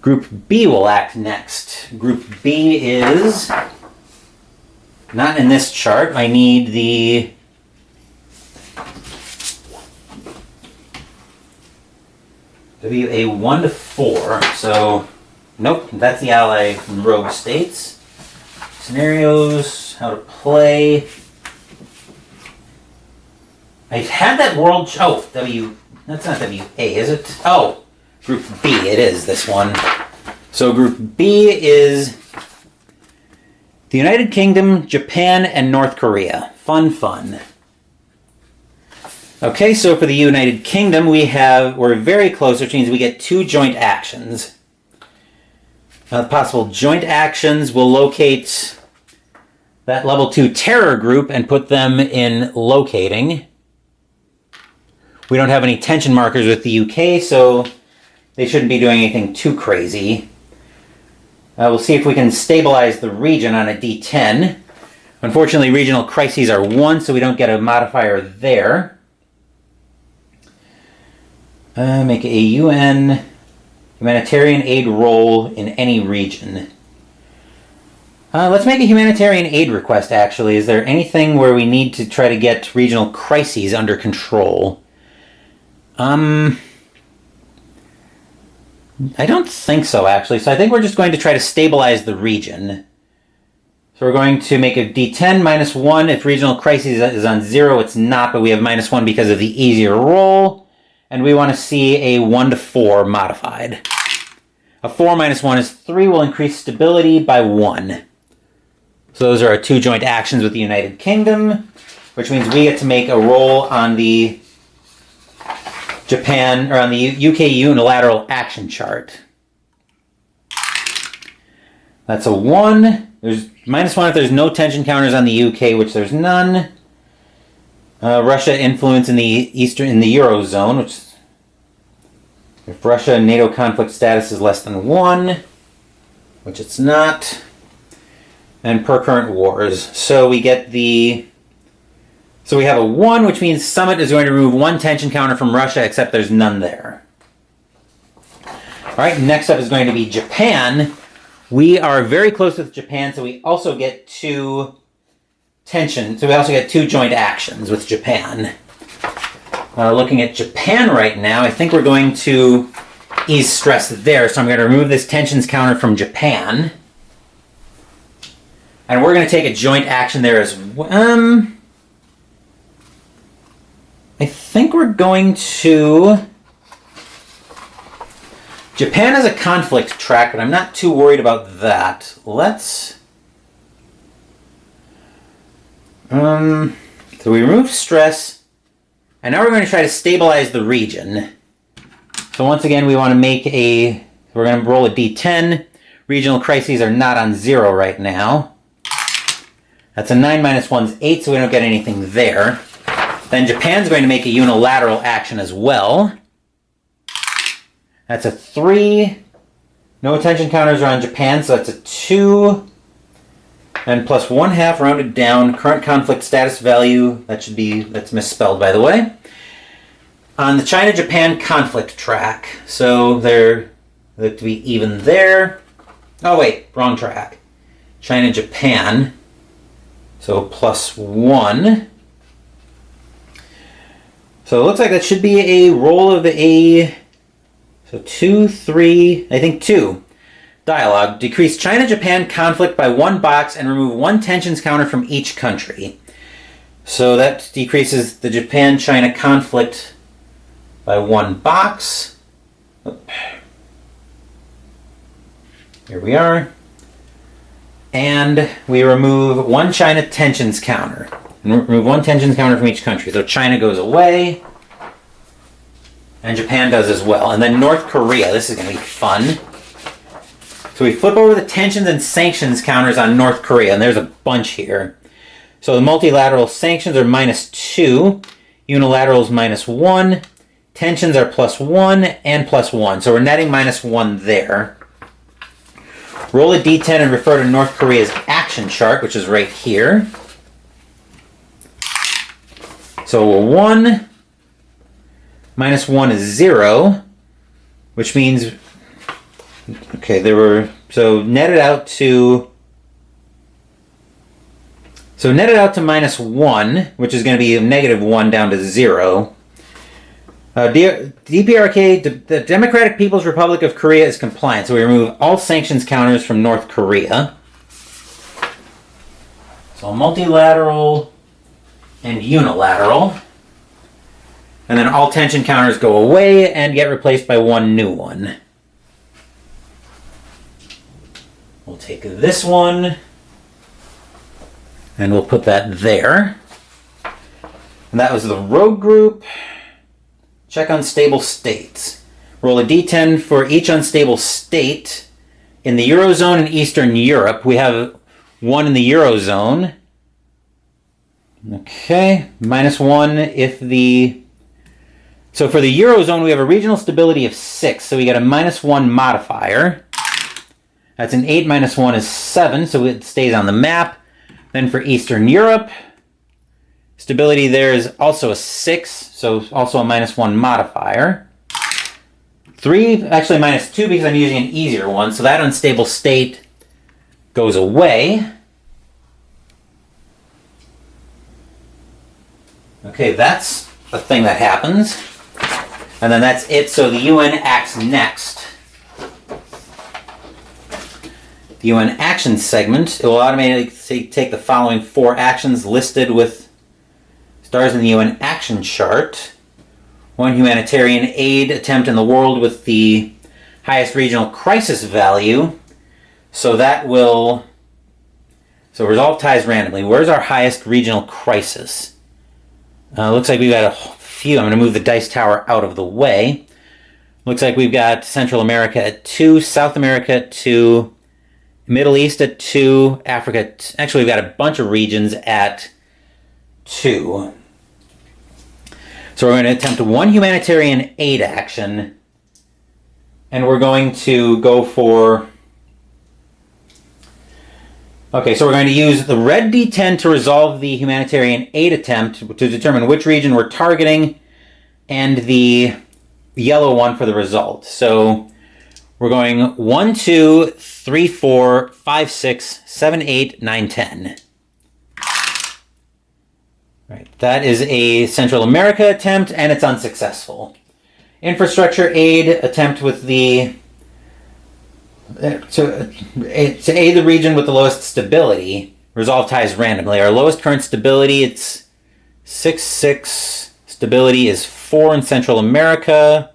Group B will act next. Group B is not in this chart. I need the WA 1 to 4. So, nope, that's the Ally and Rogue States. Scenarios, how to play. I had that world... That's not WA, is it? Oh, Group B, it is, this one. So Group B is the United Kingdom, Japan, and North Korea. Fun, fun. Okay, so for the United Kingdom, we're very close, which means we get 2 joint actions. Possible joint actions will locate that level 2 terror group and put them in locating. We don't have any tension markers with the UK, so they shouldn't be doing anything too crazy. We'll see if we can stabilize the region on a D10. Unfortunately, regional crises are 1, so we don't get a modifier there. Make a UN humanitarian aid roll in any region. Let's make a humanitarian aid request, actually. Is there anything where we need to try to get regional crises under control? I don't think so, actually. So I think we're just going to try to stabilize the region. So we're going to make a D10 -1. If regional crisis is on 0, it's not, but we have -1 because of the easier roll. And we want to see a 1 to 4 modified. A 4 -1 is 3, will increase stability by 1. So those are our 2 joint actions with the United Kingdom, which means we get to make a roll on the Japan, or on the UK unilateral action chart. That's a 1. There's -1 if there's no tension counters on the UK, which there's none. Russia influence in the Eurozone, which if Russia and NATO conflict status is less than 1, which it's not, and per current wars. So we get so we have a 1, which means Summit is going to remove 1 tension counter from Russia, except there's none there. All right, next up is going to be Japan. We are very close with Japan, so we also get 2 tension. So we also get 2 joint actions with Japan. Looking at Japan right now, I think we're going to ease stress there. So I'm going to remove this tensions counter from Japan. And we're going to take a joint action there as well. I think we're going to... Japan has a conflict track, but I'm not too worried about that. Let's... So we remove stress, and now we're going to try to stabilize the region. So once again, we want to make we're going to roll a D10. Regional crises are not on 0 right now. That's a 9 -1 is 8, so we don't get anything there. Then Japan's going to make a unilateral action as well. That's a 3. No tension counters are on Japan, so that's a 2. And plus 1/2 rounded down. Current conflict status value, that's misspelled, by the way. On the China-Japan conflict track. So they're to be even there. Oh wait, wrong track. China-Japan. So plus 1. So it looks like that should be a roll of so 2, 3, I think 2. Dialogue. Decrease China-Japan conflict by 1 box and remove 1 tensions counter from each country. So that decreases the Japan-China conflict by 1 box. Here we are. And we remove 1 China tensions counter. And remove 1 tensions counter from each country. So China goes away. And Japan does as well. And then North Korea. This is going to be fun. So we flip over the tensions and sanctions counters on North Korea. And there's a bunch here. So the multilateral sanctions are -2. Unilaterals -1. Tensions are +1 and +1. So we're netting -1 there. Roll a D10 and refer to North Korea's action chart, which is right here. So a 1 -1 is 0, which means, okay, so netted out to -1, which is going to be a -1 down to 0. DPRK, the Democratic People's Republic of Korea, is compliant, so we remove all sanctions counters from North Korea. So multilateral and unilateral. And then all tension counters go away and get replaced by 1 new one. take this one, and we'll put that there. And that was the rogue group. Check unstable states. Roll a d10 for each unstable state. In the Eurozone and Eastern Europe, we have 1 in the Eurozone. Okay, -1 if the... So for the Eurozone, we have a regional stability of 6, so we get a -1 modifier. That's an 8 minus 1 is 7, so it stays on the map. Then for Eastern Europe, stability there is also a 6, so also a -1 modifier. 3, actually -2 because I'm using an easier one, so that unstable state goes away. Okay, that's a thing that happens. And then that's it, so the UN acts next. The UN action segment, it will automatically take the following 4 actions listed with stars in the UN action chart. 1 humanitarian aid attempt in the world with the highest regional crisis value. So that will... So resolve ties randomly. Where's our highest regional crisis? Looks like we've got a few. I'm going to move the dice tower out of the way. Looks like we've got Central America at 2, South America at 2, Middle East at 2, Africa at... Actually, we've got a bunch of regions at 2. So we're going to attempt 1 humanitarian aid action. And we're going to go for... Okay, so we're going to use the red d10 to resolve the humanitarian aid attempt to determine which region we're targeting, and the yellow one for the result. So we're going 1, 2, 3, 4, 5, 6, 7, 8, 9, 10. Right, that is a Central America attempt, and it's unsuccessful. Infrastructure aid attempt with the... To aid the region with the lowest stability, resolve ties randomly. Our lowest current stability, it's 6, 6. Stability is 4 in Central America,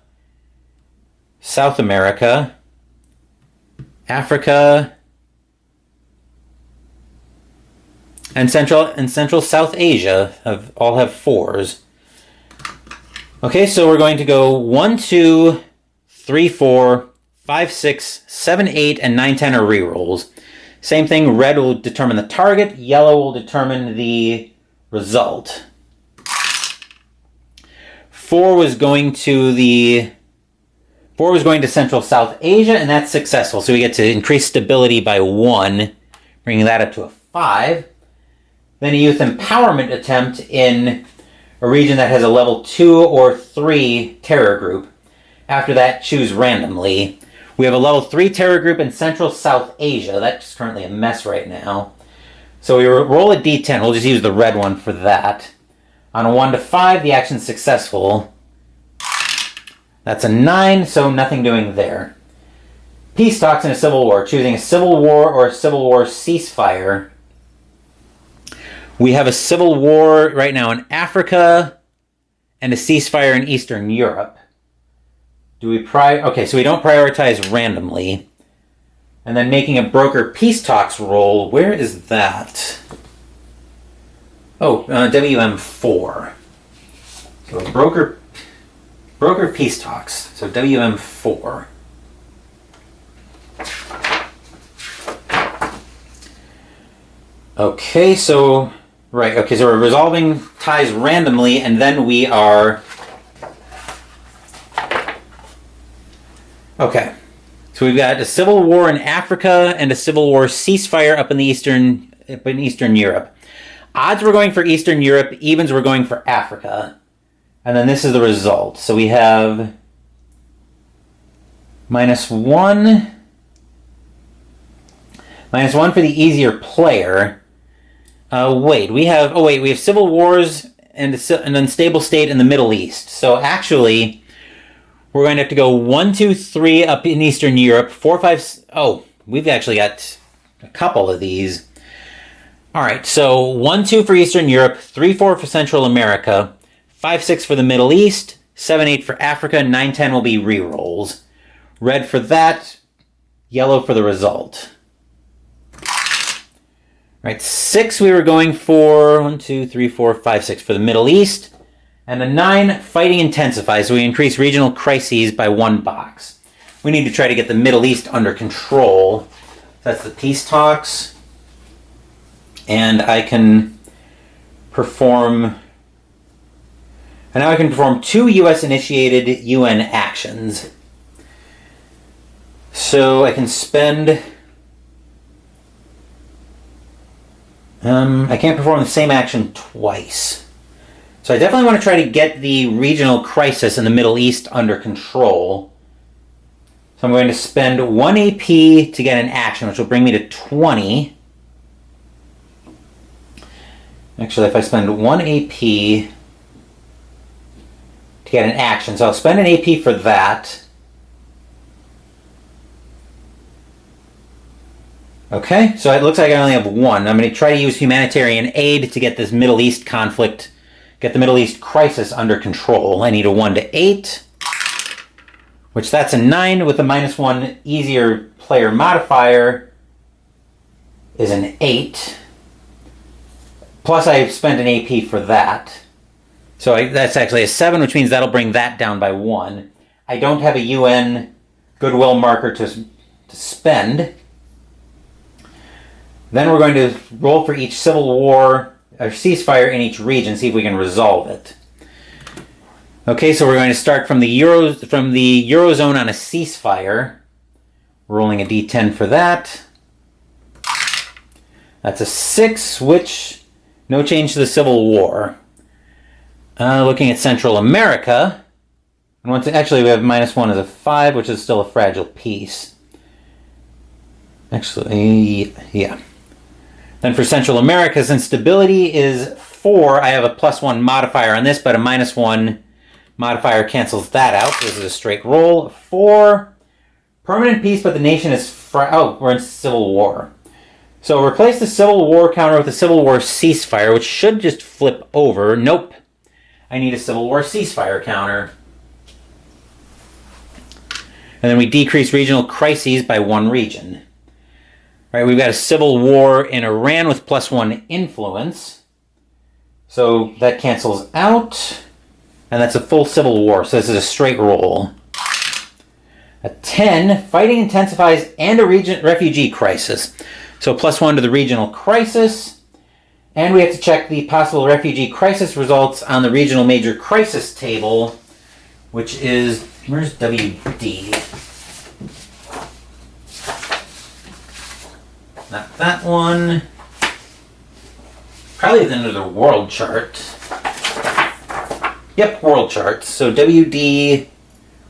South America, Africa, and Central South Asia all have 4s. Okay, so we're going to go 1, 2, 3, 4, 5, 6, 7, 8, and 9, 10 are rerolls. Same thing, red will determine the target, yellow will determine the result. 4 was going to Central South Asia, and that's successful. So we get to increase stability by 1, bringing that up to a 5. Then a youth empowerment attempt in a region that has a level 2 or 3 terror group. After that, choose randomly. We have a level 3 terror group in Central South Asia. That's currently a mess right now. So we roll a d10. We'll just use the red one for that. On a 1 to 5, the action's successful. That's a 9, so nothing doing there. Peace talks in a civil war. Choosing a civil war or a civil war ceasefire. We have a civil war right now in Africa and a ceasefire in Eastern Europe. Okay, so we don't prioritize randomly. And then making a broker peace talks roll. Where is that? Oh, WM4. So broker peace talks. So WM4. Okay, so we're resolving ties randomly, and then we are... Okay, so we've got a civil war in Africa and a civil war ceasefire up in Eastern Europe. Odds we're going for Eastern Europe, evens we're going for Africa. And then this is the result. So we have -1. -1 for the easier player. We have civil wars and an unstable state in the Middle East. So actually, we're going to have to go 1, 2, 3 up in Eastern Europe, 4, 5... Oh, we've actually got a couple of these. All right, so 1, 2 for Eastern Europe, 3, 4 for Central America, 5, 6 for the Middle East, 7, 8 for Africa, 9, 10 will be rerolls. Red for that, yellow for the result. Right, 6 we were going for, 1, 2, 3, 4, 5, 6 for the Middle East. And a 9, fighting intensifies, so we increase regional crises by 1 box. We need to try to get the Middle East under control. That's the peace talks. And I can perform... And now I can perform 2 US-initiated UN actions. So I can spend... I can't perform the same action twice. So I definitely want to try to get the regional crisis in the Middle East under control. So I'm going to spend 1 AP to get an action, which will bring me to 20. Actually, if I spend 1 AP to get an action, so I'll spend an AP for that. Okay, so it looks like I only have 1. I'm going to try to use humanitarian aid to get this Middle East conflict, get the Middle East crisis under control. I need a 1 to 8, which that's a 9 with a -1 easier player modifier is an 8. Plus I've spent an AP for that. So that's actually a 7, which means that'll bring that down by 1. I don't have a UN goodwill marker to spend. Then we're going to roll for each civil war or ceasefire in each region, see if we can resolve it. Okay, so we're going to start from the Eurozone on a ceasefire. Rolling a d10 for that. That's a 6, which no change to the Civil War. Looking at Central America, and actually we have -1 as a 5, which is still a fragile peace. Actually, yeah. Then for Central America, since stability is 4, I have a +1 modifier on this, but a -1 modifier cancels that out. This is a straight roll. 4, permanent peace, but the nation is... we're in Civil War. So replace the Civil War counter with a Civil War ceasefire, which should just flip over. Nope. I need a Civil War ceasefire counter. And then we decrease regional crises by 1 region. All right, we've got a civil war in Iran with +1 influence. So that cancels out. And that's a full civil war, so this is a straight roll. A 10, fighting intensifies and a refugee crisis. So +1 to the regional crisis. And we have to check the possible refugee crisis results on the regional major crisis table, which is, where's WD? Not that one. Probably under the world chart. Yep, world charts. So WD,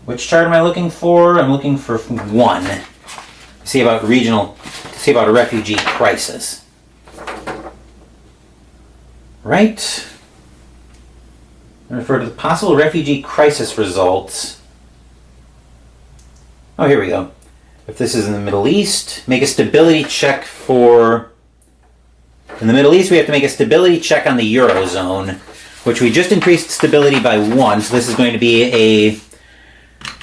which chart am I looking for? I'm looking for 1. To see about a refugee crisis. Right. I refer to the possible refugee crisis results. Oh, here we go. If this is in the Middle East, make a stability check for... In the Middle East, we have to make a stability check on the Eurozone, which we just increased stability by 1, so this is going to be a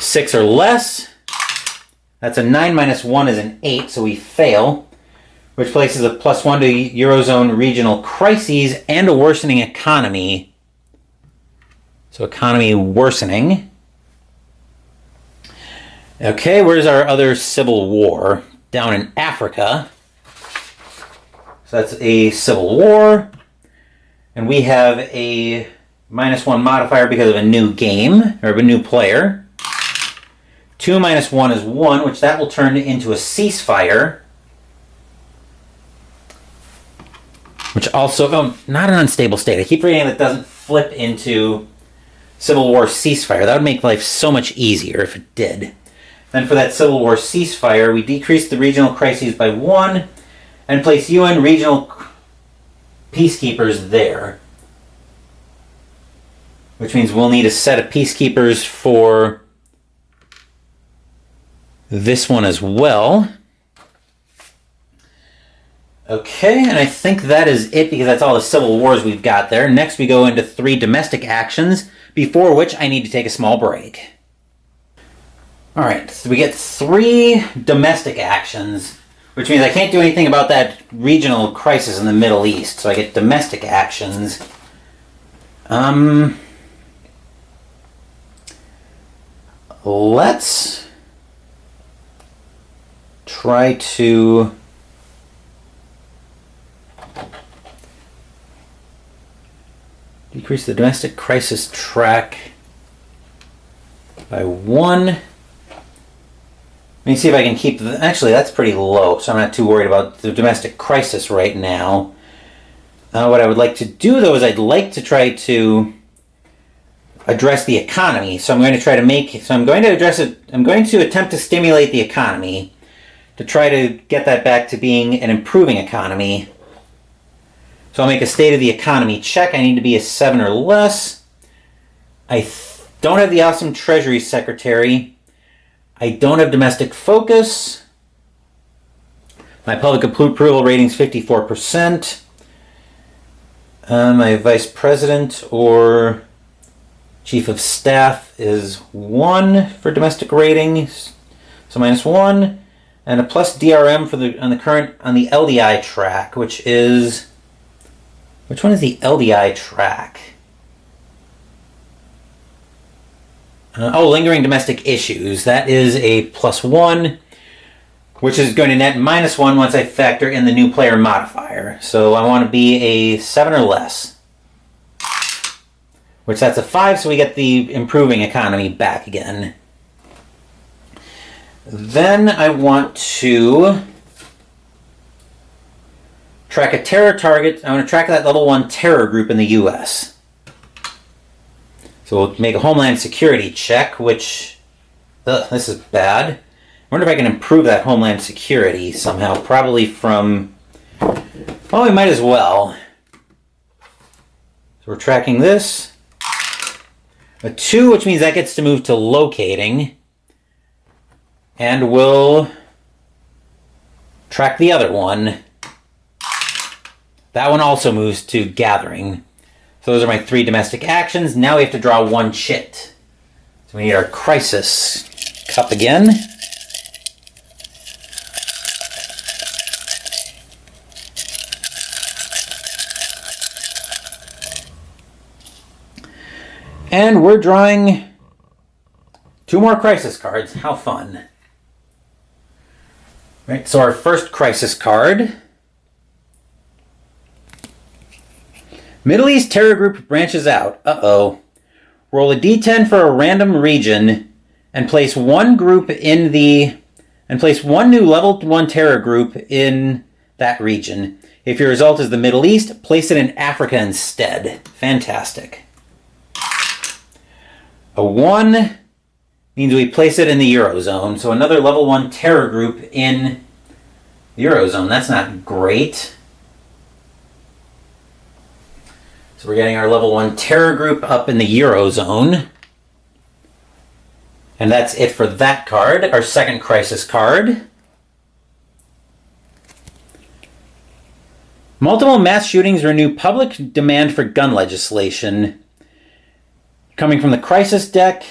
6 or less. That's a 9 minus 1 is an 8, so we fail, which places a +1 to Eurozone regional crises and a worsening economy. So economy worsening. Okay, where's our other civil war? Down in Africa. So that's a civil war. And we have a -1 modifier because of a new game, or a new player. 2 minus 1 is 1, which that will turn into a ceasefire. Which also, not an unstable state. I keep forgetting that doesn't flip into Civil War ceasefire. That would make life so much easier if it did. Then for that Civil War ceasefire, we decrease the regional crises by 1 and place UN regional peacekeepers there. Which means we'll need a set of peacekeepers for this one as well. Okay, and I think that is it because that's all the civil wars we've got there. Next we go into 3 domestic actions, before which I need to take a small break. Alright, so we get 3 domestic actions. which means I can't do anything about that regional crisis in the Middle East. So I get domestic actions. Let's try to decrease the domestic crisis track by 1. Let me see if I can keep actually, that's pretty low, so I'm not too worried about the domestic crisis right now. What I would like to do, though, is I'd like to try to address the economy. So I'm going to try to I'm going to address it. I'm going to attempt to stimulate the economy to try to get that back to being an improving economy. So I'll make a state of the economy check. I need to be a 7 or less. I don't have the awesome Treasury Secretary. I don't have domestic focus. My public approval rating is 54%. My vice president or chief of staff is 1 for domestic rating, so -1, and a plus DRM for on the LDI track, which one is the LDI track? Lingering domestic issues. That is a +1, which is going to net -1 once I factor in the new player modifier. So I want to be a 7 or less. Which that's a 5, so we get the improving economy back again. Then I want to track a terror target. I want to track that level 1 terror group in the U.S. So we'll make a Homeland Security check, which... this is bad. I wonder if I can improve that Homeland Security somehow. Probably from... well, we might as well. So we're tracking this. A 2, which means that gets to move to locating. And we'll track the other one. That one also moves to gathering. So those are my 3 domestic actions. Now we have to draw 1 chit. So we need our crisis cup again. And we're drawing 2 more crisis cards. How fun. Right, so our first crisis card. Middle East terror group branches out. Uh-oh. Roll a d10 for a random region and place 1 group place 1 new level 1 terror group in that region. If your result is the Middle East, place it in Africa instead. Fantastic. A 1 means we place it in the Eurozone. So another level 1 terror group in the Eurozone. That's not great. So we're getting our level 1 terror group up in the Eurozone. And that's it for that card. Our second crisis card. Multiple mass shootings renew public demand for gun legislation. Coming from the crisis deck,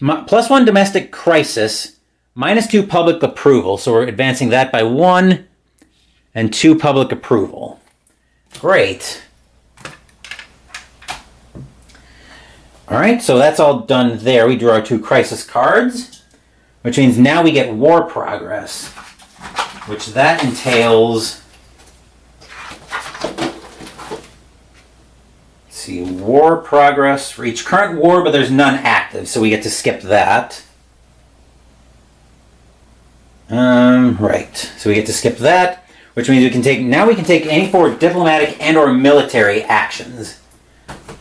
+1 domestic crisis, -2 public approval. So we're advancing that by 1 and 2 public approval. Great. All right, so that's all done there. We drew our 2 crisis cards, which means now we get war progress, which that entails... war progress for each current war, but there's none active, so we get to skip that. Right, so we get to skip that, which means we can take any 4 diplomatic and or military actions.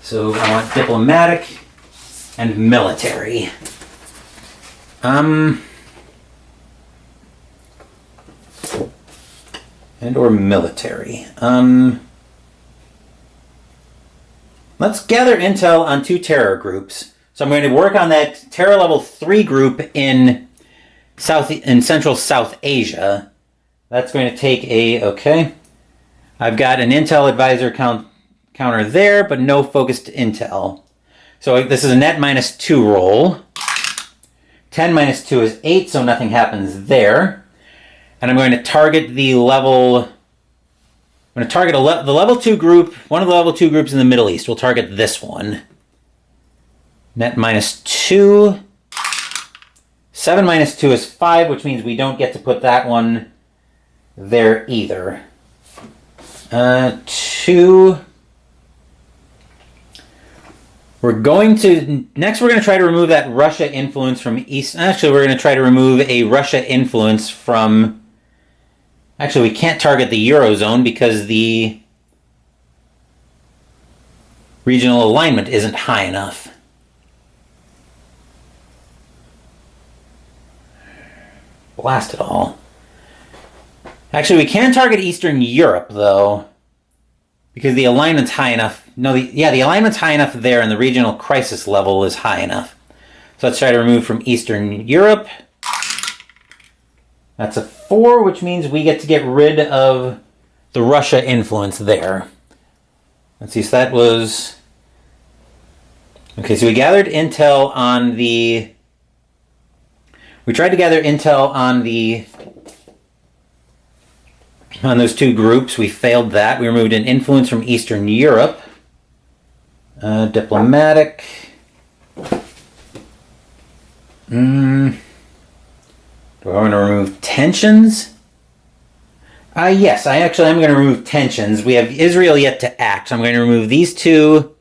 So I want diplomatic and military. And or military. Let's gather intel on 2 terror groups. So I'm going to work on that terror level 3 group in Central South Asia. That's going to take okay. I've got an intel advisor counter there, but no focused intel. So this is a net -2 roll. 10 minus 2 is 8, so nothing happens there. And I'm going to target the level... I'm going to target the level 2 group, one of the level 2 groups in the Middle East. We'll target this one. Net -2. 7 minus 2 is 5, which means we don't get to put that one there either. 2. We're going to try to remove that Russia influence from East. Actually, we're going to try to remove a Russia influence from... Actually, we can't target the Eurozone because the regional alignment isn't high enough. Blast it all. Actually, we can target Eastern Europe, though, because the alignment's high enough. No, the alignment's high enough there, and the regional crisis level is high enough. So let's try to remove from Eastern Europe. That's a 4, which means we get to get rid of the Russia influence there. Let's see, so that was... Okay, so we gathered intel on the... We tried to gather intel on those 2 groups. We failed that. We removed an influence from Eastern Europe. Diplomatic. Do I want to remove tensions? Yes, I actually am going to remove tensions. We have Israel yet to act, so I'm going to remove these 2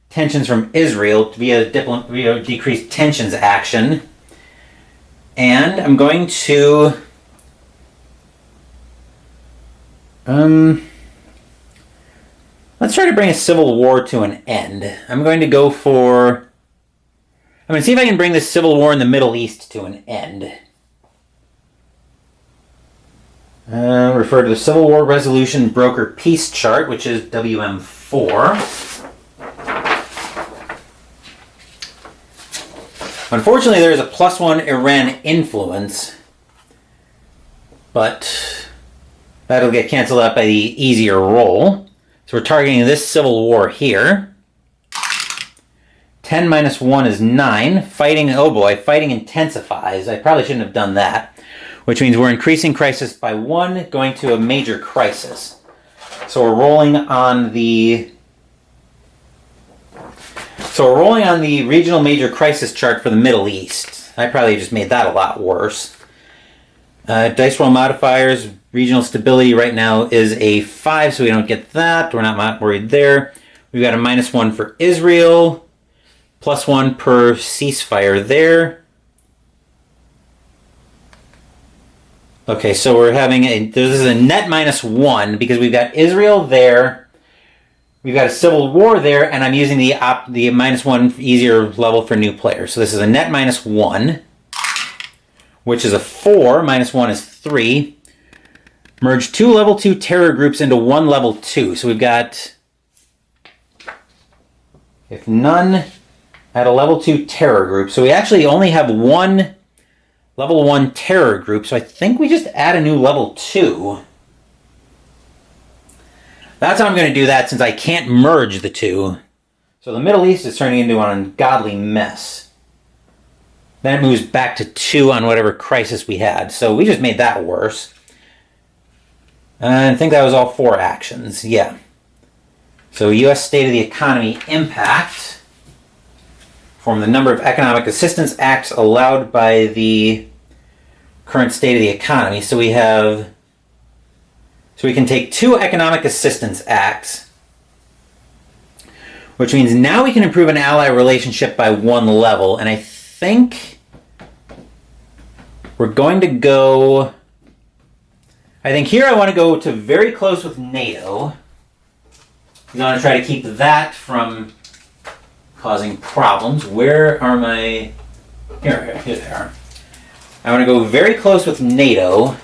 tensions from Israel via decreased tensions action. And I'm going to... let's try to bring a civil war to an end. I'm going to go for... I'm going to see if I can bring this civil war in the Middle East to an end. Refer to the Civil War Resolution Broker Peace Chart, which is WM4. Unfortunately, there is a +1 Iran influence, but that'll get canceled out by the easier roll. So we're targeting this civil war here. 10 minus 1 is 9. Fighting, oh boy, fighting intensifies. I probably shouldn't have done that, which means we're increasing crisis by 1, going to a major crisis. So we're rolling on the... So we're rolling on the regional major crisis chart for the Middle East. I probably just made that a lot worse. Dice roll modifiers, regional stability right now is a 5, so we don't get that. We're not worried there. We've got a -1 for Israel, +1 per ceasefire there. Okay, so we're having this is a net -1 because we've got Israel there. We've got a civil war there, and I'm using the -1 easier level for new players. So this is a net -1, which is a 4. -1 is 3. Merge 2 level 2 terror groups into 1 level 2. So we've got, if none, at a level 2 terror group. So we actually only have 1 level 1 terror group. So I think we just add a new level 2. That's how I'm going to do that, since I can't merge the 2. So the Middle East is turning into an ungodly mess. Then it moves back to 2 on whatever crisis we had. So we just made that worse. And I think that was all 4 actions. Yeah. So U.S. State of the Economy impact. Form the number of economic assistance acts allowed by the current state of the economy. So we have... So we can take 2 economic assistance acts, which means now we can improve an ally relationship by 1 level. And I think we're going to go... I think here I want to go to very close with NATO. I'm going to try to keep that from causing problems. Where are my... Here they are. I want to go very close with NATO.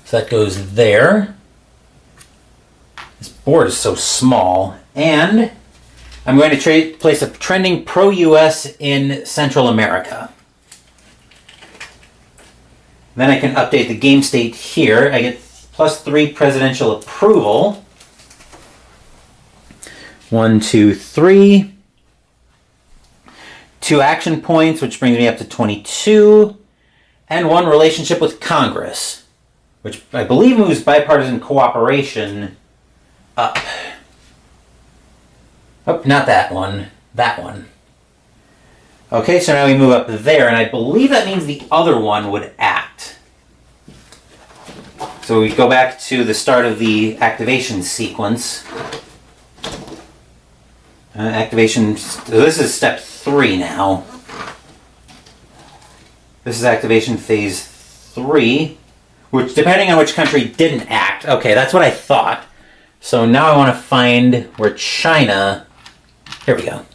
So that goes there. This board is so small. And I'm going to place a trending pro-US in Central America. Then I can update the game state here. I get +3 presidential approval. 1, 2, 3. 2 action points, which brings me up to 22. And 1 relationship with Congress, which I believe moves bipartisan cooperation up. Oh, not that one. That one. Okay, so now we move up there, and I believe that means the other one would act. So we go back to the start of the activation sequence. Activation, so this is step 3 now. This is activation phase 3, which depending on which country didn't act. Okay, that's what I thought. So now I want to find where China, here we go.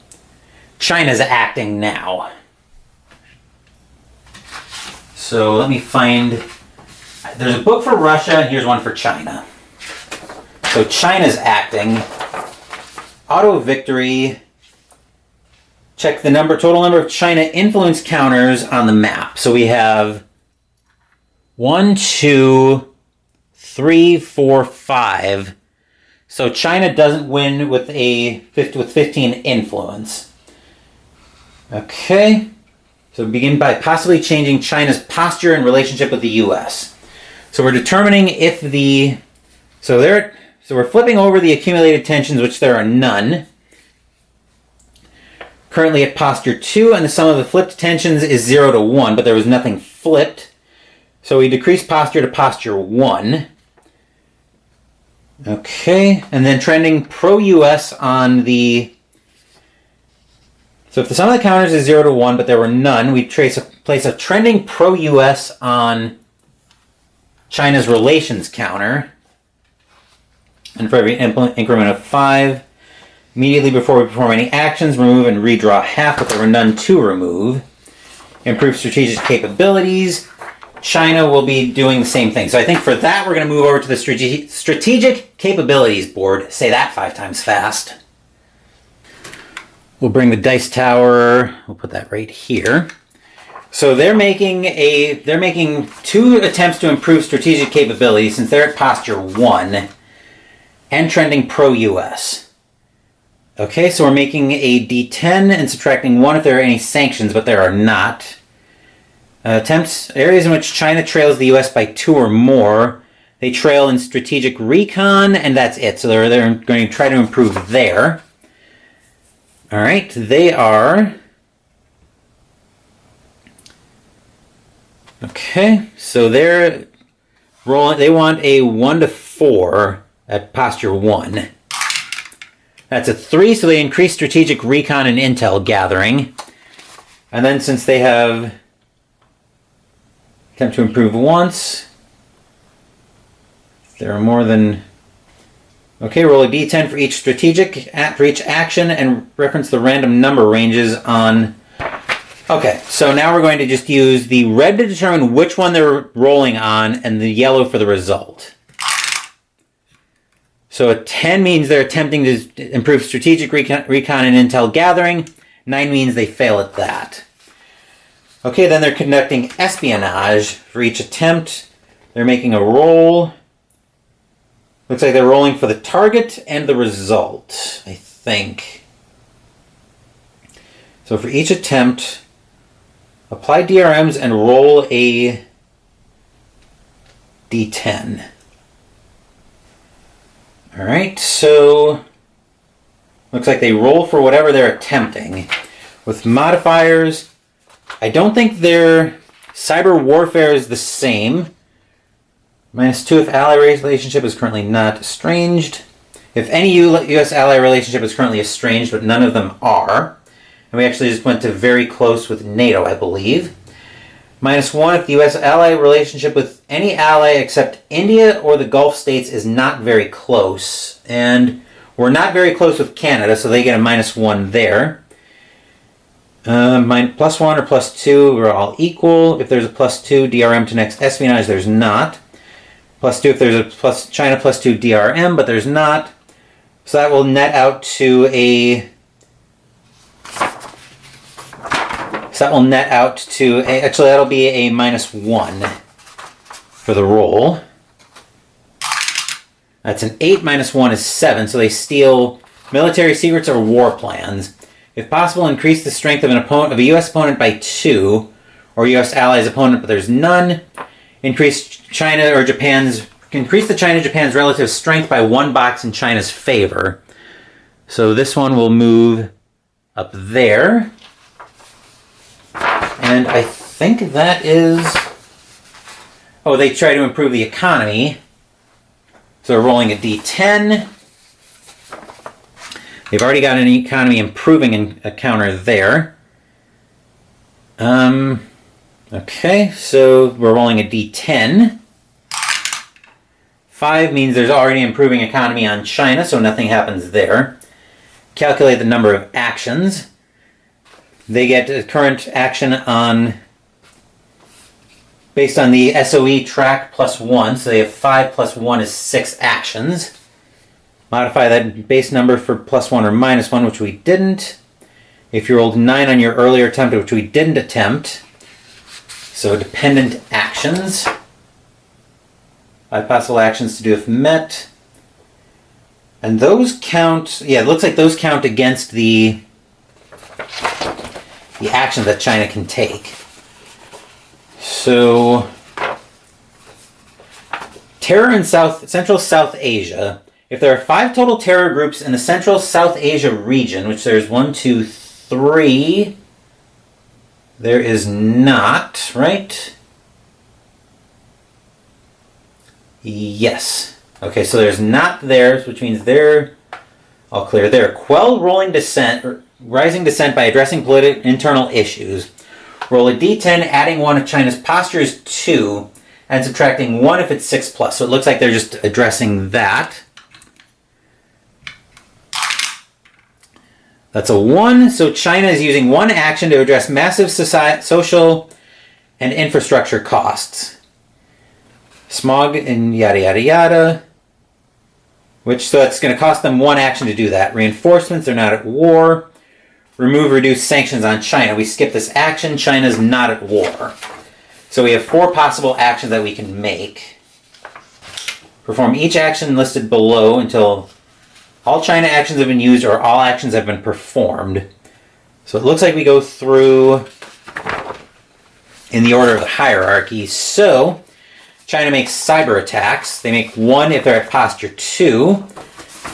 China's acting now. So let me find, there's a book for Russia and here's one for China. So China's acting. Auto victory. Check the total number of China influence counters on the map. So we have 1, 2, 3, 4, 5. So China doesn't win with 15 influence. Okay. So begin by possibly changing China's posture in relationship with the U.S. So we're determining if so we're flipping over the accumulated tensions, which there are none. Currently at posture 2, and the sum of the flipped tensions is 0 to 1, but there was nothing flipped. So we decrease posture to posture 1. Okay, and then trending pro-US on the... So if the sum of the counters is 0 to 1, but there were none, we place a trending pro-US on China's relations counter. And for every increment of 5, immediately before we perform any actions, remove and redraw half, but there were none to remove. Improve strategic capabilities. China will be doing the same thing. So I think for that, we're going to move over to the strategic capabilities board. Say that 5 times fast. We'll bring the dice tower. We'll put that right here. So they're making 2 attempts to improve strategic capabilities since they're at posture 1 and trending pro-US. Okay, so we're making a D10 and subtracting 1 if there are any sanctions, but there are not. Attempts, areas in which China trails the US by 2 or more. They trail in strategic recon, and that's it. So they're going to try to improve there. All right, they are... Okay, so they're rolling. They want a 1 to 4 at posture 1. That's a 3, so they increase strategic recon and intel gathering. And then since they have attempt to improve once, there are more than... Okay, roll a d10 for each action and reference the random number ranges on... Okay, so now we're going to just use the red to determine which one they're rolling on and the yellow for the result. So a 10 means they're attempting to improve strategic recon and intel gathering. 9 means they fail at that. Okay, then they're conducting espionage for each attempt. They're making a roll. Looks like they're rolling for the target and the result, I think. So for each attempt, apply DRMs and roll a D10. All right, so looks like they roll for whatever they're attempting. With modifiers, I don't think their cyber warfare is the same. -2 if ally relationship is currently not estranged. If any U.S. ally relationship is currently estranged, but none of them are. And we actually just went to very close with NATO, I believe. -1 if the U.S. ally relationship with any ally except India or the Gulf states is not very close. And we're not very close with Canada, so they get a -1 there. +1 or +2, we're all equal. If there's a +2 DRM to next espionage, there's not. +2 if there's a China +2 DRM, but there's not. So that will net out to a... actually that'll be a -1 for the roll. That's an 8 -1 is 7, so they steal Military secrets or war plans. If possible, increase the strength of a U.S. opponent by 2, or U.S. allies opponent, but there's none. Increase the China-Japan's relative strength by 1 box in China's favor. So this one will move up there. And I think that is... Oh, they try to improve the economy. So we're rolling a D10. They've already got an economy improving in a counter there. Okay, so we're rolling a D10. 5 means there's already improving economy on China, so nothing happens there. Calculate the number of actions. They get a current action on based on the SOE track plus 1, so they have 5 plus 1 is 6 actions. Modify that base number for plus 1 or minus 1, which we didn't. If you rolled 9 on your earlier attempt, which we didn't attempt. So dependent actions. 5 possible actions to do if met. And those count, yeah, it looks like those count against the actions that China can take. So, terror in Central South Asia. If there are 5 total terror groups in the Central South Asia region, which there's 1, 2, 3, there is not, right? Yes. Okay, so there's not theirs, which means they're all clear there. Quell rising dissent by addressing internal issues. Roll a d10, adding 1 if China's posture is 2, and subtracting 1 if it's 6 plus. So it looks like they're just addressing that. That's a 1, so China is using 1 action to address massive social and infrastructure costs. Smog and yada yada yada. So it's going to cost them 1 action to do that. Reinforcements, they're not at war. Reduce sanctions on China. We skip this action. China's not at war. So we have 4 possible actions that we can make. Perform each action listed below until all China actions have been used or all actions have been performed. So it looks like we go through in the order of the hierarchy. So China makes cyber attacks. They make 1 if they're at posture 2.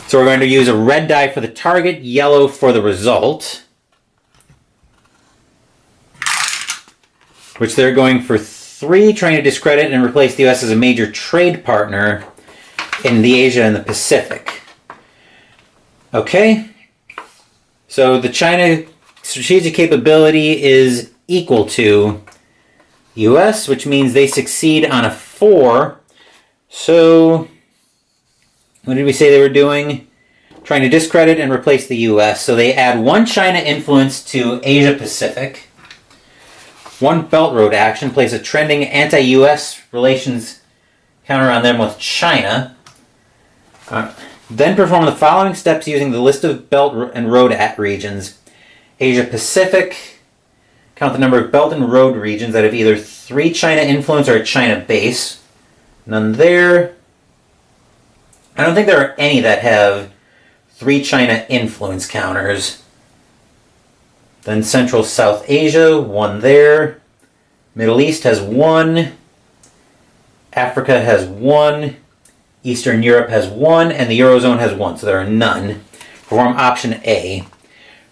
So we're going to use a red die for the target, yellow for the result. Which they're going for 3, trying to discredit and replace the U.S. as a major trade partner in the Asia and the Pacific. Okay, so the China strategic capability is equal to US, which means they succeed on a 4. So, what did we say they were doing? Trying to discredit and replace the US. So they add 1 China influence to Asia Pacific. 1 Belt Road action, place a trending anti-US relations counter on them with China. Then perform the following steps using the list of Belt and Road regions. Asia Pacific, count the number of Belt and Road regions that have either 3 China influence or a China base. None there. I don't think there are any that have 3 China influence counters. Then Central South Asia, 1 there. Middle East has 1. Africa has 1. Eastern Europe has 1, and the Eurozone has 1, so there are none. Perform option A.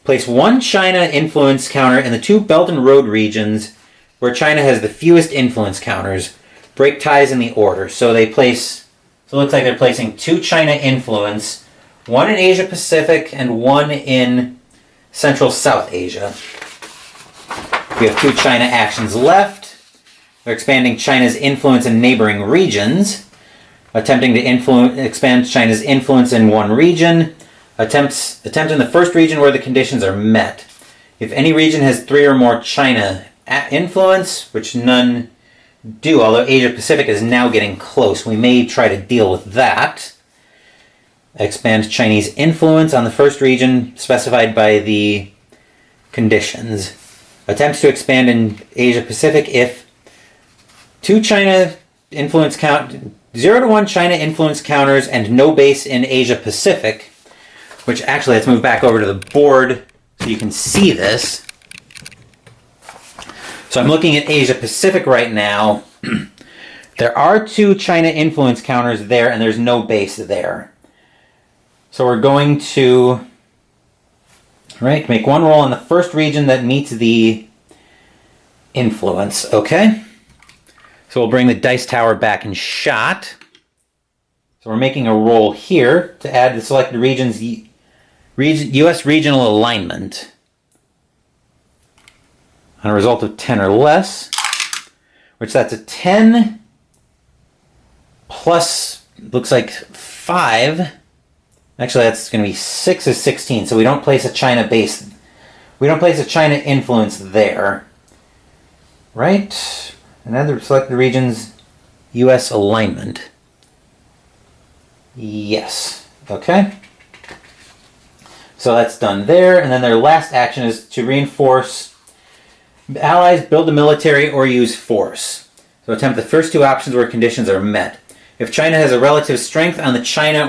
Place 1 China influence counter in the 2 Belt and Road regions where China has the fewest influence counters. Break ties in the order. So it looks like they're placing 2 China influence, 1 in Asia Pacific and 1 in Central South Asia. We have 2 China actions left. They're expanding China's influence in neighboring regions. Attempting to expand China's influence in 1 region. Attempt in the first region where the conditions are met. If any region has 3 or more China influence, which none do, although Asia Pacific is now getting close, we may try to deal with that. Expand Chinese influence on the first region specified by the conditions. Attempts to expand in Asia Pacific if 2 China influence 0 to 1 China influence counters and no base in Asia Pacific, which actually, let's move back over to the board so you can see this. So I'm looking at Asia Pacific right now. There are 2 China influence counters there, and there's no base there. So we're going to make one roll on the first region that meets the influence. Okay? So we'll bring the dice tower back in shot. So we're making a roll here to add the selected region's U.S. regional alignment. On a result of 10 or less, which that's a 10 plus, looks like 5. Actually, that's going to be 6 is 16, so we don't place a China base. We don't place a China influence there. Right? Another select the region's U.S. alignment. Yes. Okay. So that's done there, and then their last action is to reinforce allies, build a military, or use force. So attempt the first 2 options where conditions are met. If China has a relative strength on the China,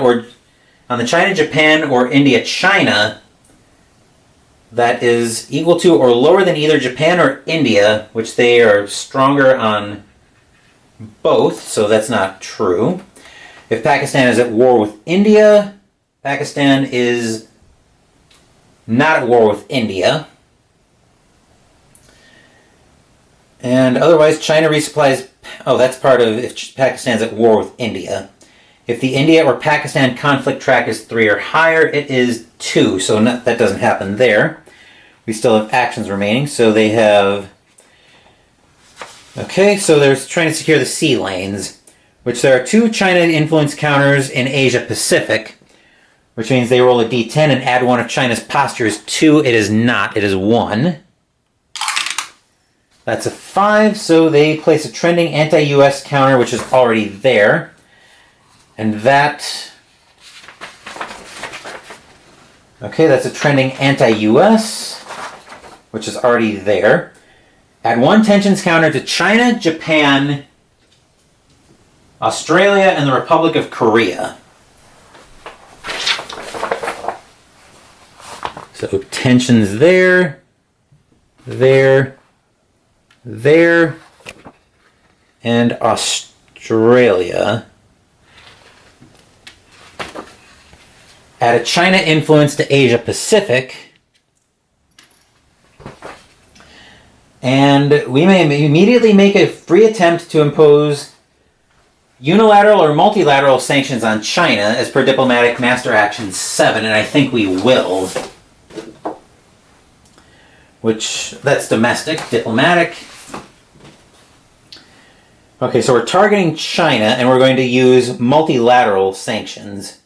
Japan, or India, China that is equal to or lower than either Japan or India, which they are stronger on both, so that's not true. If Pakistan is at war with India, Pakistan is not at war with India. And otherwise, China resupplies... Oh, that's part of if Pakistan's at war with India. If the India or Pakistan conflict track is 3 or higher, it is 2. So that doesn't happen there. We still have actions remaining. So they have... Okay, so they're trying to secure the sea lanes, which there are 2 China influence counters in Asia Pacific, which means they roll a d10 and add one of China's postures. 2, it is not. It is 1. That's a 5, so they place a trending anti-US counter, which is already there. And that... Okay, that's a trending anti-US, which is already there. Add 1 tensions counter to China, Japan, Australia, and the Republic of Korea. So tensions there, and Australia. Add a China influence to Asia Pacific. And we may immediately make a free attempt to impose unilateral or multilateral sanctions on China as per Diplomatic Master Action 7, and I think we will. Which, that's domestic, diplomatic. Okay, so we're targeting China, and we're going to use multilateral sanctions.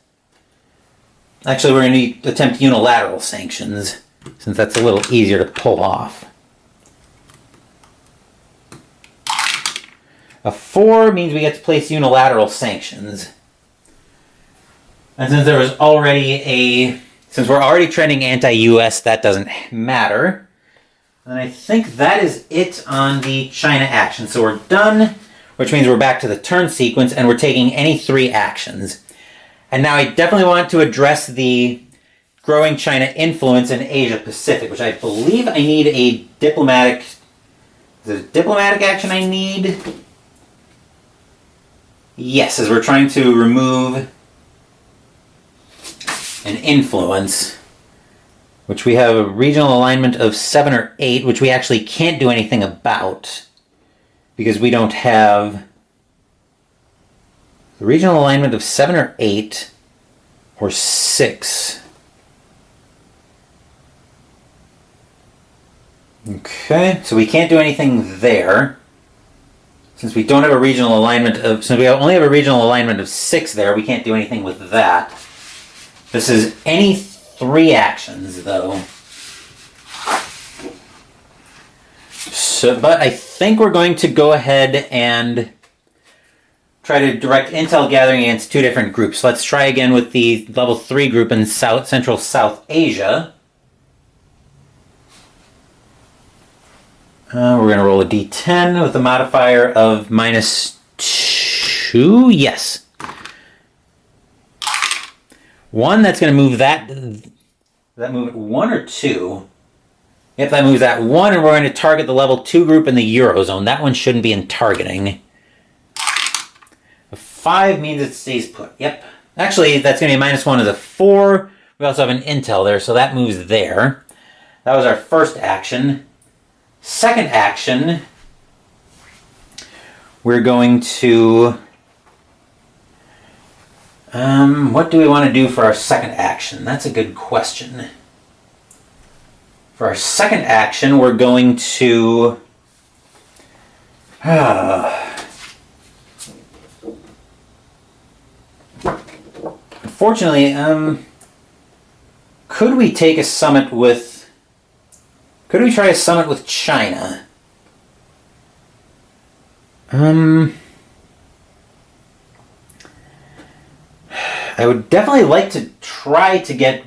Actually, we're going to attempt unilateral sanctions, since that's a little easier to pull off. A 4 means we get to place unilateral sanctions. And since there was already since we're already trending anti-US, that doesn't matter. And I think that is it on the China action. So we're done, which means we're back to the turn sequence, and we're taking any 3 actions. And now I definitely want to address the growing China influence in Asia Pacific, which I believe I need a diplomatic... Is it a diplomatic action I need? Yes, as we're trying to remove an influence, which we have a regional alignment of 7 or 8, which we actually can't do anything about because we don't have the regional alignment of 7 or 8 or 6. Okay, so we can't do anything there. Since we don't have a regional alignment of, since we only have a regional alignment of 6 there, we can't do anything with that. This is any 3 actions, though. So, but I think we're going to go ahead and try to direct intel gathering against 2 different groups. Let's try again with the level 3 group in Central South Asia. We're going to roll a d10 with a modifier of -2. Yes. 1, that's going to move that. Does that move it 1 or 2? Yep, that moves that 1, and we're going to target the level 2 group in the Eurozone. That one shouldn't be in targeting. A 5 means it stays put. Yep. Actually, that's going to be a -1 is a 4. We also have an intel there, so that moves there. That was our first action. Second action, we're going to... what do we want to do for our second action? That's a good question. For our second action, we're going to... Unfortunately, could we take a summit with... Could we try a summit with China? I would definitely like to try to get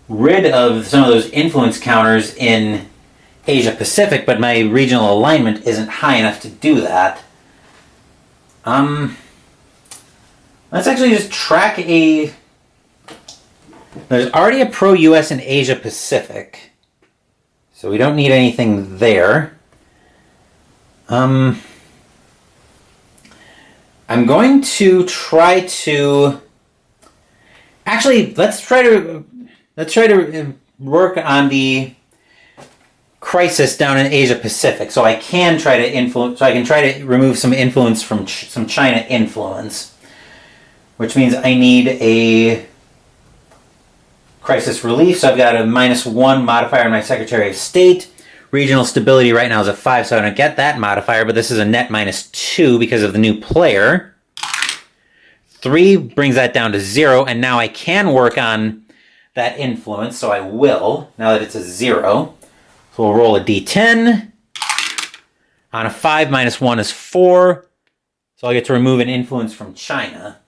rid of some of those influence counters in Asia Pacific, but my regional alignment isn't high enough to do that. Let's actually just track a... There's already a pro-US in Asia Pacific, so we don't need anything there. I'm going to try to... Actually, let's try to work on the crisis down in Asia Pacific, so I can try to influence. So I can try to remove some influence from some China influence, which means I need a crisis relief. So I've got a -1 modifier on my Secretary of State. Regional stability right now is a 5, so I don't get that modifier, but this is a net -2 because of the new player. 3 brings that down to 0, and now I can work on that influence, so I will, now that it's a 0. So we'll roll a d10. On a 5, -1 is 4, so I'll get to remove an influence from China.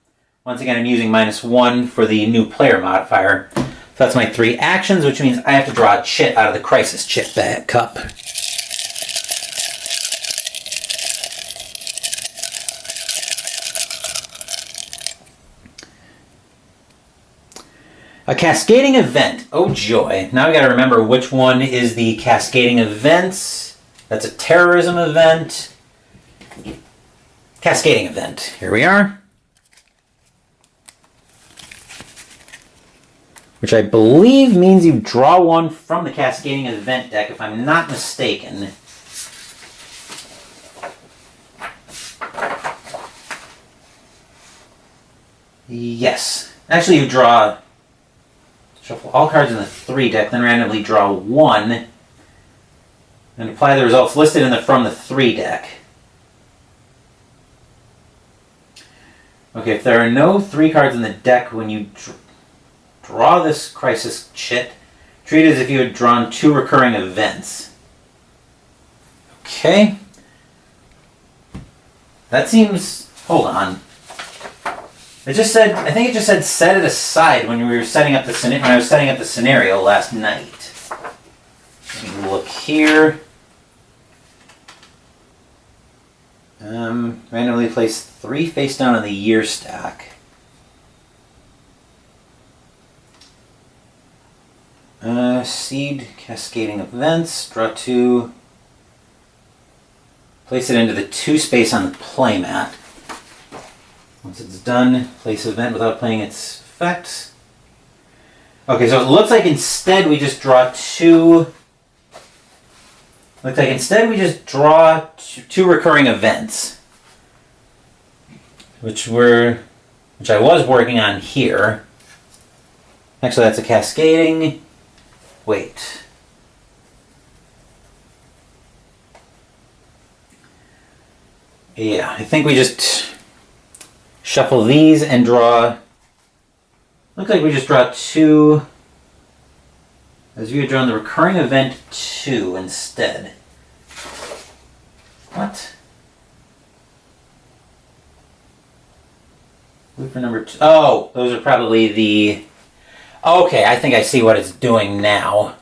Once again, I'm using -1 for the new player modifier. So that's my 3 actions, which means I have to draw a chit out of the crisis chit cup. A cascading event. Oh joy. Now we gotta remember which one is the cascading events. That's a terrorism event. Cascading event. Here we are. Which I believe means you draw one from the cascading event deck, if I'm not mistaken. Yes. Actually, you draw... Shuffle all cards in the 3 deck, then randomly draw 1, and apply the results listed in the from the 3 deck. Okay, if there are no 3 cards in the deck when you draw this crisis chit, treat it as if you had drawn 2 recurring events. Okay. That seems... Hold on. It just said, I think it just said set it aside when we were setting up the when I was setting up the scenario last night. Let me look here. Randomly place 3 face down on the year stack. Seed cascading events. Draw 2. Place it into the 2 space on the playmat. Once it's done, place event without playing its effects. Okay, so it looks like instead we just draw 2... Looks like instead we just draw 2 recurring events. Which I was working on here. Actually, that's a cascading... Wait. Yeah, I think we just... Shuffle these and draw... Looks like we just draw 2... As if you had drawn the recurring event 2 instead. What? Look for number 2. Oh, those are probably the... Okay, I think I see what it's doing now.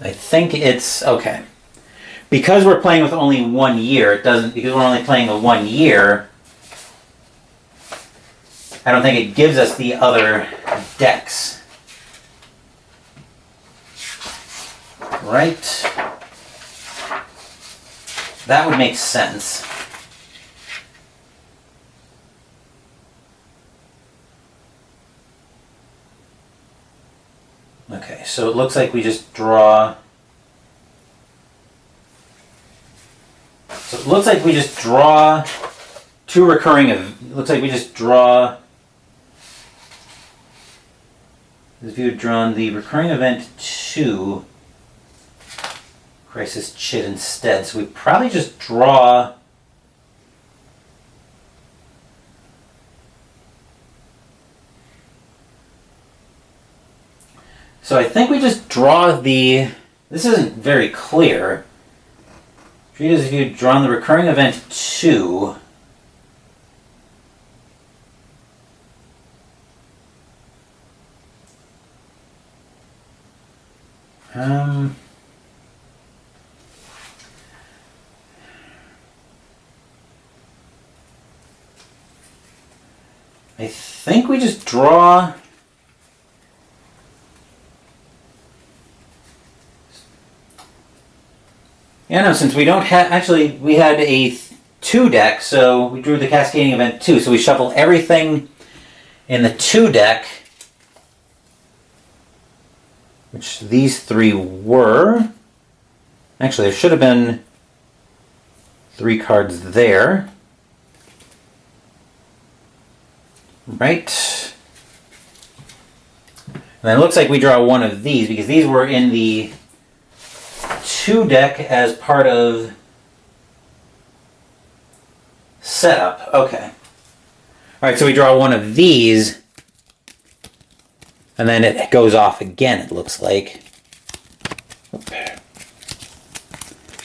I think it's... Okay. Because we're playing with only 1 year, it doesn't... Because we're only playing a 1 year... I don't think it gives us the other decks. Right? That would make sense. Okay, so it looks like we just draw... So it looks like we just draw two recurring... It looks like we just draw... If you had drawn the recurring event 2, Crisis Chit instead, so we probably just draw... So I think we just draw the... This isn't very clear. Treat as if you had drawn the recurring event 2. I think we just draw... Yeah, no, since we don't have... Actually, we had a 2 deck, so we drew the Cascading Event 2. So we shuffle everything in the 2 deck, which these 3 were. Actually, there should have been 3 cards there. Right. And then it looks like we draw one of these, because these were in the 2 deck as part of setup. Okay. Alright, so we draw one of these, and then it goes off again, it looks like.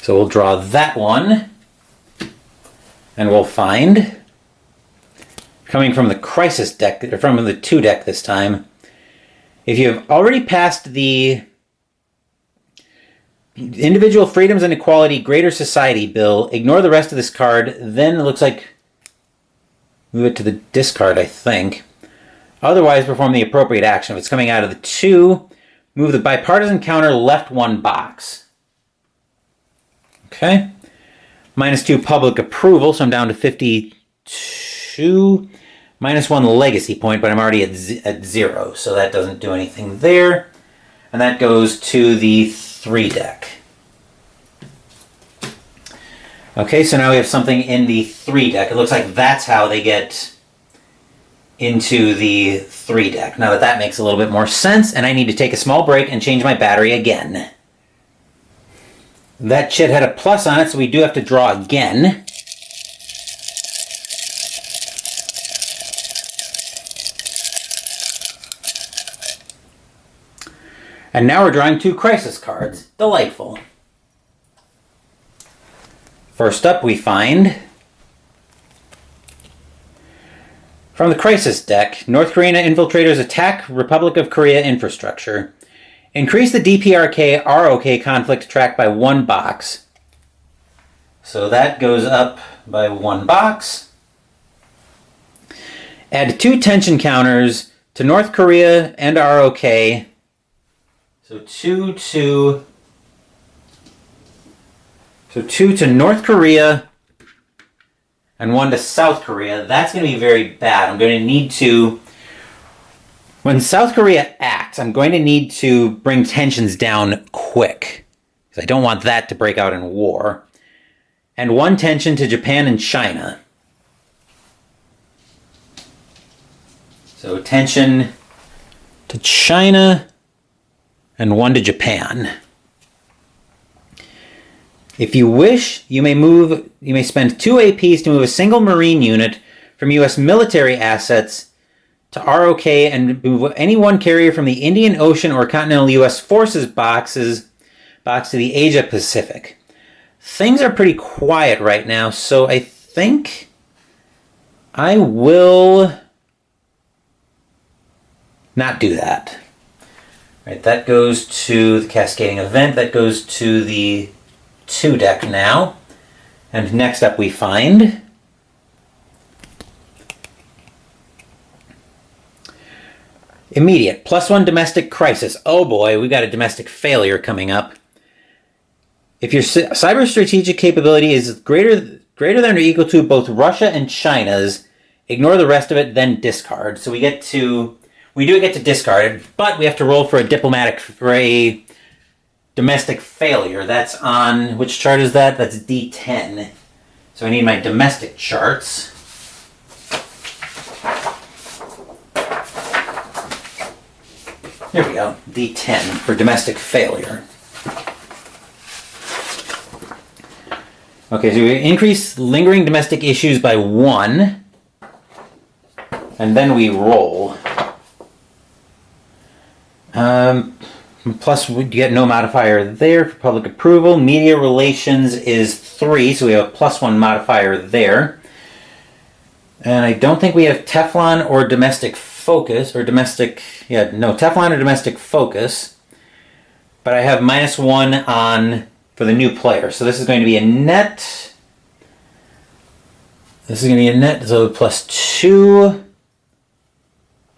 So we'll draw that one, and we'll find, coming from the Crisis deck, or from the 2 deck this time, if you have already passed the Individual Freedoms and Equality Greater Society bill, ignore the rest of this card, then it looks like move it to the discard, I think. Otherwise, perform the appropriate action. If it's coming out of the 2, move the bipartisan counter left 1 box. Okay. -2 public approval, so I'm down to 52. -1 legacy point, but I'm already at 0, so that doesn't do anything there. And that goes to the 3 deck. Okay, so now we have something in the 3 deck. It looks like that's how they get into the 3 deck. Now that makes a little bit more sense, and I need to take a small break and change my battery again. That chit had a plus on it, so we do have to draw again. And now we're drawing 2 crisis cards. Delightful. First up, we find, from the Crisis deck, North Korean infiltrators attack Republic of Korea infrastructure. Increase the DPRK ROK conflict track by 1 box. So that goes up by 1 box. Add 2 tension counters to North Korea and ROK. So 2 to North Korea and 1 to South Korea. That's going to be very bad. I'm going to need to... When South Korea acts, I'm going to need to bring tensions down quick, because I don't want that to break out in war. And 1 tension to Japan and China. So tension to China and 1 to Japan. If you wish, you may spend 2 APs to move a single Marine unit from U.S. military assets to ROK and move any 1 carrier from the Indian Ocean or Continental U.S. Forces box to the Asia Pacific. Things are pretty quiet right now, so I think I will not do that. Right, that goes to the Cascading Event. That goes to the 2 deck now. And next up we find Immediate, +1 domestic crisis. Oh boy, we got a domestic failure coming up. If your cyber strategic capability is greater than or equal to both Russia and China's, ignore the rest of it, then discard. So we do get to discard it, but we have to roll for a domestic failure. That's on, which chart is that? That's D10. So I need my domestic charts. There we go, D10 for domestic failure. Okay, so we increase lingering domestic issues by 1, and then we roll. Plus, we get no modifier there for public approval. Media relations is 3, so we have a +1 modifier there. And I don't think we have Teflon or domestic focus, or domestic, Teflon or domestic focus. But I have -1 on for the new player. So this is going to be a net. This is going to be a net, so +2,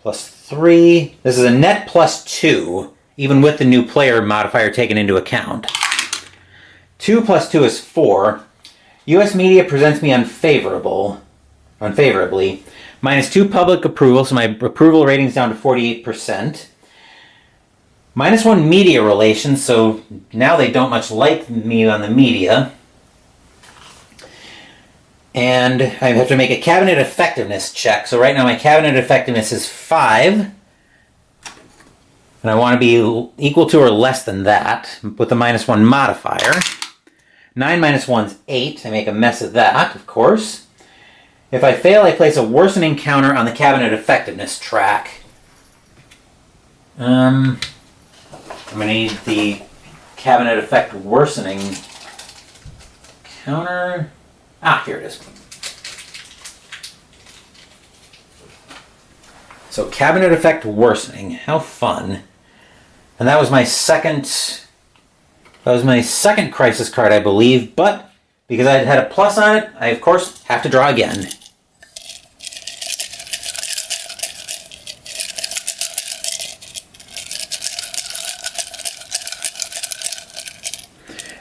+3. This is a net +2, even with the new player modifier taken into account. 2 + 2 is 4. U.S. media presents me unfavorably. -2 public approval, so my approval rating is down to 48%. -1 media relations, so now they don't much like me on the media. And I have to make a cabinet effectiveness check. So right now my cabinet effectiveness is 5. And I want to be equal to or less than that with a -1 modifier. 9 - 1 is 8. I make a mess of that, of course. If I fail, I place a worsening counter on the cabinet effectiveness track. I'm going to need the cabinet effect worsening counter. Here it is. So cabinet effect worsening. How fun. And that was my second crisis card, I believe, but because I had a plus on it, I of course have to draw again.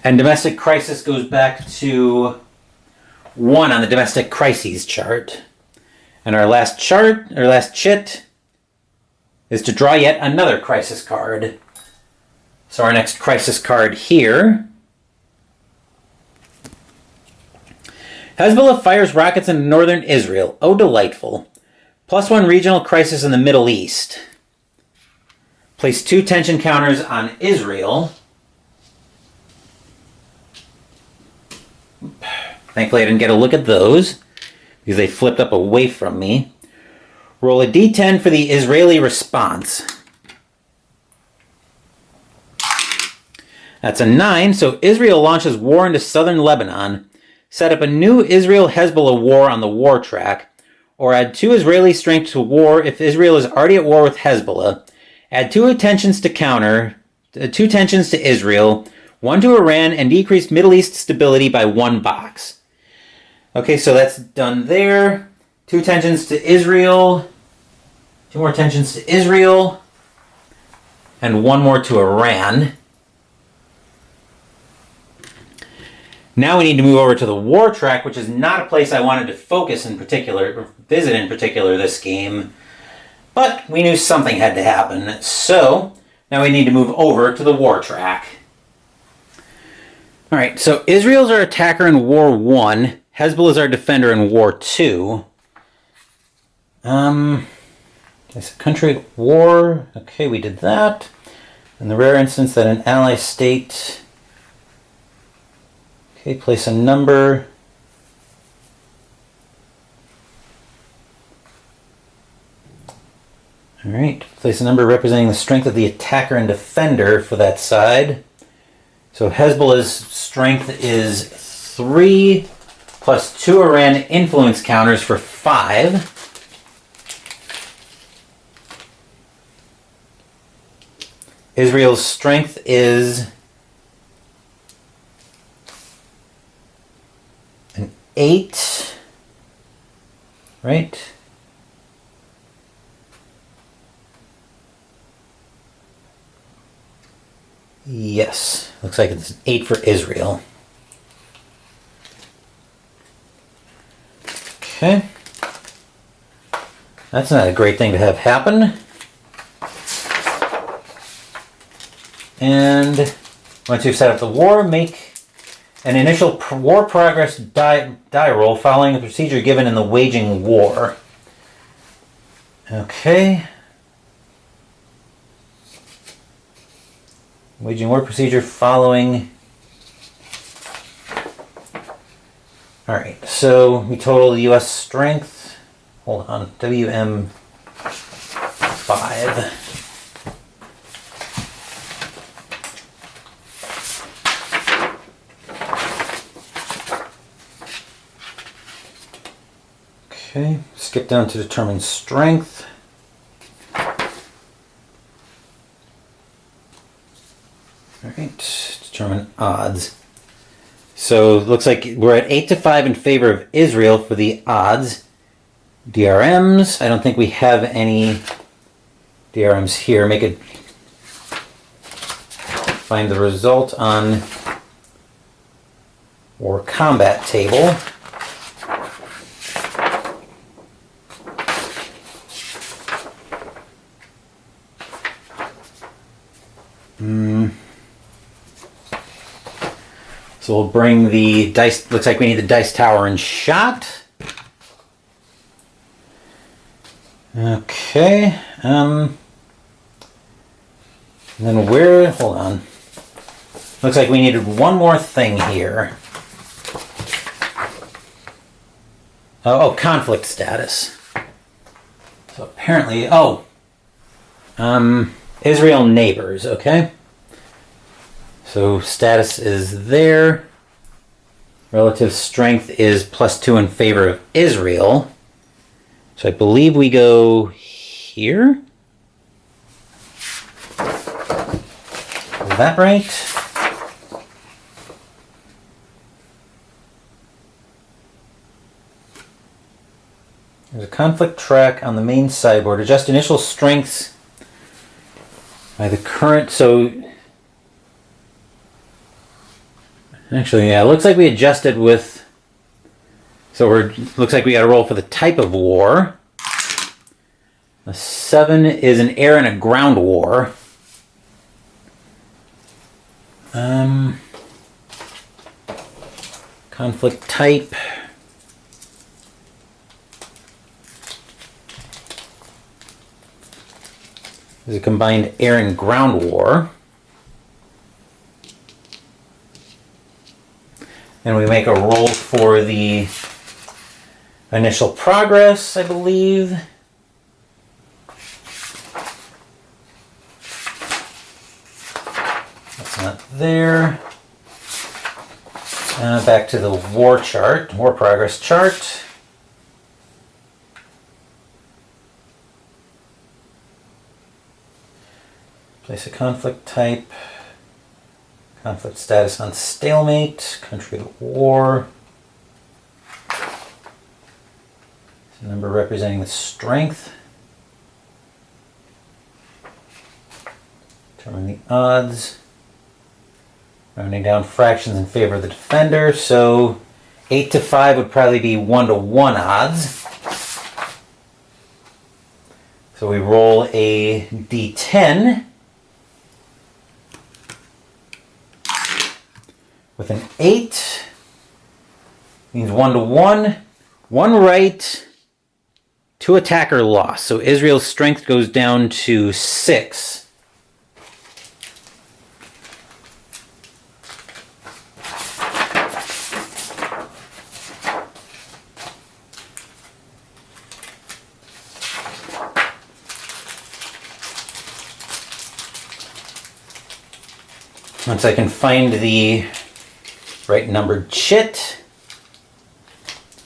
And domestic crisis goes back to 1 on the domestic crises chart. And our last chit, is to draw yet another crisis card. So our next crisis card here. Hezbollah fires rockets into northern Israel. Oh, delightful. +1 regional crisis in the Middle East. Place 2 tension counters on Israel. Thankfully I didn't get a look at those because they flipped up away from me. Roll a d10 for the Israeli response. That's a 9, so Israel launches war into southern Lebanon. Set up a new Israel-Hezbollah war on the war track, or add 2 Israeli strength to war if Israel is already at war with Hezbollah. Add 2 tensions to Israel, 1 to Iran, and decrease Middle East stability by 1 box. Okay, so that's done there. 2 tensions to Israel. 2 more tensions to Israel. And 1 more to Iran. Now we need to move over to the war track, which is not a place I wanted to focus in particular, or visit in particular this game. But we knew something had to happen. So now we need to move over to the war track. Alright, so Israel's our attacker in War 1. Hezbollah's our defender in War 2. It's a country at war. Okay, we did that. In the rare instance that an ally state... Okay, place a number. Alright, place a number representing the strength of the attacker and defender for that side. So Hezbollah's strength is 3 plus 2 Iran influence counters for 5. Israel's strength is an 8, right? Yes, looks like it's 8 for Israel. Okay. That's not a great thing to have happen. And once you've set up the war, make an initial war progress die roll following the procedure given in the waging war. Okay. Waging war procedure following. Alright, so we total the US strength. Hold on, WM 5. Okay, skip down to determine strength. Alright, determine odds. So it looks like we're at 8-5 in favor of Israel for the odds. DRMs, I don't think we have any DRMs here. Make it find the result on war combat table. So we'll bring the dice, looks like we need the dice tower and shot. Okay. And then where, hold on. Looks like we needed one more thing here. Oh, conflict status. So apparently, Israel neighbors, okay? So status is there. Relative strength is +2 in favor of Israel. So I believe we go here. Is that right? There's a conflict track on the main sideboard. Adjust initial strengths by the current, so actually, yeah, it looks like we adjusted with, so looks like we got to roll for the type of war. A 7 is an air and a ground war. Conflict type. Is a combined air and ground war. And we make a roll for the initial progress, I believe. That's not there. Back to the war chart, war progress chart. Place a conflict type. Conflict status on stalemate, country at war. It's a number representing the strength. Determine the odds. Rounding down fractions in favor of the defender, so 8-5 would probably be 1-1 odds. So we roll a d10. With an 8, means 1-1, 1 right, 2 attacker loss. So Israel's strength goes down to 6. Once I can find the right numbered chit.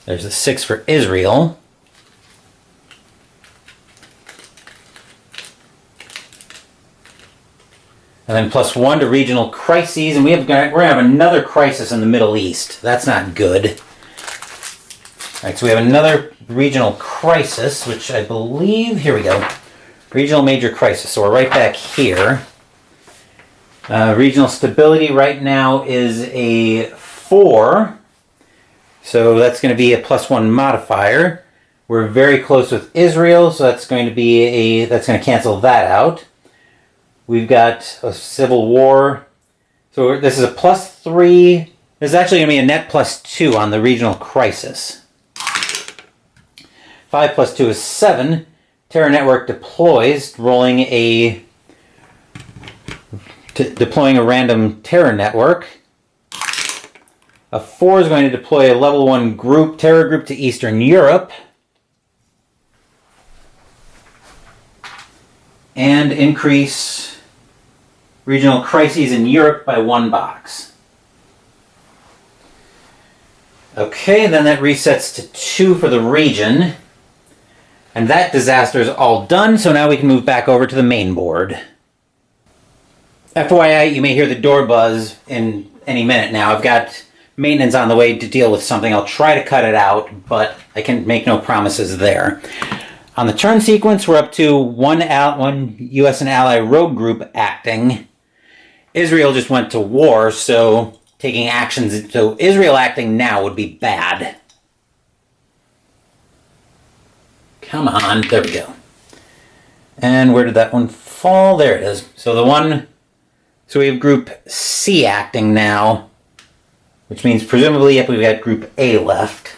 There's a 6 for Israel. And then +1 to regional crises, and we're gonna have another crisis in the Middle East. That's not good. All right, so we have another regional crisis, which I believe, here we go. Regional major crisis, so we're right back here. Regional stability right now is a 4. So that's going to be a +1 modifier. We're very close with Israel, so that's going to cancel that out. We've got a civil war. So this is a +3. This is actually going to be a net +2 on the regional crisis. 5 + 2 is 7. Terror network deploys, deploying a random terror network. A 4 is going to deploy a level 1 terror group to Eastern Europe. And increase regional crises in Europe by 1 box. Okay, then that resets to 2 for the region. And that disaster is all done, so now we can move back over to the main board. FYI, you may hear the door buzz in any minute now. I've got maintenance on the way to deal with something. I'll try to cut it out, but I can make no promises there. On the turn sequence, we're up to one U.S. and ally rogue group acting. Israel just went to war, so taking actions. So Israel acting now would be bad. Come on, there we go. And where did that one fall? There it is. So we have Group C acting now, which means presumably we've got Group A left.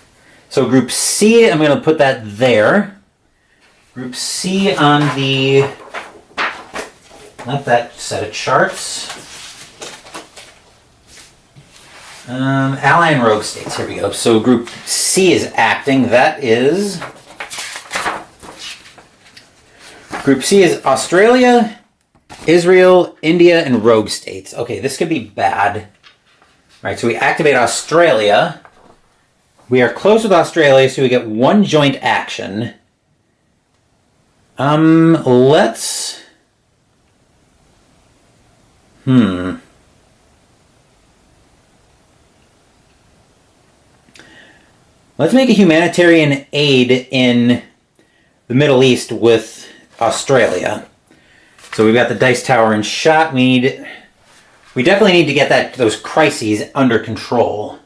So Group C, I'm going to put that there. Group C on not that set of charts. Ally and Rogue States, here we go. So Group C is acting, that is... Group C is Australia, Israel, India, and Rogue States. Okay, this could be bad. All right, so we activate Australia. We are close with Australia, so we get 1 joint action. Let's... Let's make a humanitarian aid in the Middle East with Australia. So we've got the dice tower and shot. We definitely need to get those crises under control.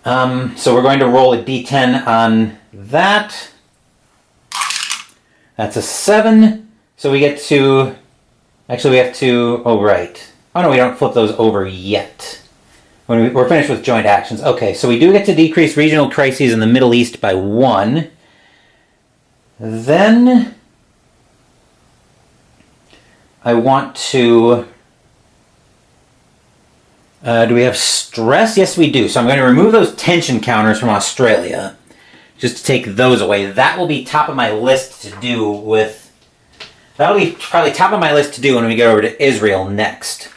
So we're going to roll a d10 on that. That's a 7. So we get to... Actually, we have to... Oh, right. Oh, no, we don't flip those over yet. We're finished with joint actions. Okay, so we do get to decrease regional crises in the Middle East by 1. Then... I want to... do we have stress? Yes, we do. So I'm going to remove those tension counters from Australia. Just to take those away. That will be top of my list to do with... That'll be probably top of my list to do when we get over to Israel next.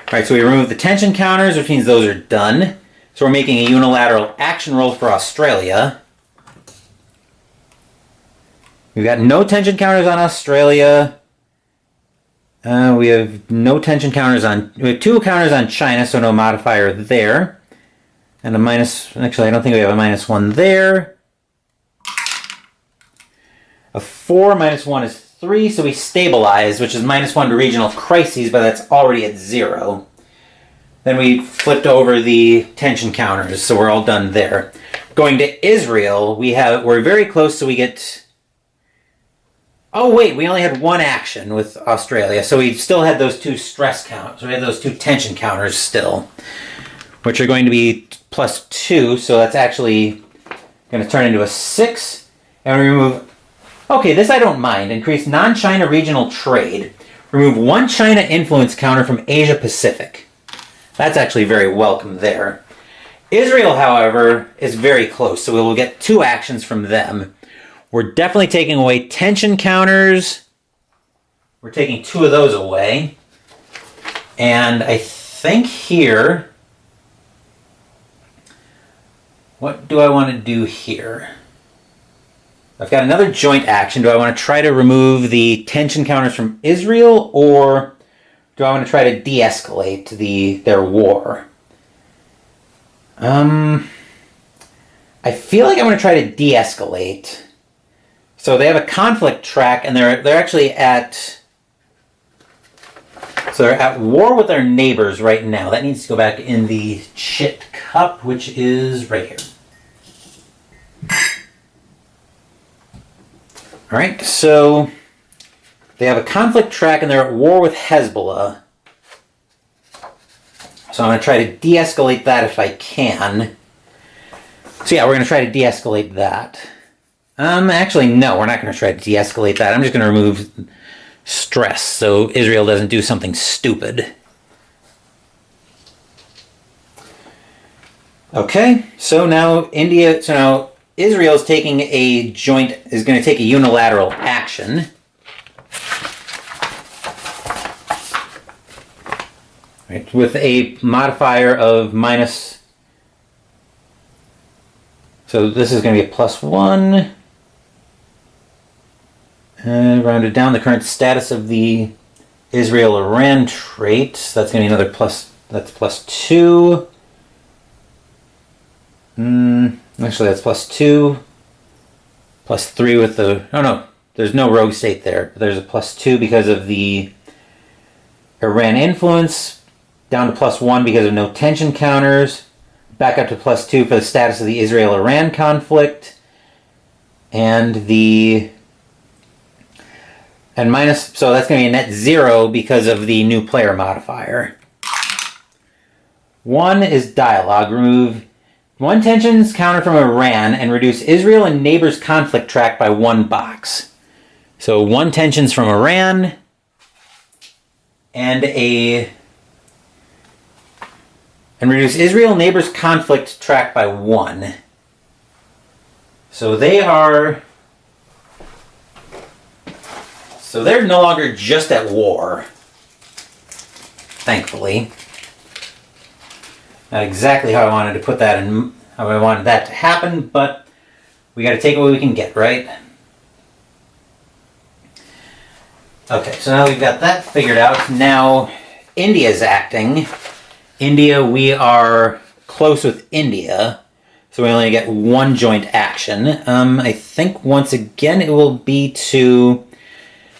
Alright, so we remove the tension counters, which means those are done. So we're making a unilateral action roll for Australia. We've got no tension counters on Australia. We have no tension counters on... We have 2 counters on China, so no modifier there. And a minus... Actually, I don't think we have a -1 there. A 4 minus 1 is 3, so we stabilize, which is -1 to regional crises, but that's already at 0. Then we flipped over the tension counters, so we're all done there. Going to Israel, we're very close, so we get... Oh wait, we only had 1 action with Australia, so we still had those 2 stress counts. So we had those 2 tension counters still, which are going to be +2, so that's actually going to turn into a 6. And we remove... Okay, this I don't mind. Increase non-China regional trade. Remove 1 China influence counter from Asia Pacific. That's actually very welcome there. Israel, however, is very close, so we will get 2 actions from them. We're definitely taking away tension counters. We're taking 2 of those away. And I think here... What do I want to do here? I've got another joint action. Do I want to try to remove the tension counters from Israel, or do I want to try to de-escalate their war? I feel like I'm going to try to de-escalate. So they have a conflict track, and they're actually at... So they're at war with their neighbors right now. That needs to go back in the chit cup, which is right here. All right, so they have a conflict track and they're at war with Hezbollah. So I'm going to try to de-escalate that if I can. So yeah, we're going to try to de-escalate that. Actually, no, we're not going to try to de-escalate that. I'm just going to remove stress so Israel doesn't do something stupid. Okay, so now Israel is taking is going to take a unilateral action. Right, with a modifier of minus. So this is going to be a +1. Rounded down the current status of the Israel-Iran trait. That's going to be another plus. That's +2. Actually, that's +2. +3 with the. Oh no, there's no rogue state there. But there's a +2 because of the Iran influence. Down to +1 because of no tension counters. Back up to +2 for the status of the Israel-Iran conflict. And minus, so that's going to be a net 0 because of the new player modifier. 1 is dialogue. Remove 1 tensions counter from Iran and reduce Israel and neighbors conflict track by 1 box. So 1 tensions from Iran and reduce Israel and neighbors conflict track by 1. So they're no longer just at war. Thankfully. Not exactly how I wanted to put that in, how I wanted that to happen, but we got to take what we can get, right? Okay, so now we've got that figured out. Now India's acting. India, we are close with India, so we only get 1 joint action. I think once again it will be to.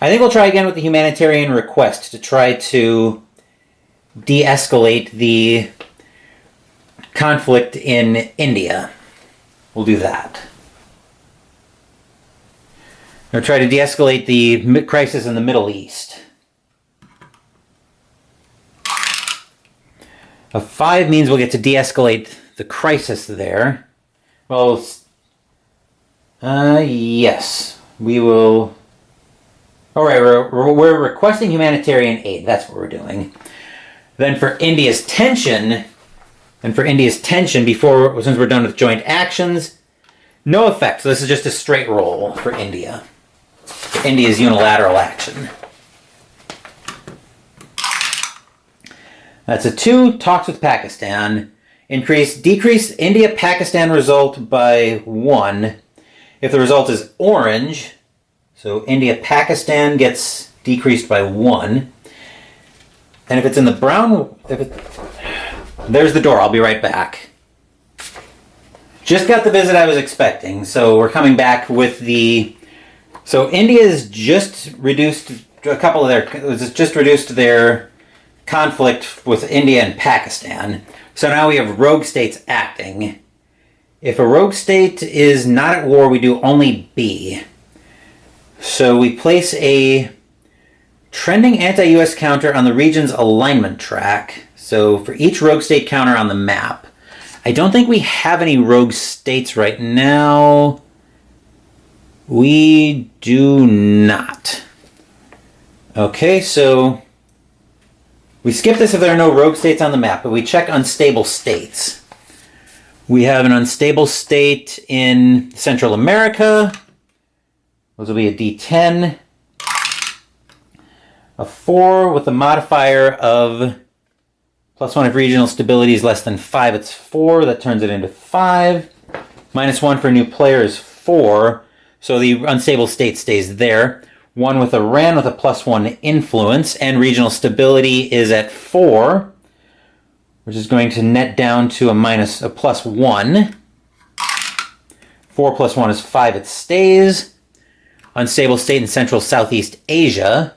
I think we'll try again with the humanitarian request to try to de-escalate the conflict in India. We'll do that. We'll try to de-escalate the crisis in the Middle East. A 5 means we'll get to de-escalate the crisis there. Well, yes, we will. All right, we're requesting humanitarian aid. That's what we're doing. Then for India's tension, before, since we're done with joint actions, no effect. So this is just a straight roll for India. For India's unilateral action. That's a 2. Talks with Pakistan. Decrease India-Pakistan result by 1. If the result is orange, so India-Pakistan gets decreased by 1. And if it's in the brown, there's the door. I'll be right back. Just got the visit I was expecting, so we're coming back with the. So India's just reduced their conflict with India and Pakistan. So now we have rogue states acting. If a rogue state is not at war, we do only B. So we place a trending anti-US counter on the region's alignment track. So for each rogue state counter on the map. I don't think we have any rogue states right now. We do not. Okay, so we skip this if there are no rogue states on the map, but we check unstable states. We have an unstable state in Central America. Those will be a D10. A 4 with a modifier of +1 if regional stability is less than 5. It's 4. That turns it into 5. -1 for new player is 4. So the unstable state stays there. 1 with Iran with a +1 influence. And regional stability is at 4. Which is going to net down to a +1. 4 + 1 is 5. It stays. Unstable state in Central Southeast Asia.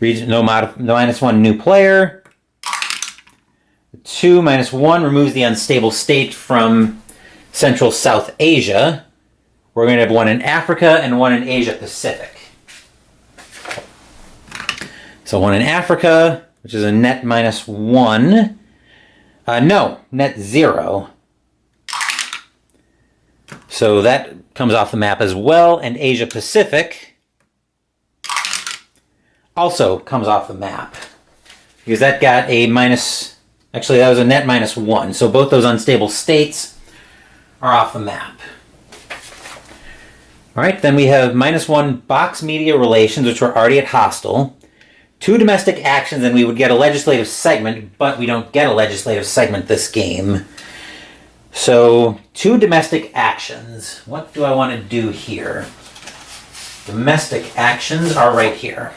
Region, no -1 new player. 2 -1 removes the unstable state from Central South Asia. We're going to have one in Africa and one in Asia Pacific. So one in Africa, which is a net -1. No, net 0. So that comes off the map as well. And Asia Pacific also comes off the map. Because that got a minus... Actually, that was a net -1. So both those unstable states are off the map. All right, then we have -1 box media relations, which were already at hostile. 2 domestic actions, and we would get a legislative segment, but we don't get a legislative segment this game. So, 2 domestic actions. What do I want to do here? Domestic actions are right here.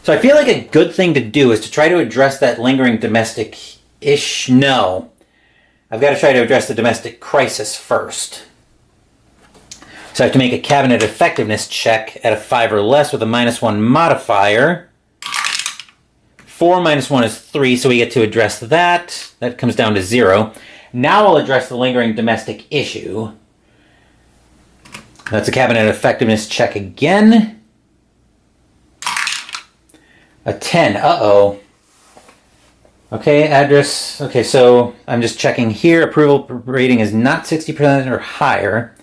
So I feel like a good thing to do is to try to address that lingering domestic-ish... No. I've got to try to address the domestic crisis first. So I have to make a cabinet effectiveness check at a 5 or less with a -1 modifier. 4 -1 is 3, so we get to address that. That comes down to 0. Now I'll address the lingering domestic issue. That's a cabinet effectiveness check again. A 10. Uh-oh. Okay, address. Okay, so I'm just checking here. Approval rating is not 60% or higher.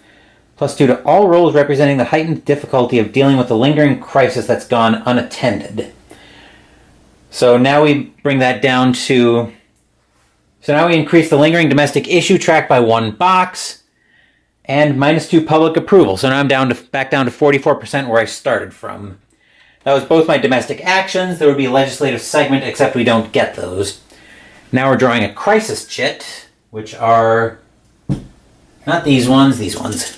+2 to all rolls representing the heightened difficulty of dealing with the lingering crisis that's gone unattended. So now we bring that down to... So now we increase the lingering domestic issue track by 1 box and -2 public approval. So now I'm back down to 44% where I started from. That was both my domestic actions. There would be a legislative segment, except we don't get those. Now we're drawing a crisis chit, which are not these ones, these ones.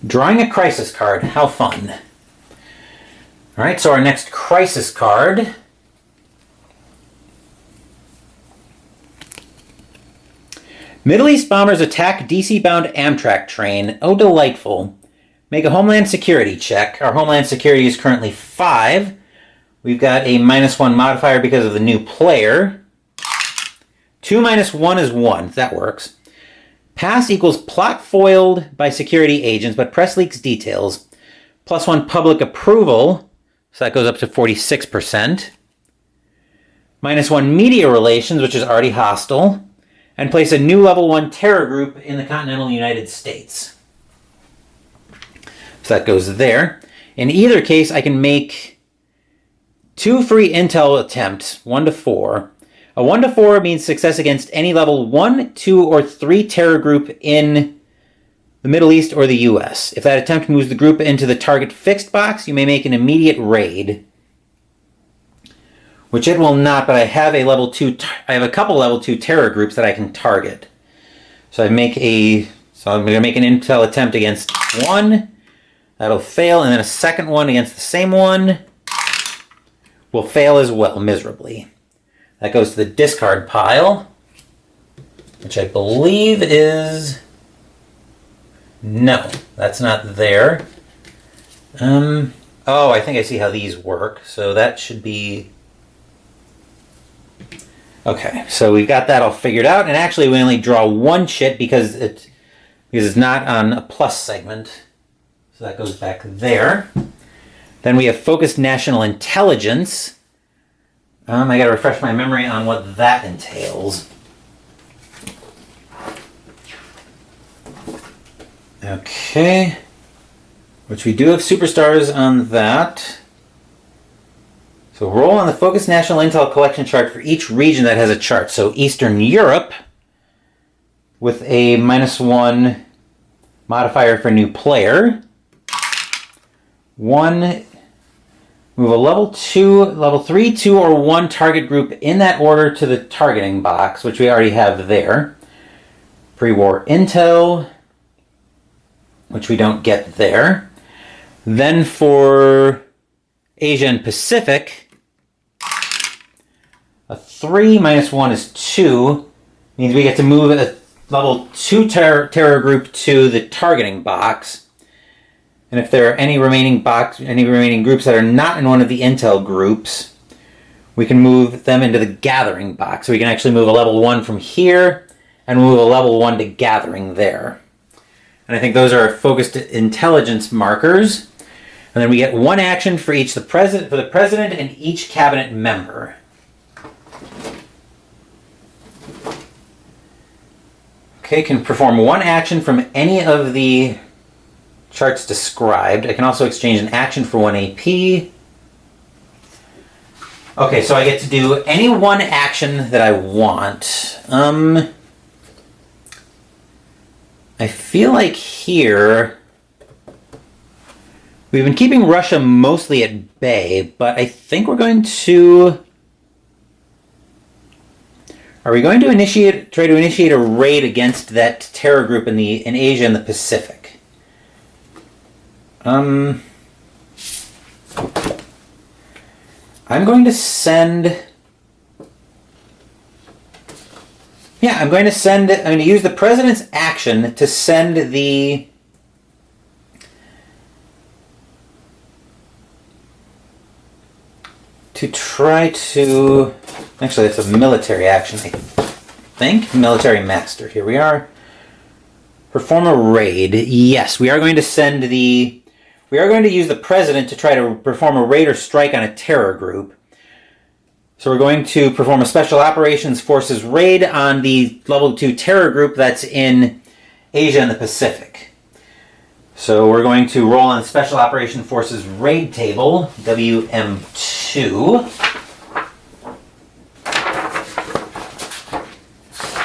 Drawing a crisis card. How fun. Alright, so our next crisis card. Middle East bombers attack DC-bound Amtrak train. Oh, delightful. Make a Homeland Security check. Our Homeland Security is currently 5. We've got a -1 modifier because of the new player. 2 -1 is 1. That works. Pass equals plot foiled by security agents, but press leaks details. +1 public approval, so that goes up to 46%. -1 media relations, which is already hostile. And place a new level 1 terror group in the continental United States. So that goes there. In either case, I can make 2 free intel attempts, 1 to 4. A 1 to 4 means success against any level 1, 2, or 3 terror group in the Middle East or the US. If that attempt moves the group into the target fixed box, you may make an immediate raid. Which it will not, but I have a level 2. I have a couple level 2 terror groups that I can target. So I'm going to make an intel attempt against 1. That'll fail, and then a second one against the same one will fail as well, miserably. That goes to the discard pile, which I believe is... No, that's not there. Oh, I think I see how these work. So that should be... Okay, so we've got that all figured out, and actually we only draw 1 chit because it's not on a plus segment. So that goes back there. Then we have focused national intelligence. I got to refresh my memory on what that entails. Okay, which we do have superstars on that. So roll on the Focus National Intel Collection chart for each region that has a chart. So Eastern Europe with a -1 modifier for new player. 1, move a level 2, level 3, 2, or 1 target group in that order to the targeting box, which we already have there. Pre-war intel, which we don't get there. Then for Asia and Pacific, A 3 minus 1 is 2. Means we get to move a level 2 terror group to the targeting box. And if there are any remaining groups that are not in one of the intel groups, we can move them into the gathering box. So we can actually move a level 1 from here and move a level 1 to gathering there. And I think those are our focused intelligence markers. And then we get 1 action for the president and each cabinet member. Okay, can perform 1 action from any of the charts described. I can also exchange an action for 1 AP. Okay, so I get to do any 1 action that I want. I feel like here we've been keeping Russia mostly at bay, but I think we're going to... Are we going to try to initiate a raid against that terror group in Asia and the Pacific? I'm going to send... Yeah, I'm going to use the president's action to send the... To try to... Actually, it's a military action, I think. Military master. Here we are. Perform a raid. Yes, we are going to send the... We are going to use the president to try to perform a raid or strike on a terror group. So we're going to perform a Special Operations Forces raid on the level 2 terror group that's in Asia and the Pacific. So we're going to roll on Special Operations Forces raid table, WM2.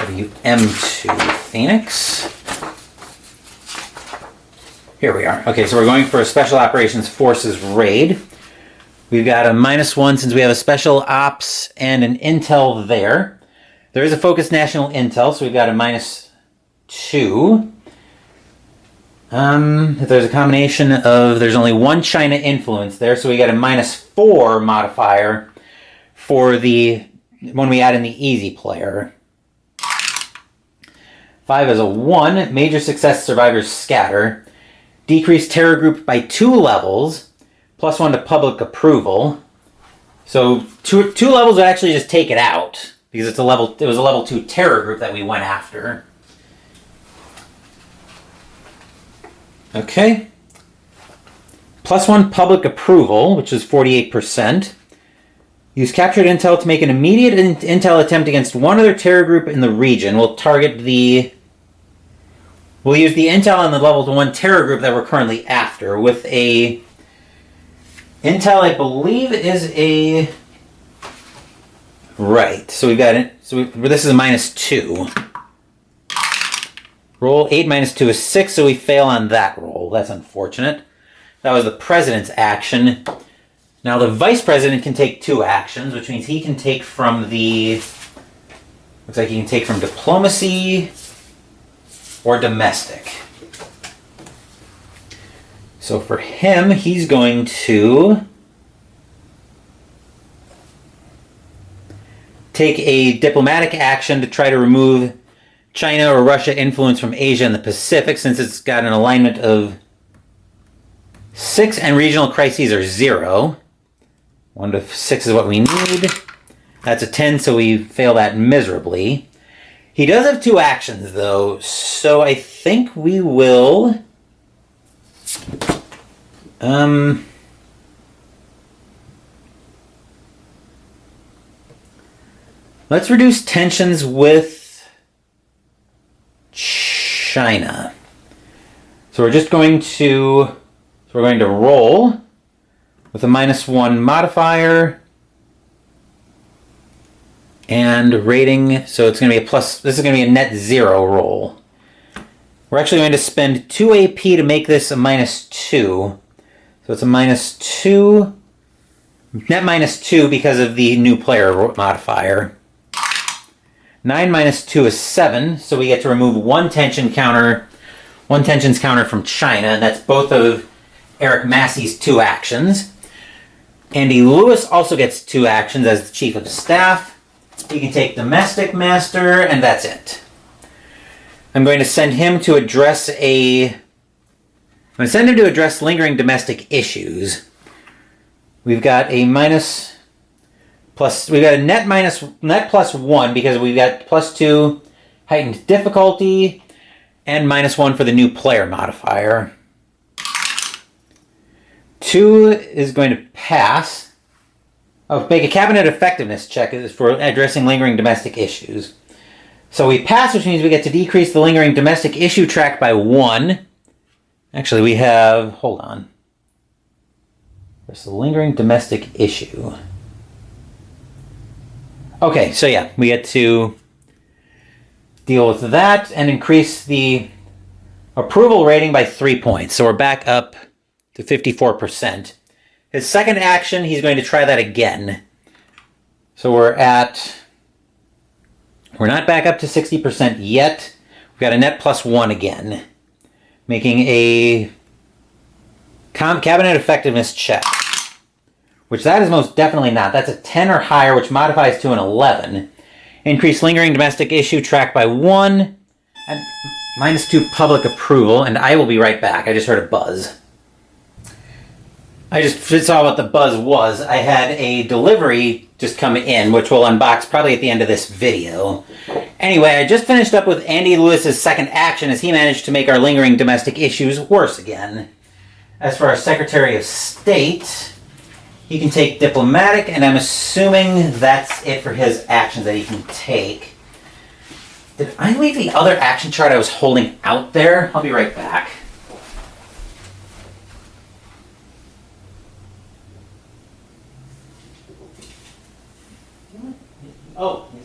WM2 Phoenix. Here we are. Okay, so we're going for a Special Operations Forces raid. We've got a -1 since we have a Special Ops and an Intel there. There is a Focused National Intel, so we've got a -2. If there's a combination of... There's only 1 China influence there, so we got a -4 modifier for when we add in the easy player. 5 is a 1. Major success, survivors scatter. Decrease terror group by 2 levels. +1 to public approval. So two levels would actually just take it out because it was a level 2 terror group that we went after. Okay. +1 public approval, which is 48%. Use captured intel to make an immediate intel attempt against one other terror group in the region. We'll use the intel on the level 1 terror group that we're currently after with a... Intel, I believe, is a... Right, so we've got it. So this is a -2. Roll 8 -2 is 6, so we fail on that roll. That's unfortunate. That was the president's action. Now the vice president can take 2 actions, which means he can take from the... Looks like he can take from diplomacy or domestic. So for him, he's going to take a diplomatic action to try to remove China or Russia influence from Asia and the Pacific, since it's got an alignment of 6 and regional crises are 0. 1 to 6 is what we need. That's a 10, so we fail that miserably. He does have 2 actions, though, so I think we will... Let's reduce tensions with China. So we're going to roll with a -1 modifier and rating. So it's going to be a plus. This is going to be a net 0 roll. We're actually going to spend 2 AP to make this a -2. So it's a -2, net -2 because of the new player modifier. 9 -2 is 7, so we get to remove 1 tensions counter from China, and that's both of Eric Massey's 2 actions. Andy Lewis also gets 2 actions as the Chief of Staff. He can take Domestic Master, and that's it. I'm going to send him to address lingering domestic issues. We've got a net +1 because we've got +2 heightened difficulty and -1 for the new player modifier. 2 is going to pass. Oh, make a cabinet effectiveness check for addressing lingering domestic issues. So we pass, which means we get to decrease the lingering domestic issue track by 1. Actually, we have... Hold on. There's a lingering domestic issue. Okay, so yeah, we get to deal with that and increase the approval rating by 3 points. So we're back up to 54%. His second action, he's going to try that again. So we're not back up to 60% yet. We've got a net +1 again, making a cabinet effectiveness check, which that is most definitely not. That's a 10 or higher, which modifies to an 11. Increase lingering domestic issue track by 1, and -2 public approval, and I will be right back. I just heard a buzz. I just saw what the buzz was. I had a delivery just come in, which we'll unbox probably at the end of this video. Anyway, I just finished up with Andy Lewis's second action as he managed to make our lingering domestic issues worse again. As for our Secretary of State, he can take diplomatic, and I'm assuming that's it for his actions that he can take. Did I leave the other action chart I was holding out there? I'll be right back. Oh, yes,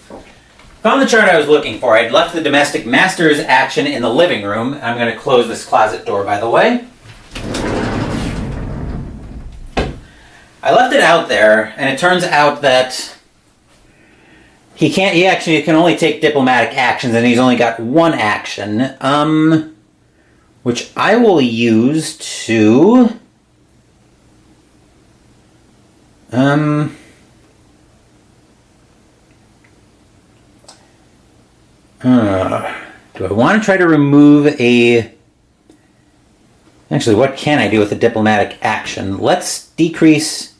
I did. Found the chart I was looking for. I'd left the Domestic Master's action in the living room. I'm going to close this closet door, by the way. I left it out there, and it turns out that he can only take diplomatic actions, and he's only got one action, which I will use to... do I want to try to remove a... Actually, what can I do with a diplomatic action? Let's decrease...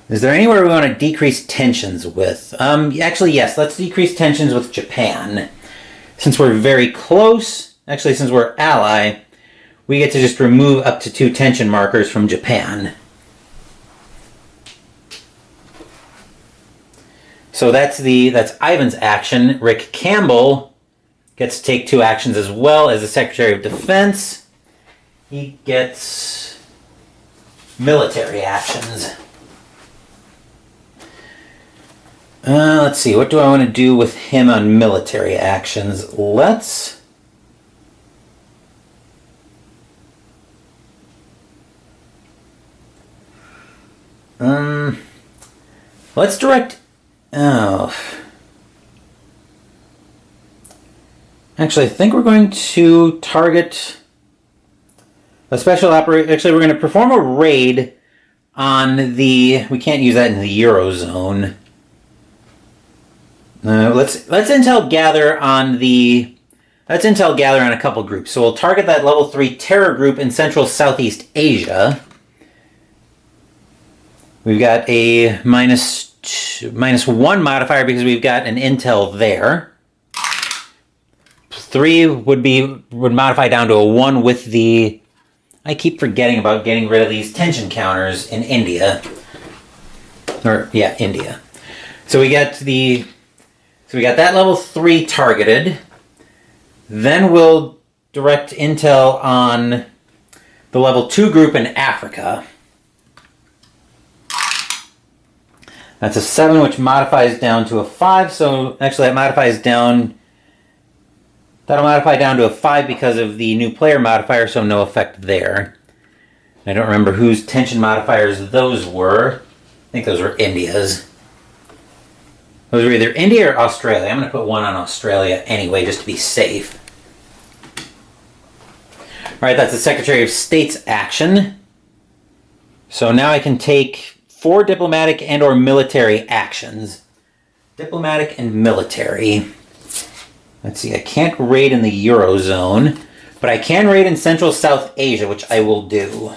Is there anywhere we want to decrease tensions with? Actually, yes. Let's decrease tensions with Japan. Since we're very close, actually, since we're ally, we get to just remove up to 2 tension markers from Japan. So that's Ivan's action. Rick Campbell gets to take 2 actions as well as the Secretary of Defense. He gets military actions. Let's see, what do I want to do with him on military actions? Let's direct... Oh. Actually, I think we're going to target a special operation. Actually, we're going to perform a raid on the... We can't use that in the Eurozone. Let's intel gather on the... Let's intel gather on a couple groups. So we'll target that level 3 terror group in Central Southeast Asia. We've got a -1 modifier because we've got an intel there. 3 would modify down to a 1 with the... I keep forgetting about getting rid of these tension counters in India. India. So we got that level 3 targeted. Then we'll direct intel on the level 2 group in Africa. That's a 7, which modifies down to a 5. So actually that modifies down... That'll modify down to a 5 because of the new player modifier, so no effect there. I don't remember whose tension modifiers those were. I think those were India's. Those were either India or Australia. I'm going to put 1 on Australia anyway, just to be safe. Alright, that's the Secretary of State's action. So now I can take 4 diplomatic and or military actions. Diplomatic and military. Let's see, I can't raid in the Eurozone, but I can raid in Central South Asia, which I will do.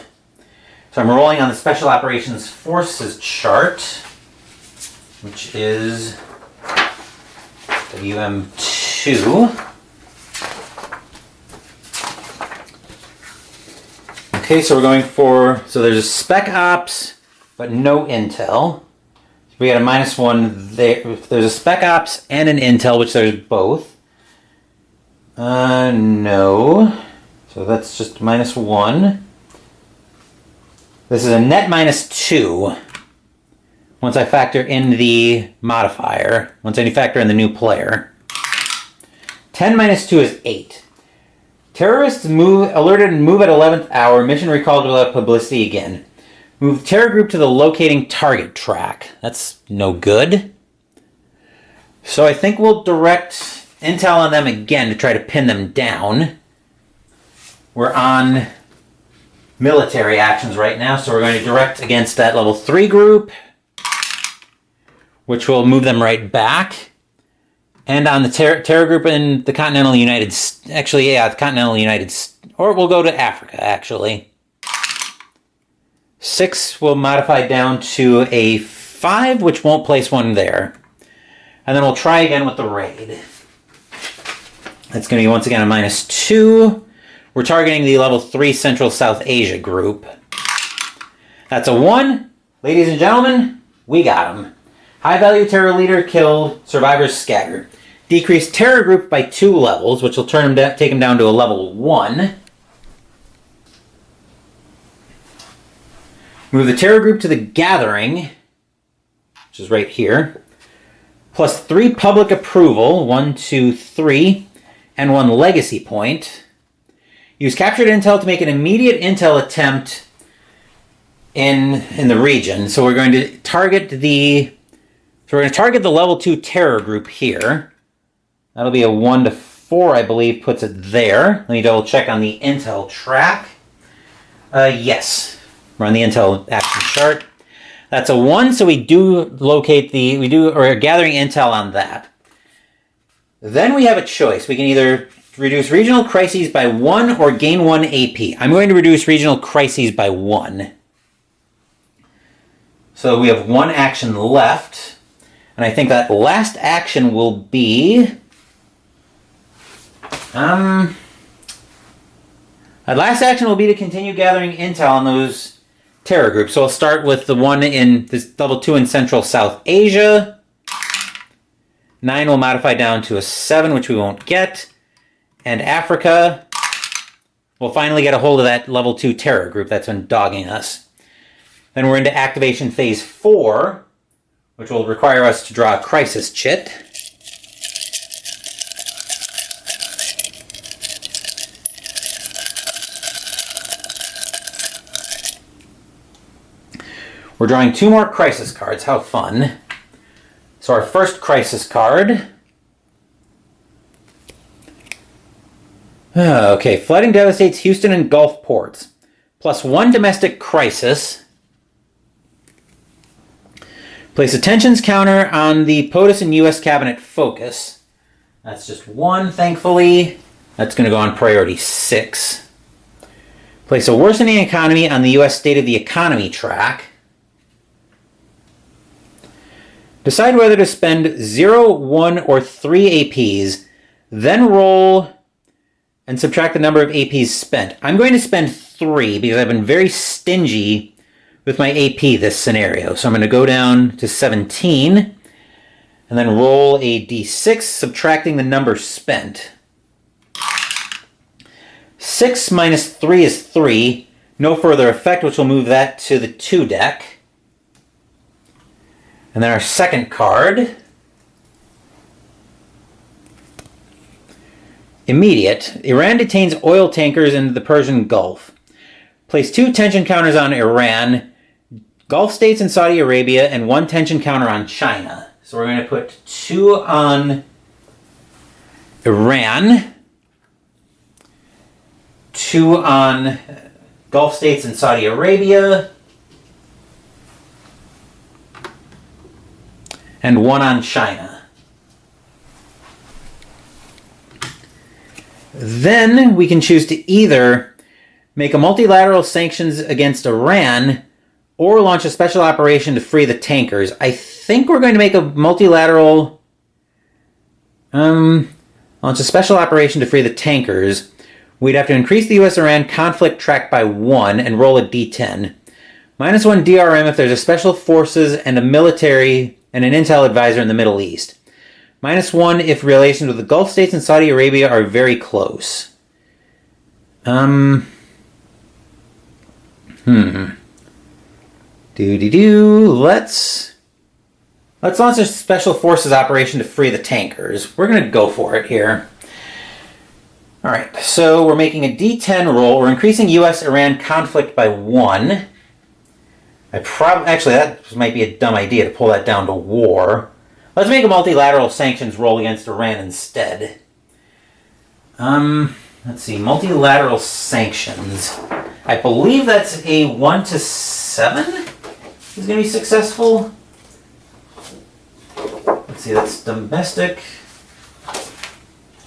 So I'm rolling on the Special Operations Forces chart, which is WM2. Okay, so we're going for, so there's a Spec Ops, but no Intel. So we got a -1 there. There's a Spec Ops and an Intel, which there's both. No. So that's just -1. This is a net -2. Once I factor in the modifier, once I factor in the new player. 10 -2 is 8. Terrorists alerted and move at 11th hour. Mission recalled without publicity again. Move terror group to the locating target track. That's no good. So I think we'll direct intel on them again to try to pin them down. We're on military actions right now, so we're going to direct against that level 3 group, which will move them right back. And on the terror group in the continental United States, actually, yeah, the continental United States, or we'll go to Africa, actually. 6 will modify down to a 5, which won't place one there. And then we'll try again with the raid. That's going to be, once again, a -2. We're targeting the level 3 Central South Asia group. That's a 1. Ladies and gentlemen, we got him. High-value terror leader killed, survivors scattered. Decrease terror group by 2 levels, which will take him down to a level 1. Move the terror group to the gathering, which is right here. Plus 3 public approval, 1, 2, 3, and 1 legacy point. Use captured intel to make an immediate intel attempt in the region. So we're going to target the level 2 terror group here. That'll be a 1 to 4, I believe, puts it there. Let me double check on the intel track. Yes, we're on the intel action chart. That's a 1, so we do locate we're gathering intel on that. Then we have a choice. We can either reduce regional crises by 1 or gain 1 AP. I'm going to reduce regional crises by 1. So we have 1 action left. And I think that last action will be... that last action will be to continue gathering intel on those terror groups. So I'll start with the one in this level 2 in Central South Asia. 9 will modify down to a 7, which we won't get. And Africa will finally get a hold of that level 2 terror group that's been dogging us. Then we're into activation phase 4, which will require us to draw a crisis chit. We're drawing 2 more crisis cards. How fun. So our first crisis card. Okay, flooding devastates Houston and Gulf ports. Plus 1 domestic crisis. Place a tensions counter on the POTUS and U.S. Cabinet focus. That's just 1, thankfully. That's going to go on priority 6. Place a worsening economy on the U.S. State of the Economy track. Decide whether to spend 0, 1, or 3 APs, then roll and subtract the number of APs spent. I'm going to spend 3 because I've been very stingy with my AP this scenario. So I'm going to go down to 17 and then roll a d6, subtracting the number spent. 6 minus 3 is 3. No further effect, which will move that to the 2 deck. And then our second card, immediate. Iran detains oil tankers into the Persian Gulf. Place 2 tension counters on Iran, Gulf states and Saudi Arabia, and 1 tension counter on China. So we're going to put 2 on Iran, 2 on Gulf states and Saudi Arabia, and 1 on China. Then we can choose to either make a multilateral sanctions against Iran or launch a special operation to free the tankers. I think we're going to make a multilateral... launch a special operation to free the tankers. We'd have to increase the U.S.-Iran conflict track by 1 and roll a D10. -1 DRM if there's a special forces and a military and an intel advisor in the Middle East. -1 if relations with the Gulf states and Saudi Arabia are very close. Let's launch a special forces operation to free the tankers. We're going to go for it here. All right, so we're making a D10 roll. We're increasing U.S.-Iran conflict by 1. Actually, that might be a dumb idea to pull that down to war. Let's make a multilateral sanctions roll against Iran instead. Let's see, multilateral sanctions. I believe that's a 1 to 7 is going to be successful. Let's see, that's domestic,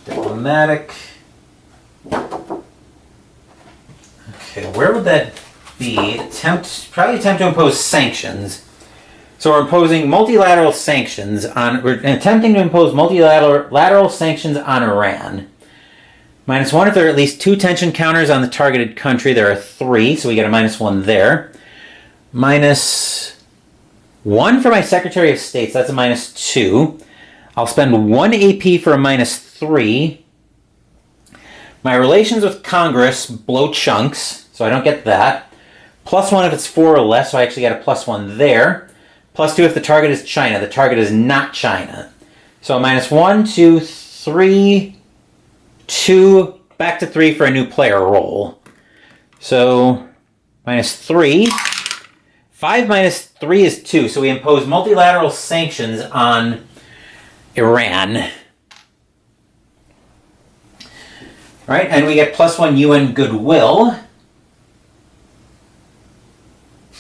diplomatic. Okay, where would that be? Probably attempt to impose sanctions. So we're imposing multilateral sanctions on. We're attempting to impose multilateral sanctions on Iran. -1 if there are at least 2 tension counters on the targeted country. There are 3, so we get a -1 there. -1 for my Secretary of State, so that's a -2. I'll spend 1 AP for a -3. My relations with Congress blow chunks, so I don't get that. +1 if it's 4 or less, so I actually get a +1 there. +2 if the target is China. The target is not China. So -1, 2, 3, 2, back to 3 for a new player roll. So -3. 5 minus 3 is 2, so we impose multilateral sanctions on Iran. Right, and we get +1 UN goodwill,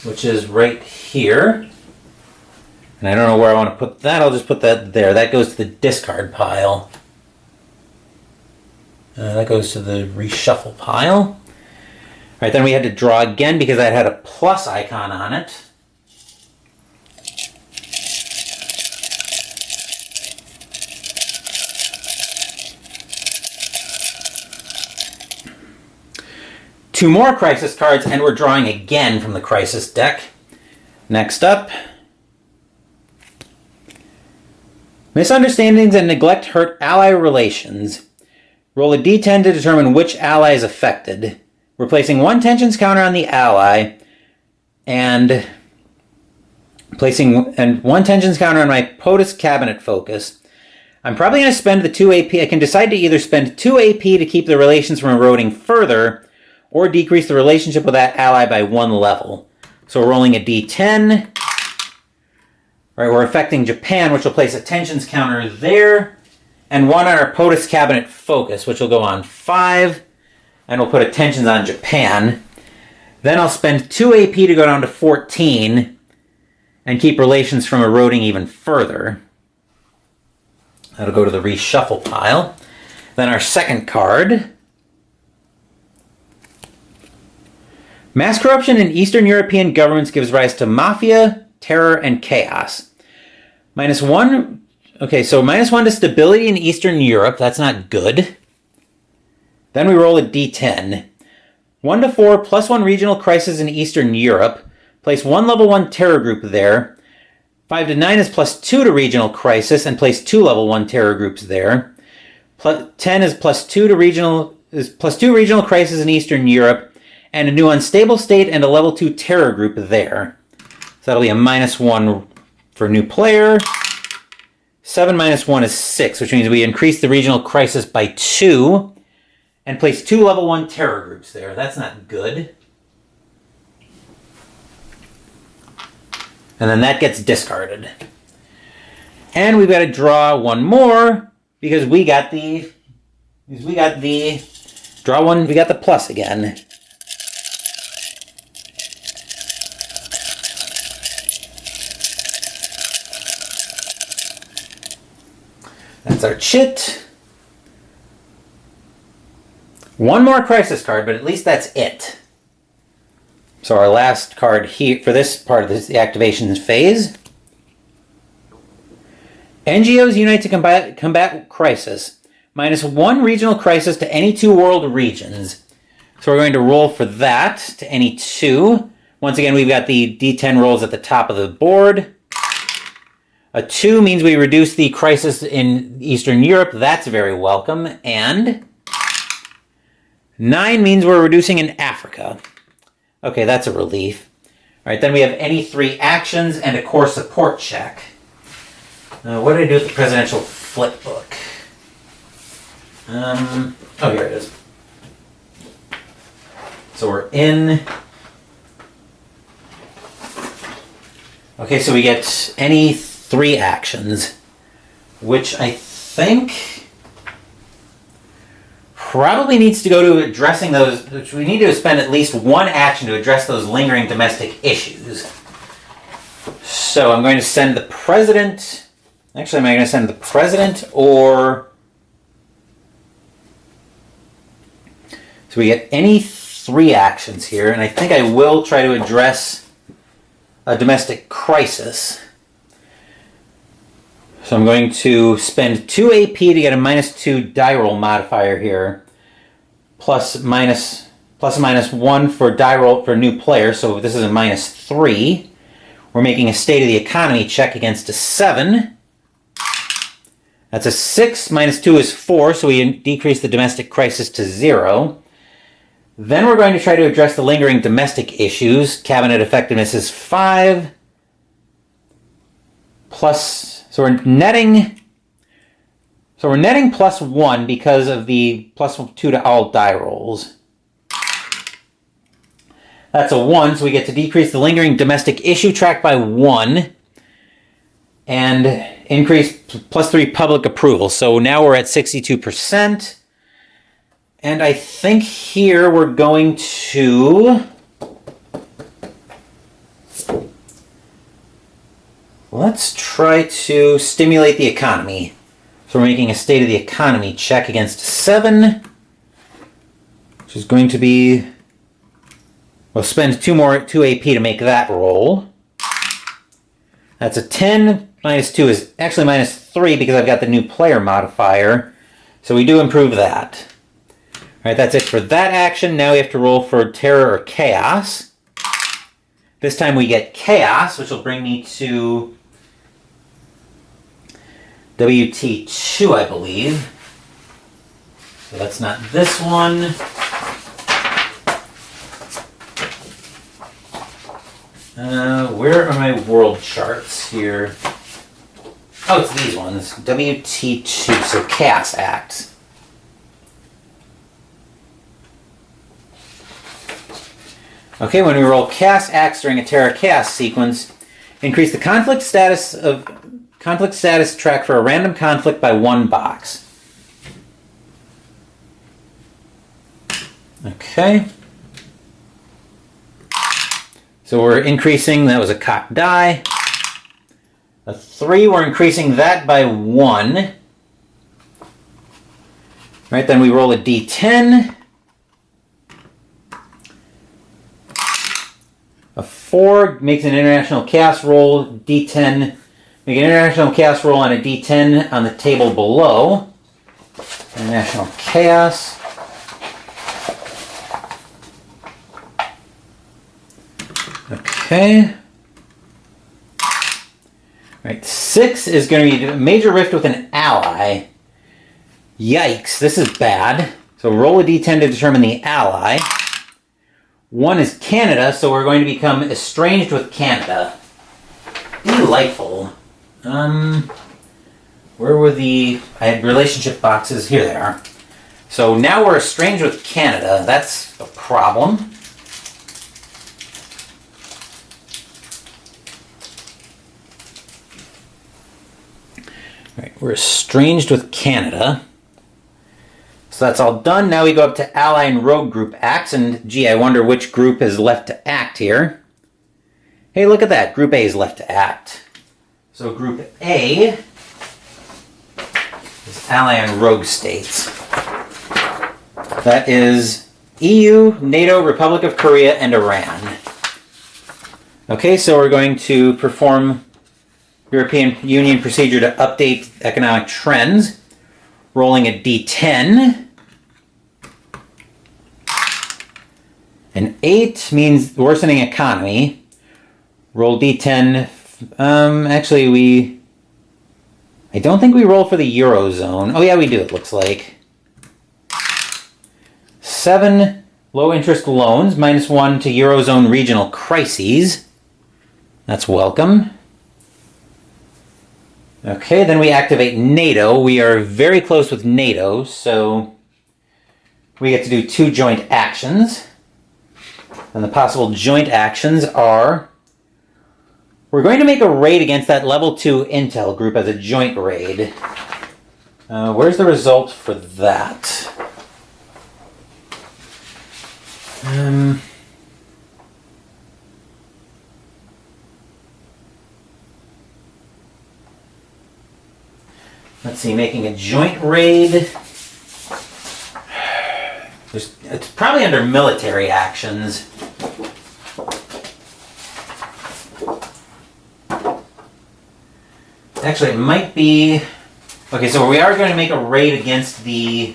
which is right here. And I don't know where I want to put that. I'll just put that there. That goes to the discard pile. That goes to the reshuffle pile. All right, then we had to draw again because that had a plus icon on it. Two more crisis cards, and we're drawing again from the crisis deck. Next up, misunderstandings and neglect hurt ally relations. Roll a d10 to determine which ally is affected. We're placing 1 tensions counter on the ally, and placing 1 tensions counter on my POTUS cabinet focus. I'm probably going to spend the 2 AP. I can decide to either spend 2 AP to keep the relations from eroding further, or decrease the relationship with that ally by 1 level. So we're rolling a d10. Right, we're affecting Japan, which will place a tensions counter there, and 1 on our POTUS cabinet focus, which will go on 5, and we'll put a tensions on Japan. Then I'll spend 2 AP to go down to 14, and keep relations from eroding even further. That'll go to the reshuffle pile. Then our second card. Mass corruption in Eastern European governments gives rise to mafia, terror, and chaos. -1. Okay, so -1 to stability in Eastern Europe. That's not good. Then we roll a d10. 1 to 4, +1 regional crisis in Eastern Europe. Place 1 level 1 terror group there. 5 to 9 is +2 to regional crisis, and place 2 level 1 terror groups there. 10 is +2 to +2 regional crisis in Eastern Europe, and a new unstable state and a level 2 terror group there. So that'll be a -1 for new player. 7 minus 1 is 6, which means we increase the regional crisis by 2 and place 2 level 1 terror groups there. That's not good. And then that gets discarded. And we've got to draw 1 more because we got the draw 1, we got the plus again. That's our chit. One more crisis card, but at least that's it. So our last card here for this part of the activation phase. NGOs unite to combat crisis. -1 regional crisis to any 2 world regions. So we're going to roll for that to any 2. Once again, we've got the D10 rolls at the top of the board. A 2 means we reduce the crisis in Eastern Europe. That's very welcome. And 9 means we're reducing in Africa. Okay, that's a relief. All right, then we have any 3 actions and a core support check. What did I do with the presidential flip book? Oh, here it is. So we're in. Okay, so we get any 3 actions, which I think probably needs to go to addressing those, which we need to spend at least 1 action to address those lingering domestic issues. So I'm going to send the president. Actually, am I going to send the president or... So we get any 3 actions here, and I think I will try to address a domestic crisis. So I'm going to spend 2 AP to get a -2 die roll modifier here. Plus or minus 1 for die roll for a new player, so this is a -3. We're making a state of the economy check against a 7. That's a 6, -2 is 4, so we decrease the domestic crisis to 0. Then we're going to try to address the lingering domestic issues. Cabinet effectiveness is 5. Plus, so we're netting +1 because of the +2 to all die rolls. That's a 1, so we get to decrease the lingering domestic issue track by 1. And increase +3 public approval. So now we're at 62%. And I think here we're going to... Let's try to stimulate the economy. So we're making a state of the economy check against 7. Which is going to be... We'll spend 2 AP to make that roll. That's a 10. -2 is actually -3 because I've got the new player modifier. So we do improve that. All right, that's it for that action. Now we have to roll for terror or chaos. This time we get chaos, which will bring me to WT2, I believe. So that's not this one. Where are my world charts here? Oh, it's these ones. WT2, so Chaos Act. Okay, when we roll Chaos Acts during a Terra Chaos sequence, increase the conflict status track for a random conflict by 1 box. Okay. So we're increasing, that was a cocked die. A 3, we're increasing that by 1. Right, then we roll a D10. A 4 makes an international chaos roll. D10, make an international chaos roll on a D10 on the table below. International chaos. Okay. Right, 6 is going to be a major rift with an ally. Yikes, this is bad. So roll a d10 to determine the ally. 1 is Canada, so we're going to become estranged with Canada. Delightful. Where were the... I had relationship boxes. Here they are. So now we're estranged with Canada. That's a problem. Right, we're estranged with Canada. So that's all done. Now we go up to Ally and Rogue Group Acts, and gee, I wonder which group is left to act here. Hey, look at that. Group A is left to act. So Group A ally on rogue states. That is EU, NATO, Republic of Korea, and Iran. Okay, so we're going to perform European Union procedure to update economic trends. Rolling a D10. An 8 means worsening economy. Roll D10. Actually, I don't think we roll for the Eurozone. Oh yeah, we do, it looks like. 7 low interest loans, -1 to Eurozone regional crises. That's welcome. Okay, then we activate NATO. We are very close with NATO, so we get to do 2 joint actions. And the possible joint actions are, we're going to make a raid against that level 2 intel group as a joint raid. Where's the result for that? Let's see, making a joint raid. It's probably under military actions. Actually, it might be... Okay, so we are going to make a raid against the...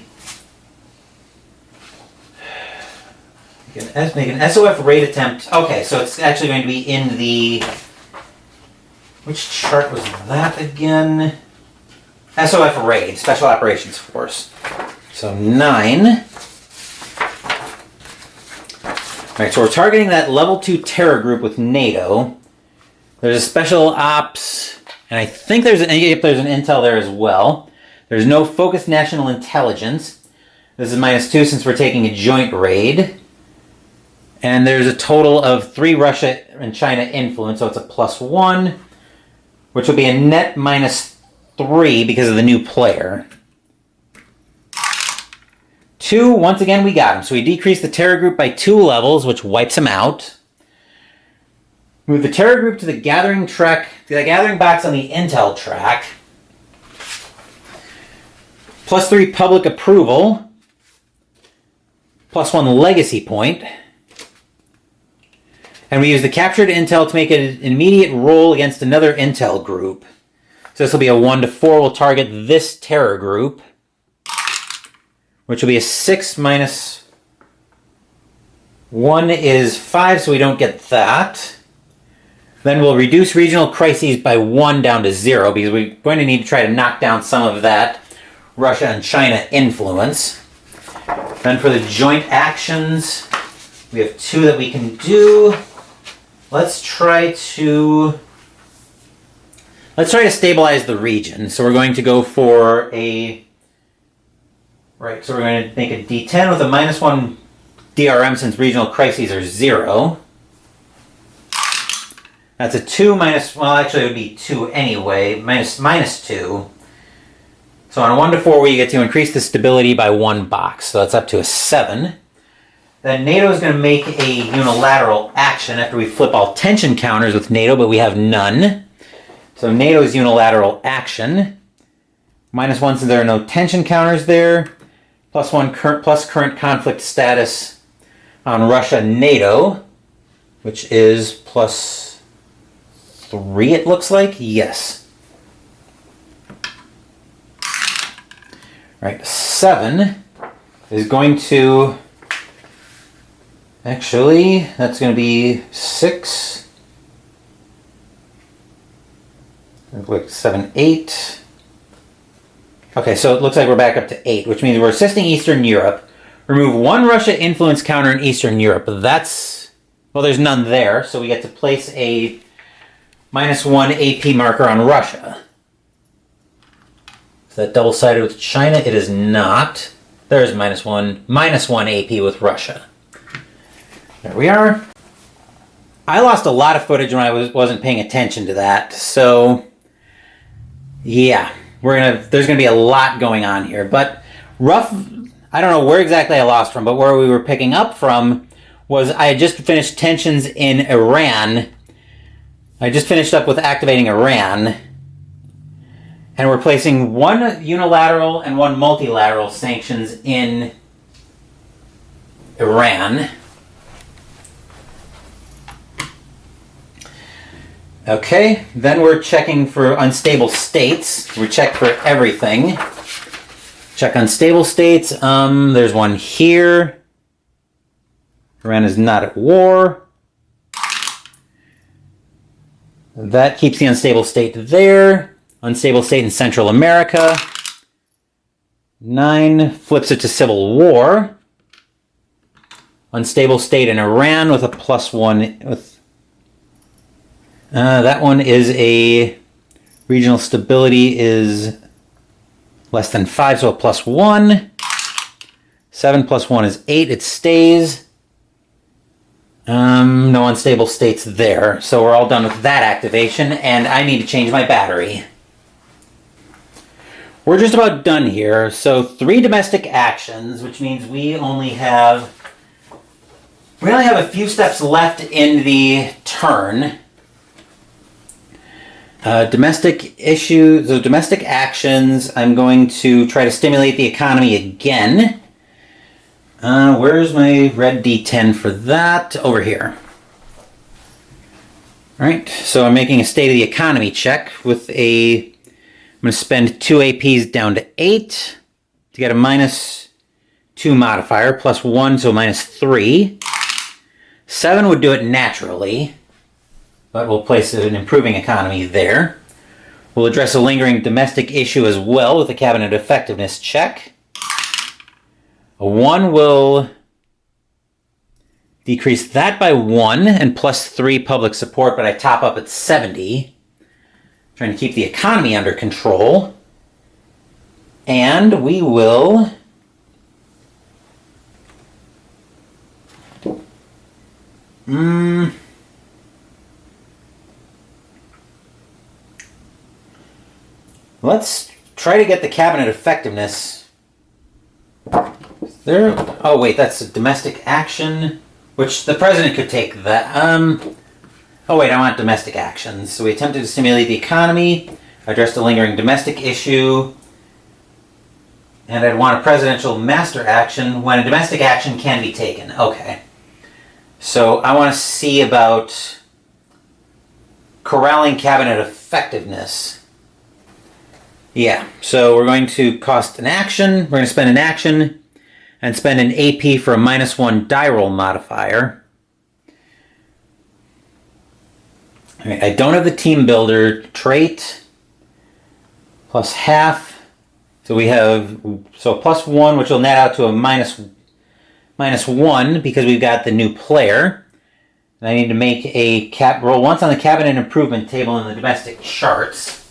Make an SOF raid attempt. Okay, so it's actually going to be in the... Which chart was that again? SOF raid, Special Operations Force. So 9. Alright, so we're targeting that level 2 terror group with NATO. There's a special ops, and I think there's an intel there as well. There's no focused national intelligence. This is -2 since we're taking a joint raid. And there's a total of 3 Russia and China influence, so it's a +1, which will be a net -3 because of the new player. 2, once again we got him. So we decrease the terror group by 2 levels, which wipes him out. Move the terror group to the gathering box on the intel track. +3 public approval. +1 legacy point. And we use the captured intel to make an immediate roll against another intel group. So this will be a 1 to 4. We'll target this terror group, which will be a 6 minus 1 is 5, so we don't get that. Then we'll reduce regional crises by 1 down to 0, because we're going to need to try to knock down some of that Russia and China influence. Then for the joint actions, we have 2 that we can do. Let's try to stabilize the region. So we're going to go for a... Right, so we're going to make a D10 with a -1 DRM since regional crises are 0. That's a 2 minus... Well, actually it would be 2 anyway. Minus 2. So on a 1 to 4 we get to increase the stability by 1 box. So that's up to a 7. Then NATO is going to make a unilateral action after we flip all tension counters with NATO, but we have none. So NATO's unilateral action. -1 since there are no tension counters there. +1 plus current conflict status on Russia and NATO, which is +3 it looks like. Yes. Right, 7 is going to... Actually, that's going to be 6. Like 7, 8. Okay, so it looks like we're back up to 8, which means we're assisting Eastern Europe. Remove 1 Russia influence counter in Eastern Europe. That's... Well, there's none there, so we get to place a -1 AP marker on Russia. Is that double-sided with China? It is not. There's -1 AP with Russia. There we are. I lost a lot of footage when I wasn't paying attention to that, so yeah, there's gonna be a lot going on here. But I don't know where exactly I lost from, but where we were picking up from was I had just finished tensions in Iran. I just finished up with activating Iran, And we're placing one unilateral and one multilateral sanctions in Iran. Okay, then we're checking for unstable states. We check for everything. Check unstable states. There's one here. Iran is not at war. That keeps the unstable state there. Unstable state in Central America. 9 flips it to civil war. Unstable state in Iran with a +1. That one is a regional stability is less than 5, so a +1. 7 + 1 is 8. It stays. No unstable states there. So we're all done with that activation, and I need to change my battery. We're just about done here. So 3 domestic actions, which means we only have a few steps left in the turn. Domestic issues, so domestic actions, I'm going to try to stimulate the economy again. Where's my red D10 for that? Over here. Alright, so I'm making a state of the economy check with I'm going to spend 2 APs down to 8 to get a -2 modifier, +1, so -3. 7 would do it naturally, but we'll place an improving economy there. We'll address a lingering domestic issue as well with a cabinet effectiveness check. A 1 will decrease that by 1 and +3 public support, but I top up at 70. Trying to keep the economy under control. And we will let's try to get the cabinet effectiveness there. Oh wait, that's a domestic action, which the president could take that. Oh wait, I want domestic actions. So we attempted to stimulate the economy, addressed a lingering domestic issue, and I'd want a presidential master action when a domestic action can be taken. Okay. So I want to see about corralling cabinet effectiveness. Yeah, so we're going to cost an action, we're going to spend an action, and spend an AP for a -1 die roll modifier. All right, I don't have the team builder trait. +1/2. So we have +1, which will net out to a -1 because we've got the new player. And I need to make a roll once on the cabinet improvement table in the domestic charts.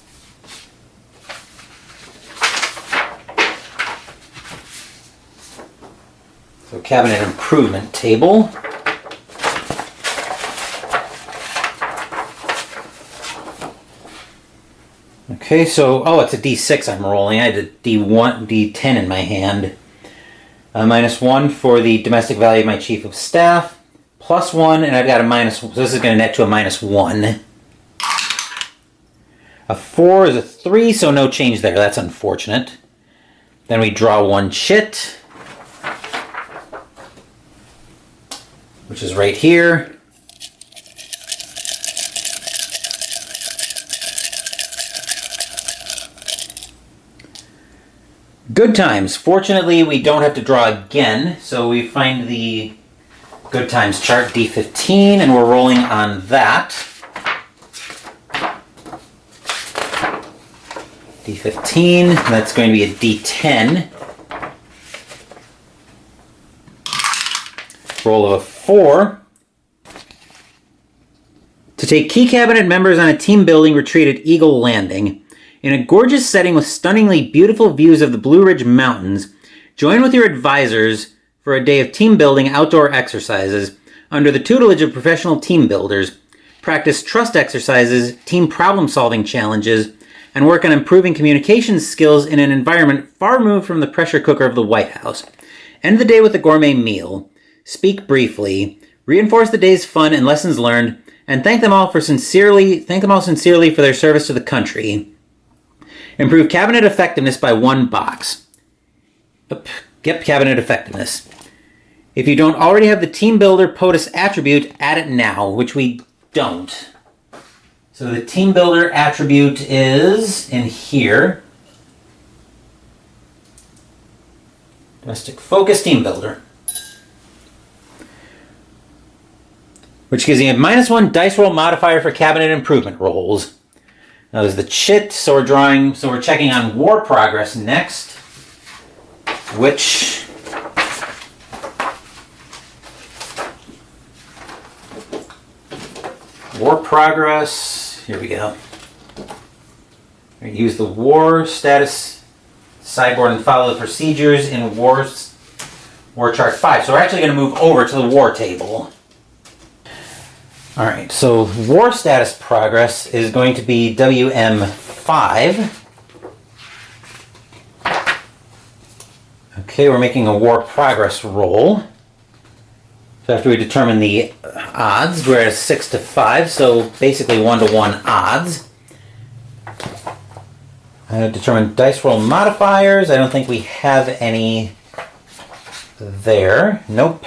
So cabinet improvement table. Okay, so, it's a D6 I'm rolling. I had a D10 in my hand. -1 for the domestic value of my chief of staff. +1, and I've got a so this is going to net to a -1. A 4 is a 3, so no change there. That's unfortunate. Then we draw 1 chit, which is right here. Good times. Fortunately, we don't have to draw again, so we find the good times chart, D15, and we're rolling on that. D15, that's going to be a D10. Roll of a 4. To take key cabinet members on a team building retreat at Eagle Landing. In a gorgeous setting with stunningly beautiful views of the Blue Ridge Mountains, join with your advisors for a day of team building outdoor exercises under the tutelage of professional team builders. Practice trust exercises, team problem-solving challenges, and work on improving communication skills in an environment far removed from the pressure cooker of the White House. End the day with a gourmet meal. Speak briefly. Reinforce the day's fun and lessons learned, and thank them all sincerely for their service to the country. Improve cabinet effectiveness by 1 box. Yep, cabinet effectiveness. If you don't already have the Team Builder POTUS attribute, add it now, which we don't. So the Team Builder attribute is in here. Domestic Focus Team Builder. Which gives you a -1 dice roll modifier for cabinet improvement rolls. Now there's the chit, so we're checking on war progress next, which war progress, here we go. Use the war status sideboard and follow the procedures in war chart 5. So we're actually going to move over to the war table. Alright, so war status progress is going to be WM5. Okay, we're making a war progress roll. So after we determine the odds, we're at a 6 to 5, so basically 1-to-1 odds. Determine dice roll modifiers. I don't think we have any there. Nope.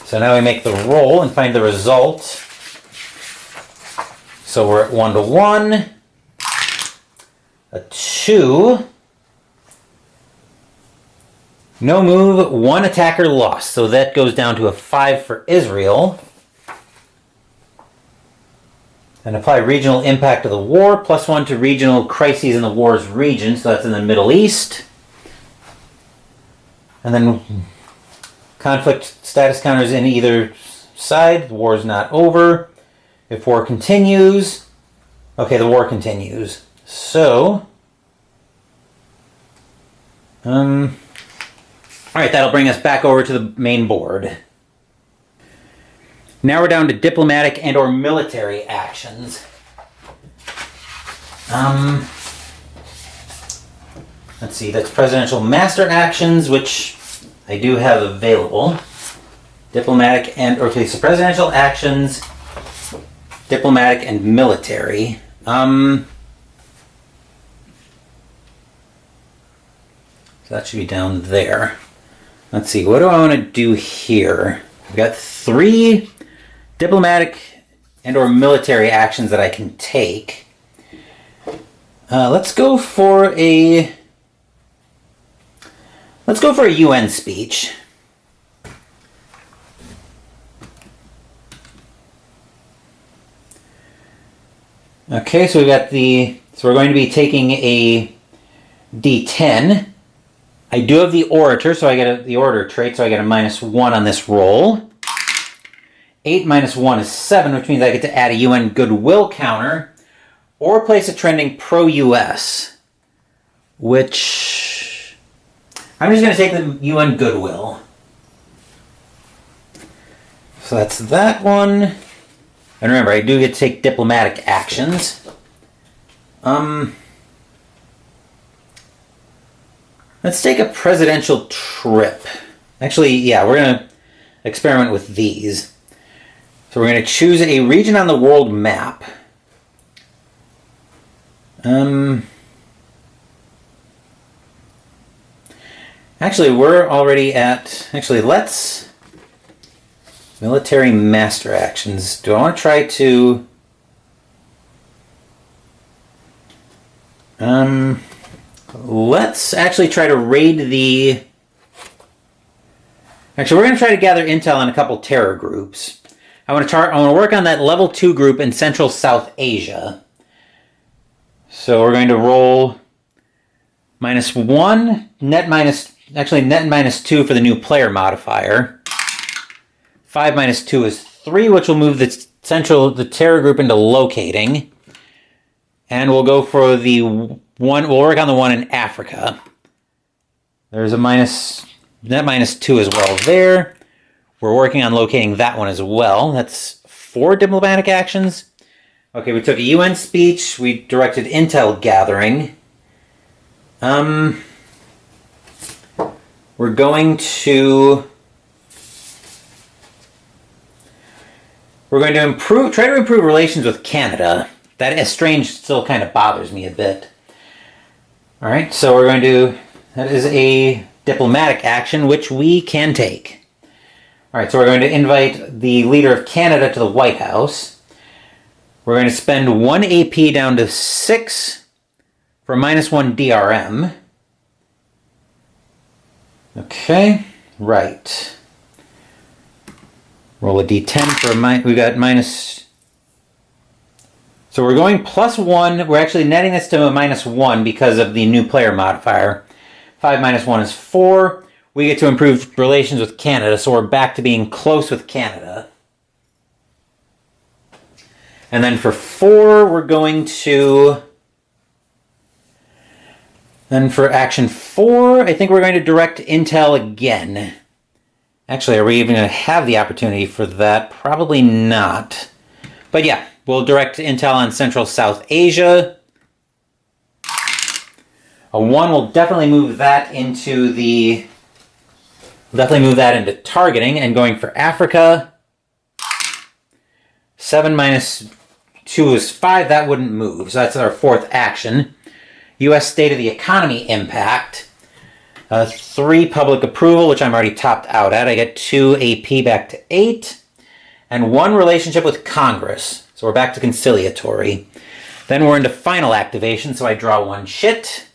So now we make the roll and find the result. So we're at 1-to-1, a 2, no move, 1 attacker lost. So that goes down to a 5 for Israel. And apply regional impact of the war, +1 to regional crises in the war's region. So that's in the Middle East. And then conflict status counters in either side. The war is not over. If war continues, okay, the war continues. So, all right, that'll bring us back over to the main board. Now we're down to diplomatic and or military actions. Let's see, that's presidential master actions, which I do have available. Diplomatic and, okay, so presidential actions, diplomatic and military. So that should be down there. Let's see, what do I want to do here? I've got 3 diplomatic and or military actions that I can take. Let's go for a UN speech. Okay, so we're going to be taking a D10. I do have the orator, so I get the orator trait, so I get a -1 on this roll. 8 minus 1 is 7, which means I get to add a UN goodwill counter or place a trending pro-US, which I'm just going to take the UN goodwill. So that's that one. And remember, I do get to take diplomatic actions. Let's take a presidential trip. Actually, yeah, we're going to experiment with these. So we're going to choose a region on the world map. Actually, we're already at... Actually, let's... Military master actions. Do I want to try to... Let's actually try to raid the... Actually, we're going to try to gather intel on a couple terror groups. I want to work on that level 2 group in Central South Asia. So we're going to roll -1, net -2 for the new player modifier. 5 minus 2 is 3, which will move the terror group into locating. And we'll go for the one, we'll work on the one in Africa. There's a net -2 as well there. We're working on locating that one as well. That's 4 diplomatic actions. Okay, we took a UN speech. We directed intel gathering. We're going to try to improve relations with Canada. That estranged still kind of bothers me a bit. All right, so we're going to... That is a diplomatic action, which we can take. All right, so we're going to invite the leader of Canada to the White House. We're going to spend 1 AP down to 6 for -1 DRM. Okay, right. Roll a d10 for we got minus... So we're going +1. We're actually netting this to a -1 because of the new player modifier. 5 minus 1 is 4. We get to improve relations with Canada, so we're back to being close with Canada. And then for 4, we're going to... Then for action 4, I think we're going to direct intel again. Actually, are we even going to have the opportunity for that? Probably not. But yeah, we'll direct intel on Central South Asia. A 1 will definitely move that into the... Definitely move that into targeting and going for Africa. 7 minus 2 is 5. That wouldn't move. So that's our 4th action. U.S. State of the Economy impact. 3 public approval, which I'm already topped out at. I get 2 AP back to 8. And 1 relationship with Congress. So we're back to conciliatory. Then we're into final activation, so I draw 1 shit.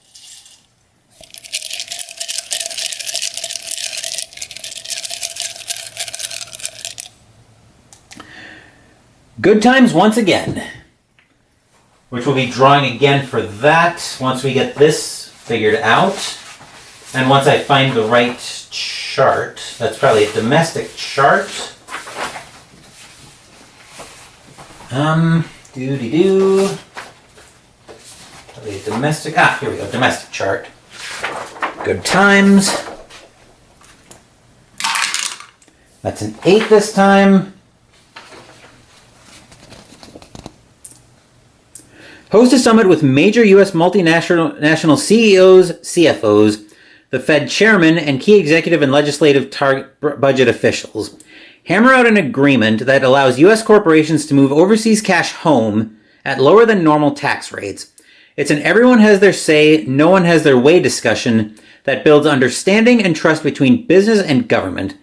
Good times once again, which we'll be drawing again for that once we get this figured out. And once I find the right chart, that's probably a domestic chart. Doo-dee-doo. Probably a domestic, here we go, domestic chart. Good times. That's an 8 this time. Host a summit with major U.S. multinational CEOs, CFOs, the Fed chairman, and key executive and legislative budget officials. Hammer out an agreement that allows U.S. corporations to move overseas cash home at lower than normal tax rates. It's an everyone has their say, no one has their way discussion that builds understanding and trust between business and government.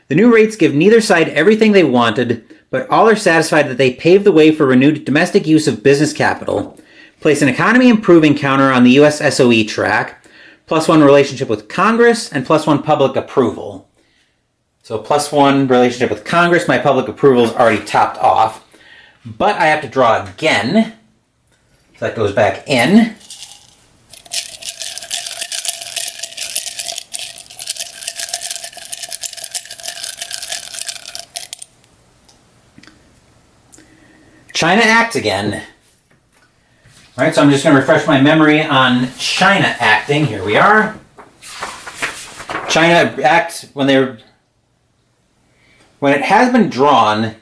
The new rates give neither side everything they wanted, but all are satisfied that they pave the way for renewed domestic use of business capital. Place an economy improving counter on the U.S. SOE track, +1 relationship with Congress, and +1 public approval. So +1 relationship with Congress, my public approval is already topped off. But I have to draw again. So that goes back in. China acts again. All right, so I'm just going to refresh my memory on China acting. Here we are. China acts when it has been drawn.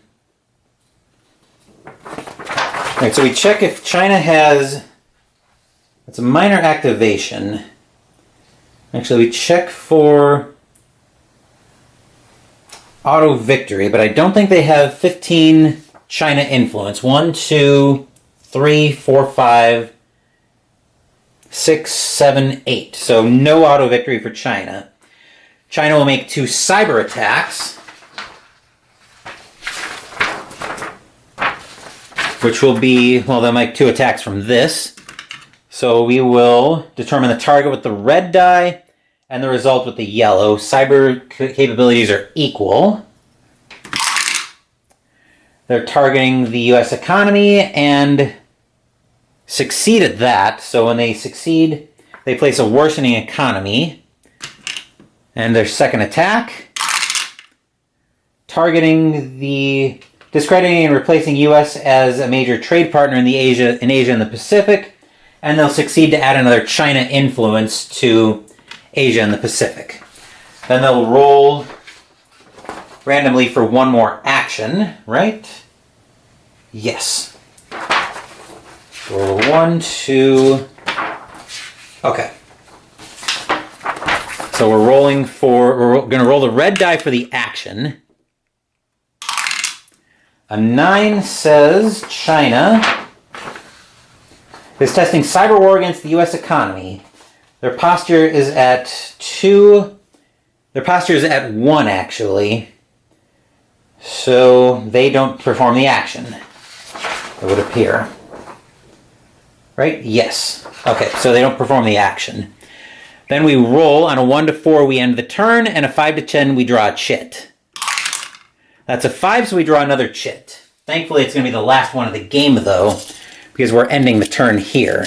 All right, so we check if China has... It's a minor activation. Actually, we check for auto victory, but I don't think they have 15 China influence. 1, 2, 3, 4, 5, 6, 7, 8. So no auto victory for China. China will make 2 cyber attacks, which will be, well, they'll make 2 attacks from this. So we will determine the target with the red die and the result with the yellow. Cyber capabilities are equal. They're targeting the U.S. economy and succeed at that. So when they succeed, they place a worsening economy. And their second attack, targeting the... discrediting and replacing U.S. as a major trade partner in Asia and the Pacific, and they'll succeed to add another China influence to Asia and the Pacific. Then they'll roll randomly for 1 more action, right? Yes. Roll 1, 2... Okay. So we're rolling for... We're going to roll the red die for the action. A 9 says China. Is testing cyber war against the U.S. economy. Their posture is at 2. Their posture is at 1, actually. So they don't perform the action, it would appear. Right? Yes. Okay, so they don't perform the action. Then we roll. On a 1 to 4, we end the turn, and a 5 to 10, we draw a chit. That's a 5, so we draw another chit. Thankfully, it's going to be the last one of the game, though, because we're ending the turn here.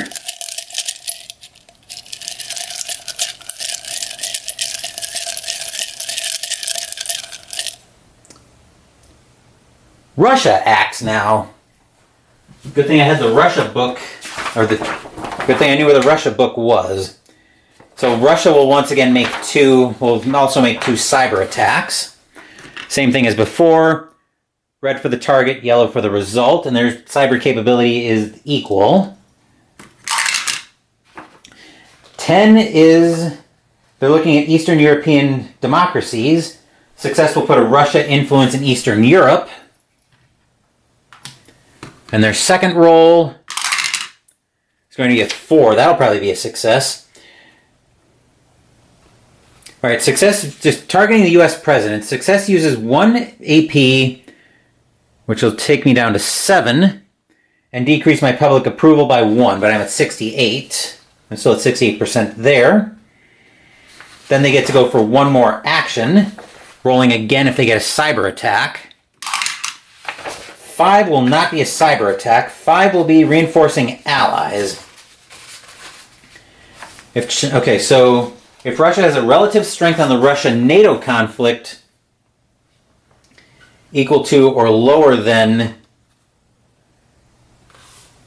Russia acts now. Good thing I had the Russia book, or good thing I knew where the Russia book was. So Russia will once again will also make 2 cyber attacks. Same thing as before. Red for the target, yellow for the result, and their cyber capability is equal. 10 is, they're looking at Eastern European democracies. Success will put a Russia influence in Eastern Europe. And their second roll is going to get 4. That'll probably be a success. All right, success, just targeting the U.S. president. Success uses 1 AP, which will take me down to 7, and decrease my public approval by 1, but I'm at 68. I'm still at 68% there. Then they get to go for 1 more action, rolling again if they get a cyber attack. 5 will not be a cyber attack. 5 will be reinforcing allies. Okay, so if Russia has a relative strength on the Russia-NATO conflict equal to or lower than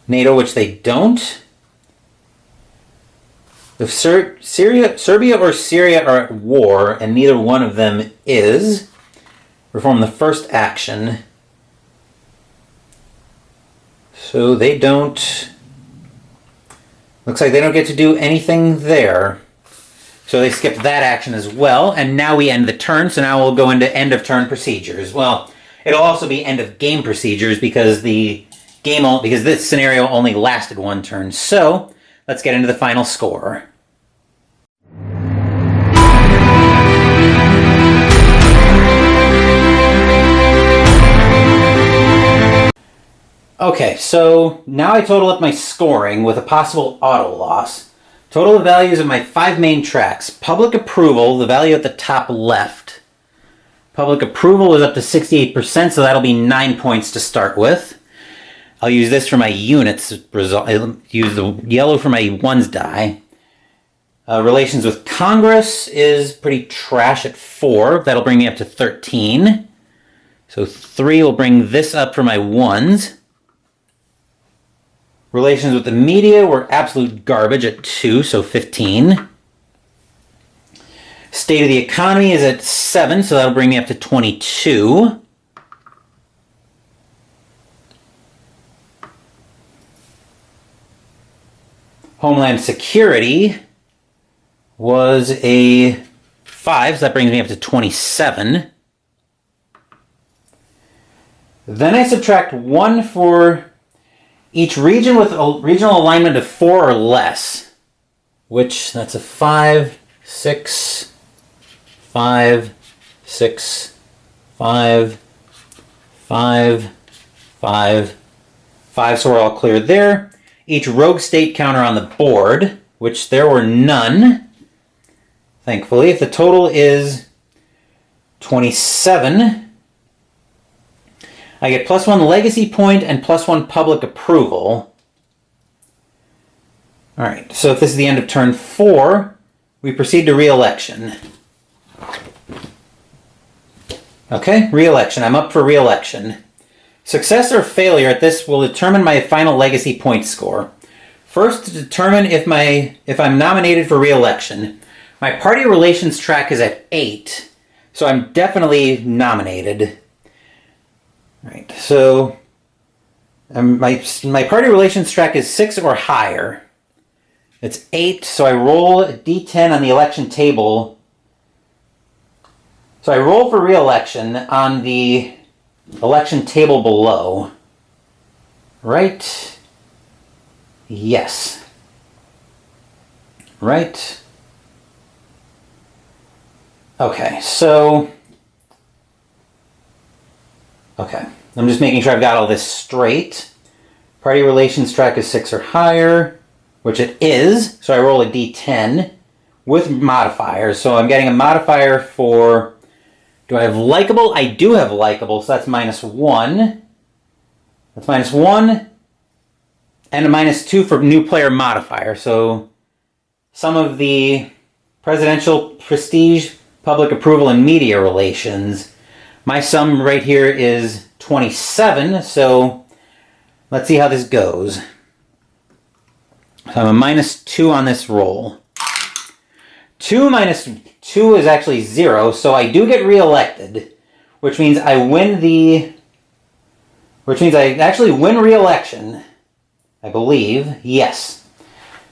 NATO, which they don't. If Serbia or Syria are at war, and neither one of them is, perform the first action. So they don't... Looks like they don't get to do anything there. So they skipped that action as well, and now we end the turn, so now we'll go into end of turn procedures. Well, it'll also be end of game procedures because because this scenario only lasted 1 turn. So let's get into the final score. Okay, so now I total up my scoring with a possible auto loss. Total values of my 5 main tracks. Public approval, the value at the top left. Public approval is up to 68%, so that'll be 9 points to start with. I'll use this for my units result. I'll use the yellow for my ones die. Relations with Congress is pretty trash at 4. That'll bring me up to 13. So 3 will bring this up for my ones. Relations with the media were absolute garbage at 2, so 15. State of the economy is at 7, so that'll bring me up to 22. Homeland Security was a 5, so that brings me up to 27. Then I subtract 1 for each region with a regional alignment of 4 or less, which that's a 5, 6, 5, 6, 5, 5, 5, 5, so we're all clear there. Each rogue state counter on the board, which there were none, thankfully. If the total is 27, I get +1 legacy point and +1 public approval. All right, so if this is the end of turn 4, we proceed to re-election. Okay, re-election. I'm up for re-election. Success or failure at this will determine my final legacy point score. First, to determine if I'm nominated for re-election. My party relations track is at 8, so I'm definitely nominated. Right, so my party relations track is 6 or higher. It's 8, so I roll a d10 on the election table. So I roll for re-election on the election table below. Right Yes. Right. Okay, so... Okay, I'm just making sure I've got all this straight. Party relations track is 6 or higher, which it is. So I roll a d10 with modifiers. So I'm getting a modifier for... Do I have likable? I do have likable, so that's -1. That's -1. And a -2 for new player modifier. So some of the presidential prestige, public approval, and media relations. My sum right here is 27, so let's see how this goes. So I'm a -2 on this roll. 2 minus 2 is actually 0, so I do get reelected, which means I win the... Which means I actually win re-election, I believe. Yes.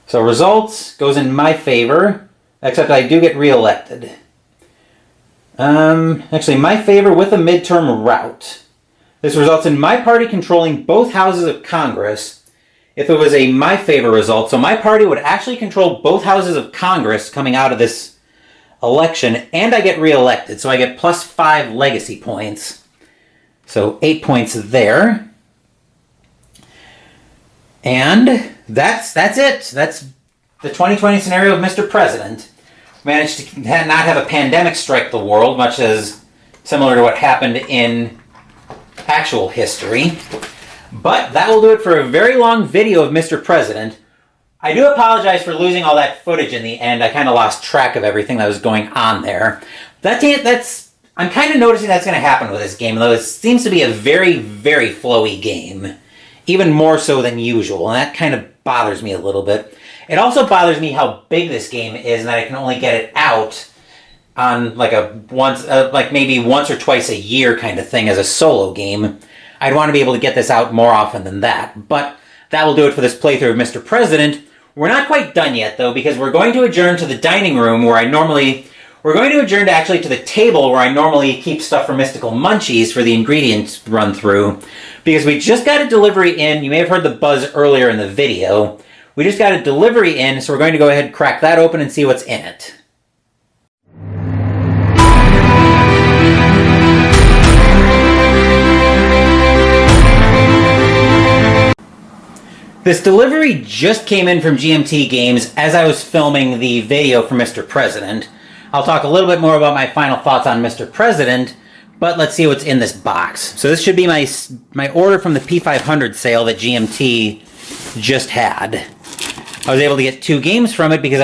So results goes in my favor, except I do get reelected. Actually, my favor with a midterm route. This results in my party controlling both houses of Congress. If it was a my favor result, so my party would actually control both houses of Congress coming out of this election, and I get reelected, so I get +5 legacy points. So 8 points there. And that's it. That's the 2020 scenario of Mr. President. Managed to not have a pandemic strike the world, much as similar to what happened in actual history. But that will do it for a very long video of Mr. President. I do apologize for losing all that footage in the end. I kind of lost track of everything that was going on there. I'm kind of noticing that's going to happen with this game, though it seems to be a very, very flowy game. Even more so than usual, and that kind of bothers me a little bit. It also bothers me how big this game is, and that I can only get it out on like maybe once or twice a year kind of thing as a solo game. I'd want to be able to get this out more often than that. But that will do it for this playthrough of Mr. President. We're not quite done yet, though, because we're going to adjourn to the dining room where we're going to adjourn actually to the table where I normally keep stuff for Mystical Munchies for the ingredients run through. Because we just got a delivery in. You may have heard the buzz earlier in the video. We just got a delivery in, so we're going to go ahead and crack that open and see what's in it. This delivery just came in from GMT Games as I was filming the video for Mr. President. I'll talk a little bit more about my final thoughts on Mr. President, but let's see what's in this box. So this should be my order from the P500 sale that GMT just had. I was able to get 2 games from it because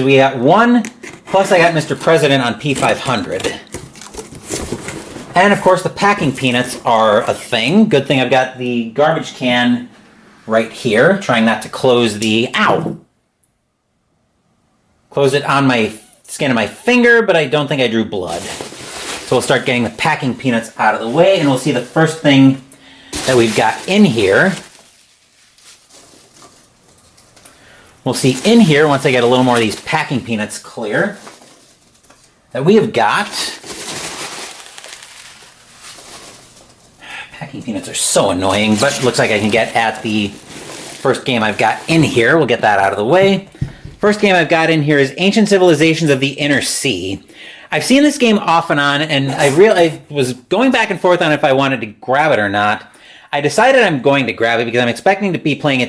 we got 1, plus I got Mr. President on P500. And of course the packing peanuts are a thing. Good thing I've got the garbage can right here, trying not to close close it on my skin of my finger, but I don't think I drew blood. So we'll start getting the packing peanuts out of the way, and we'll see the first thing that we've got in here. We'll see in here, once I get a little more of these packing peanuts clear, that we have got... Packing peanuts are so annoying, but it looks like I can get at the first game I've got in here. We'll get that out of the way. First game I've got in here is Ancient Civilizations of the Inner Sea. I've seen this game off and on, and I was going back and forth on if I wanted to grab it or not. I decided I'm going to grab it because I'm expecting to be playing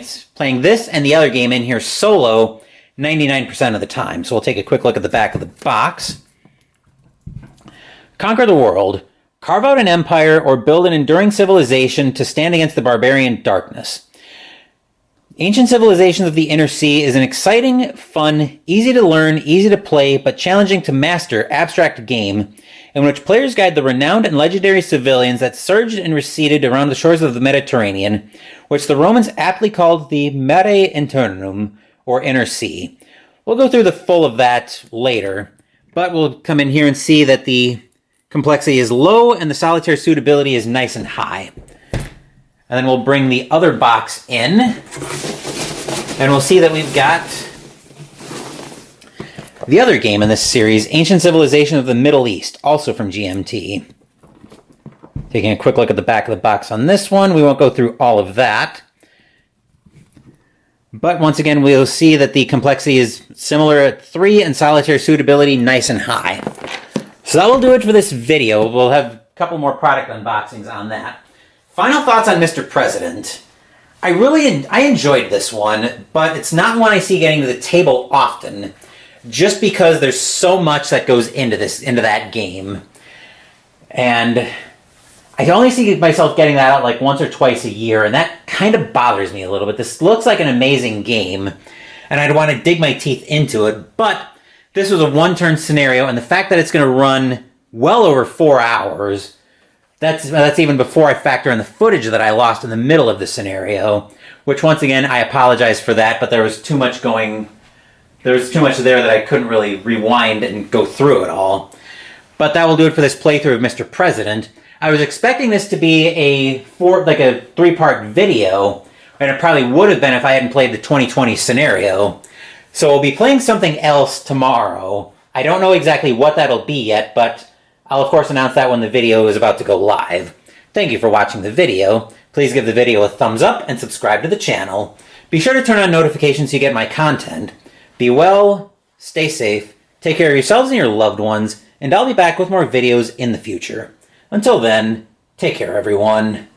this and the other game in here solo 99% of the time. So we'll take a quick look at the back of the box. Conquer the world. Carve out an empire or build an enduring civilization to stand against the barbarian darkness. Ancient Civilizations of the Inner Sea is an exciting, fun, easy to learn, easy to play, but challenging to master abstract game in which players guide the renowned and legendary civilians that surged and receded around the shores of the Mediterranean, which the Romans aptly called the Mare Internum, or Inner Sea. We'll go through the full of that later, but we'll come in here and see that the complexity is low and the solitaire suitability is nice and high. And then we'll bring the other box in, and we'll see that we've got the other game in this series, Ancient Civilization of the Middle East, also from GMT. Taking a quick look at the back of the box on this one. We won't go through all of that. But once again, we'll see that the complexity is similar at 3 and solitaire suitability nice and high. So that will do it for this video. We'll have a couple more product unboxings on that. Final thoughts on Mr. President. I enjoyed this one, but it's not one I see getting to the table often, just because there's so much that goes into that game. And I only see myself getting that out like once or twice a year, and that kind of bothers me a little bit. This looks like an amazing game, and I'd want to dig my teeth into it, but this was a one-turn scenario, and the fact that it's going to run well over 4 hours, that's even before I factor in the footage that I lost in the middle of the scenario, which once again, I apologize for that, but there was too much there that I couldn't really rewind and go through it all. But that will do it for this playthrough of Mr. President. I was expecting this to be a 3-part video, and it probably would have been if I hadn't played the 2020 scenario. So we'll be playing something else tomorrow. I don't know exactly what that'll be yet, but I'll of course announce that when the video is about to go live. Thank you for watching the video. Please give the video a thumbs up and subscribe to the channel. Be sure to turn on notifications so you get my content. Be well, stay safe, take care of yourselves and your loved ones, and I'll be back with more videos in the future. Until then, take care everyone.